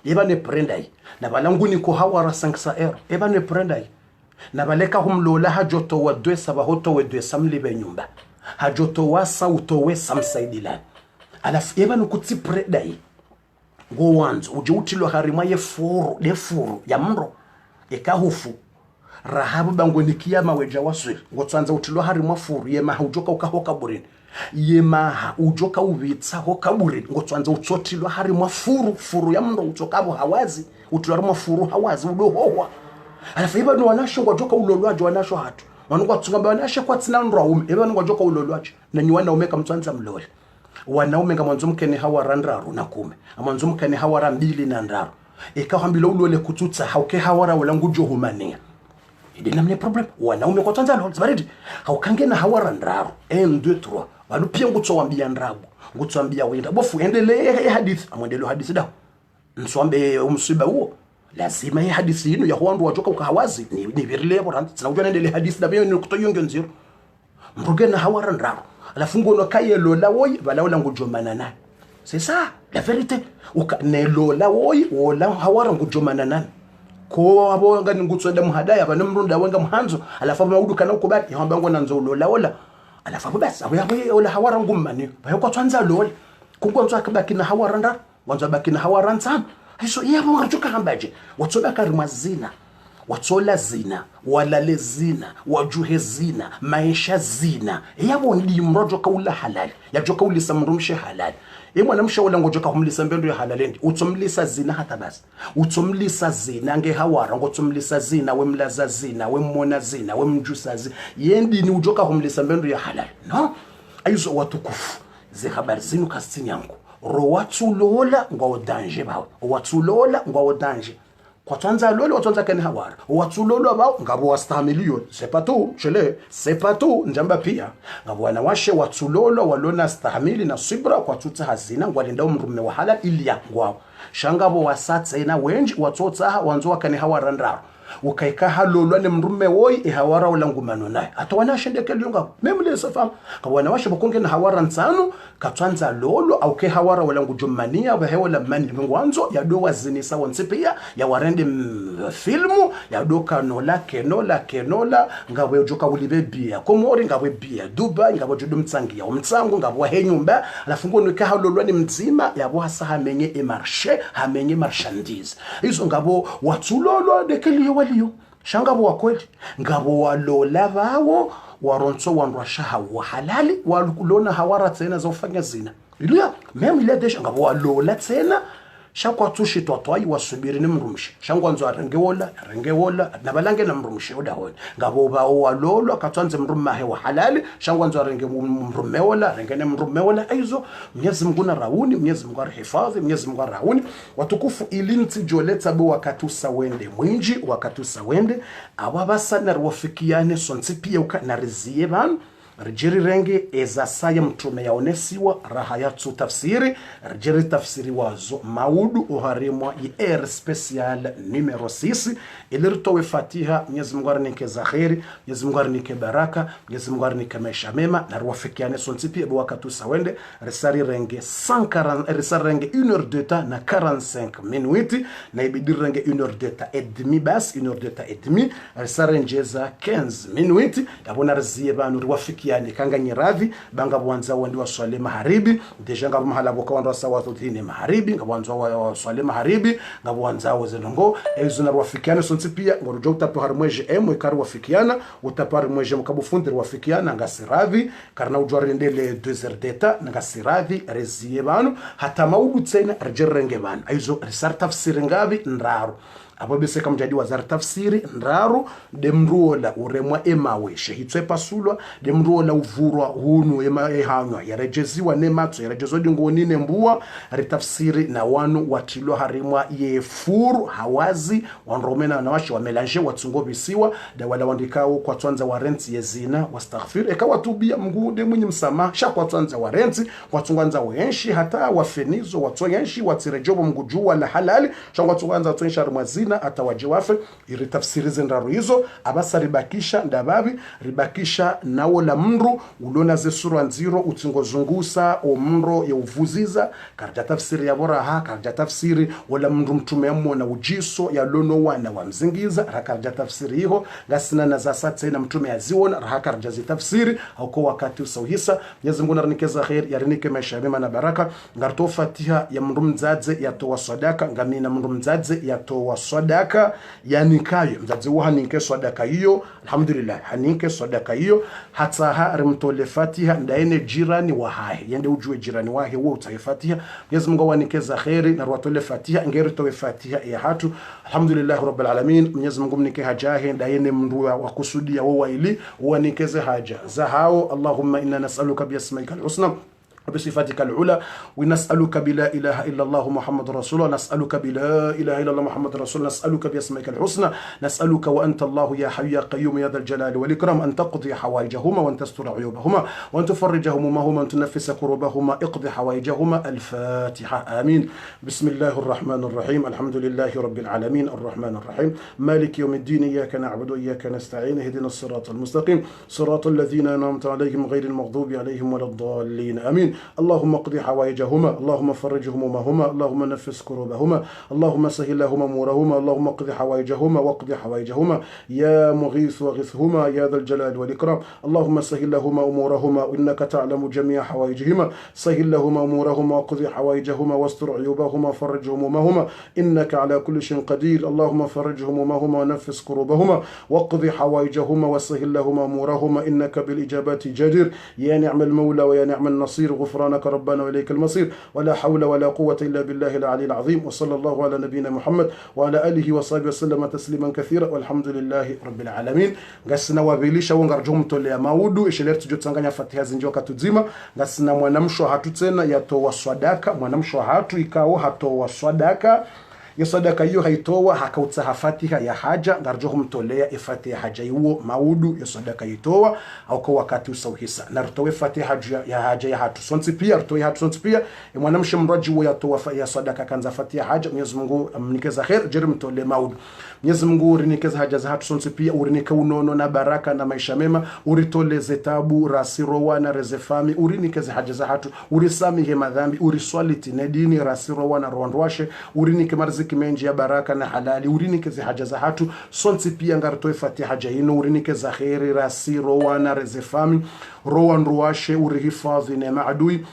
ebane prendai na balanguni ko hawara 500 euro ebane prendai na baleka humlola hajoto wa 2 bahoto wa 2 samlibe nyumba hajoto wa sauto we samsaidila alafu ebanu kutipredai go wanzo uje utilo harima ye furu ya mro ekahufu rahabu bangonikia maweja waswe ngotsanza utilo harima furu yema hujoka ukahoka burini yema ujoka ubitsa hoka burini ngotsanza utsotilo harima furu ya mro utokabo hawazi utilo harima furu hawazi udohowa alafu ebanu wanasho ngojoka ulolwaji wanasho hatu wanungwa tsungamba wanashe kwa tsina nraume ebanu ngojoka ulolwaji na nyi wanaume kamtsanza mlole wanaume ngamanzo mkene hawara ndraru na kume amanzo mkene hawara 2 na ndraru ekahambila ulole kututsa hauke hawara wala ngujo humania ide namne problem wanaume kwa tsanza lole baridi haukange na hawara ndraru 1 2 3 balu pia ngutso wambia ndrabu ngutso wambia wenda bofu endelee hadith amwendelo hadith dawo nswambe umsiba huo lazima hii hadithi yenu ya huandu wajoka ukahawazi ni virile bora tunajua nendele hadithi dabe ni kutoyonge nziro mrugena hawara ndraro alafu ngono kayelo la woyi bala wala ngujomana naye c'est ça la vérité ukanelo la woyi wala hawara ngujomana naye ko abo ngani ngutsonda muhadaya bana mrunda wenga mhanzo alafu maudu kana ukubati yamba ngona nzo lola wala alafu basi abo yabo wala hawara ngumani bayoko twanza lola kungonzo akabaki na hawara ndara wanzo baki na hawara nsana hiso yabo ngajoka hambaje watsoba mazina watsola zina walale zina wajuhe zina maisha zina yabo ndi mrojo kaula halali yajoka ulisa mrumshe halali mwana mshaula ngojoka humlisa mbendo ya halalendi utsomlisa zina hata basi utsomlisa zina nge hawara ngotsomlisa zina wemlaza zina wemmona zina wemjusa zina yendi ni ujoka humlisa mbendo ya halali no aizo watukufu ze habari zinu kastinyangu ro watsulola ngwa danger bawo watsulola ngwa danger kwa twanza lolo watwanza kene hawara watsulola bawo ngabo wastamiliyo c'est pas tout njamba pia ngabo wanawashe watsulola walona stahamili na sibra kwa tutsa hazina ngwalinda umrume wa halal ilya ngwao shangabo wasatsa ina wenji watsotsa wanzo kene hawara ndaro ukaika halolwa ne mrume woyi ehawara ulangumano naye atawanashe ndekelunga memle safa kawana washe bokonge na hawara nsano katwanza lolo au ke hawara ulangujumania bahewa mani ngwanzo ya do wazini sawa nsipia ya warende filmu ya do kenola ngawe joka ulibe bia komori ngawe bia Dubai ngawe judu mtsangia umtsangu ngawe henyumba alafu ngono ka halolwa ni mzima ya bo hasa hamenye hamenye marchandise hizo ngabo watsulolo ndekeliyo waliyo shangabo wakweli ngabo walola bawo waronso wanrasha wa halali walkulona hawara tsena zofanya zina iliya meme ile desha ngabo walola tsena shakwa tushi twatwai wasubiri nimrumshi shangwanzo arengewola nabalange namrumshi odahona ngabo bawo walolo akatwanze mrumahe wa halali shangwanzo arenge mrumewola rengene mrumewola aizo Mwenyezi Mungu na rauni Mwenyezi Mungu arihifadhi Mwenyezi Mungu rauni watukufu ilinti joleta bo wakatusa wende mwinji wakatusa wende ababasa na rwafikiane sontsipia ukanarizie ban Rjiri renge ezasaya mtume ya onesiwa rahayatsu tafsiri rjiri tafsiri wazo maudu uharimwa IR special numero 6 iliritowe fatiha Mwenyezi Mungu arnike zaheri Mwenyezi Mungu arnike baraka Mwenyezi Mungu arnike maisha mema na ruwafikiane sontipi ebu wakatu sawende risari renge 1 heure de temps na 45 minutes na ibidi renge 1 heure de temps et demi bas 1 heure de temps et demi risari njeza 15 minutes yabona rizie banu ruwafikiane wafikiane kanga nyiradhi banga bwanza wandi waswale maharibi deja ngabo mahala boka wanda sawa thotini maharibi ngabo wanza waswale maharibi ngabo wanza wazenongo ezo na wafikiane sonsi pia ngorujo utapo harmweje emwe kari wafikiana utapari mweje mkabufundi wafikiana ngasiradhi karna ujwari ndele 2 deta ngasiradhi reziye banu hata maudu tsena rejerenge banu aizo risar tafsiri ngabi nraru abo bese kamjadi wazar tafsiri nraru demruola uremwa emawe shehitswe pasulwa demruola uvurwa hunu ehanywa yarejeziwa nematso yarejezodi ngonine mbua retafsiri na wanu watilo harimwa yefuru hawazi wanromena na washi wamelange watsungo bisiwa da wala wandikao kwa twanza warenti yezina wastaghfir eka watubia mgude mwenye msamaha sha kwa twanza warenti watungwanza wenshi hata wafenizo watsoyenshi watirejobo mgujua la halali sha watungwanza twensha rumazina atawajiwafe iri tafsiri zendaru hizo abasa ribakisha ndababi ribakisha nawo la mndu ulona ze sura nziro utingozungusa o mndu ya uvuziza karja tafsiri ya boraha karja tafsiri wala mndu mtume na ujiso ya lono wana wa mzingiza rakarja tafsiri hiyo gasina na za satse na mtume aziona rakarja zi tafsiri hauko wakati usauhisa Mwenyezi Mungu nanikeza khair yarinike maisha mema na baraka ngarto fatiha ya mndu mzadze ya towa sadaka ngamina mndu mzadze ya towa sadaka yani kayo mzadze wahanike sadaka hiyo alhamdulillah hanike sadaka hiyo hata harimtole fatiha ndaene jirani wa hae yende ujue jirani wahe wo utafatiha Mwenyezi Mungu wanikeza khairi na watole fatiha ngeri towe fatiha ya hatu alhamdulillah rabbil alamin Mwenyezi Mungu mnike hajahe ndaene mndu wa kusudia wa ili wanikeze haja za hao Allahumma inna nas'aluka bi asmaika al-husna بصفاتك العلى ونسألك بلا إله إلا الله محمد رسول الله نسألك بلا إله إلا الله محمد رسول الله نسألك باسمك الحسنى نسألك وأنت الله يا حي يا قيوم يا ذا الجلال والإكرام أن تقضي حوائجهما وأن تستر عيوبهما وأن تفرج همومهما وأن تنفس كروبهما اقضي حوائجهما الفاتحة آمين بسم الله الرحمن الرحيم الحمد لله رب العالمين الرحمن الرحيم مالك يوم الدين إياك نعبد وإياك نستعين اهدنا الصراط المستقيم صراط الذين أنعمت عليهم غير المغضوب عليهم ولا الضالين آمين اللهم اقضي حوائجهما اللهم فرج همومهما اللهم نفس كروبهما اللهم سهل لهما امورهما اللهم اقضي حوائجهما واقضي حوائجهما يا مغيث وغثهما يا ذا الجلال والاكرام اللهم سهل لهما امورهما انك تعلم جميع حوائجهما سهل لهما امورهما واقضي حوائجهما واستر عيوبهما فرج همومهما انك على كل شيء قدير اللهم فرج همومهما ونفس كروبهما واقضي حوائجهما وسهل لهما امورهما انك بالاجابات جدير يا نعم المولى ويا نعم النصير غفرانك ربنا وإليك المصير ولا حول ولا قوة إلا بالله العلي العظيم وصلى الله على نبينا محمد وعلى آله وصحبه وسلم تسليما كثيرا والحمد لله رب العالمين ngasina wabilisha wongarjo mtolea maudu ishelertu jotanganya fatiha zinjoka tuzima ngasina mwanamsho hatu tena yatowa swadaka mwanamsho hatu ikao hatowa swadaka ya sadaka hiyo haitowa hakautsaha fatiha ya haja ngarjo mtolea ifatiha haja hiyo maudu ya sadaka itowa au kwa wakati usauhisa na rutowe fatiha ya haja ya hatu sonsi pia rutowe hatu sonsi pia mwanamshe mraji wa yatowa ya sadaka kanza fatiha haja Mwenyezi Mungu amnikeza khair jeri mtolea maudu Mwenyezi Mungu urinekeza haja za hatu sonsi pia urineka unono na baraka na maisha mema uritoleze tabu rasirowa na rezefami urinekeza haja za hatu urisamihe madhambi uriswaliti na dini rasirowa na rwandwashe urinike marziki menji ya baraka na halali urinike haja za hatu sonsi pia ngartoe fatiha haja ino urinike za khairi rasirowa na rezefami rwandwashe urihifadhi na maadui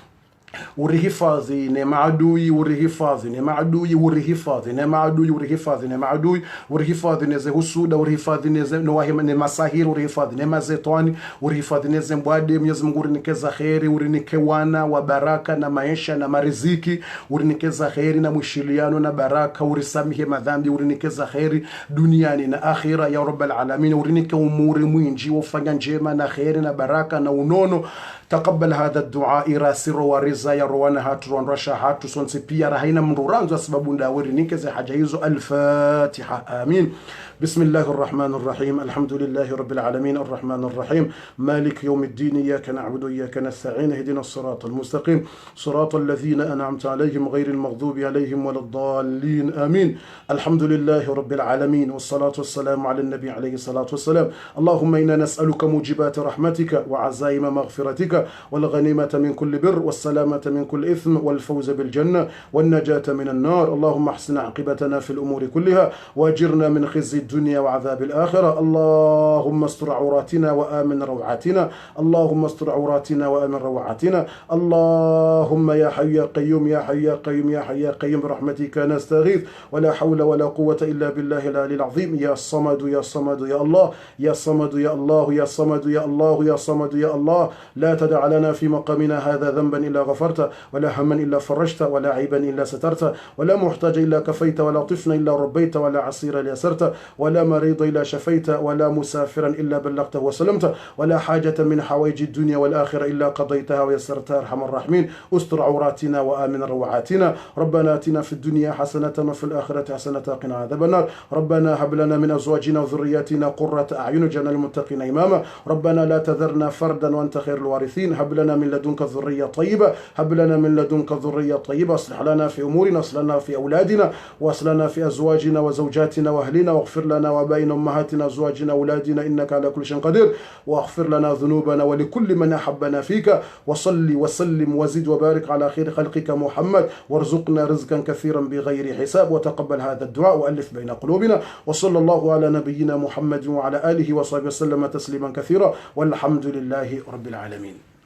urihifadhi na maadui urihifadhi na maadui urihifadhi na maadui urihifadhi na maadui urihifadhi na husuda urihifadhi na wahima na masahir urihifadhi na mazetani urihifadhi na zembwade Mwenyezi Mungu urinekeza khairi urinike wana wa baraka na maisha na mariziki urinekeza khairi na mushiliano na baraka urisamihe madhambi urinekeza khairi duniani na akhira ya rabbal alamin urinike umuri mwinji ufanya njema na khairi na baraka na unono تقبل هذا الدعاء راسر ورزا يروان هات رونرشا هات سونسي بيا رهينا من رانزو سبب داوري نيكز حجايزو الفاتحة آمين بسم الله الرحمن الرحيم الحمد لله رب العالمين الرحمن الرحيم مالك يوم الدين إياك نعبد وإياك نستعين اهدنا الصراط المستقيم صراط الذين أنعمت عليهم غير المغضوب عليهم ولا الضالين آمين الحمد لله رب العالمين والصلاة والسلام على النبي عليه الصلاة والسلام اللهم إنا نسألك موجبات رحمتك وعزائم مغفرتك والغنيمة من كل بر والسلامة من كل إثم والفوز بالجنة والنجاة من النار اللهم احسن عاقبتنا في الأمور كلها واجرنا من خزي الدنيا وعذاب الآخرة. اللهم استر عوراتنا وآمن روعاتنا، اللهم استر عوراتنا وآمن روعاتنا. اللهم يا حي يا قيوم يا حي يا قيوم يا حي يا قيوم برحمتك نستغيث، ولا حول ولا قوة إلا بالله العلي العظيم. يا صمد يا صمد يا الله، يا صمد يا الله، يا صمد يا الله، يا صمد يا الله. لا تدع لنا في مقامنا هذا ذنبا إلا غفرته، ولا هما إلا فرجته، ولا عيبا إلا سترته، ولا محتاج إلا كفيت، ولا طفلا إلا ربيت، ولا عسيرا إلا يسرت، ولا مريض إلا شفيت، ولا مسافرا إلا بلغته وسلمته، ولا حاجة من حوائج الدنيا والآخرة إلا قضيتها ويسرتها أرحم الراحمين. استر عوراتنا وآمن روعاتنا. ربنا آتنا في الدنيا حسنة وفي الآخرة حسنة وقنا عذاب النار. ربنا هب لنا من أزواجنا وذرياتنا قرة أعين واجعلنا للمتقين إماما. ربنا لا تذرنا فردا وأنت خير الوارثين. هب لنا من لدنك ذرية طيبة، هب لنا من لدنك ذرية طيبة. اصلح لنا في أمورنا، اصلح لنا في أولادنا، واصلح لنا في أزواجنا وزوجاتنا وأهلنا، واغفر لنا وبين أمهاتنا أزواجنا أولادنا إنك على كل شيء قدير، واغفر لنا ذنوبنا ولكل من أحبنا فيك. وصلي وسلم وزد وبارك على خير خلقك محمد، وارزقنا رزقا كثيرا بغير حساب، وتقبل هذا الدعاء وألف بين قلوبنا. وصلى الله على نبينا محمد وعلى آله وصحبه وسلم تسليما كثيرا، والحمد لله رب العالمين.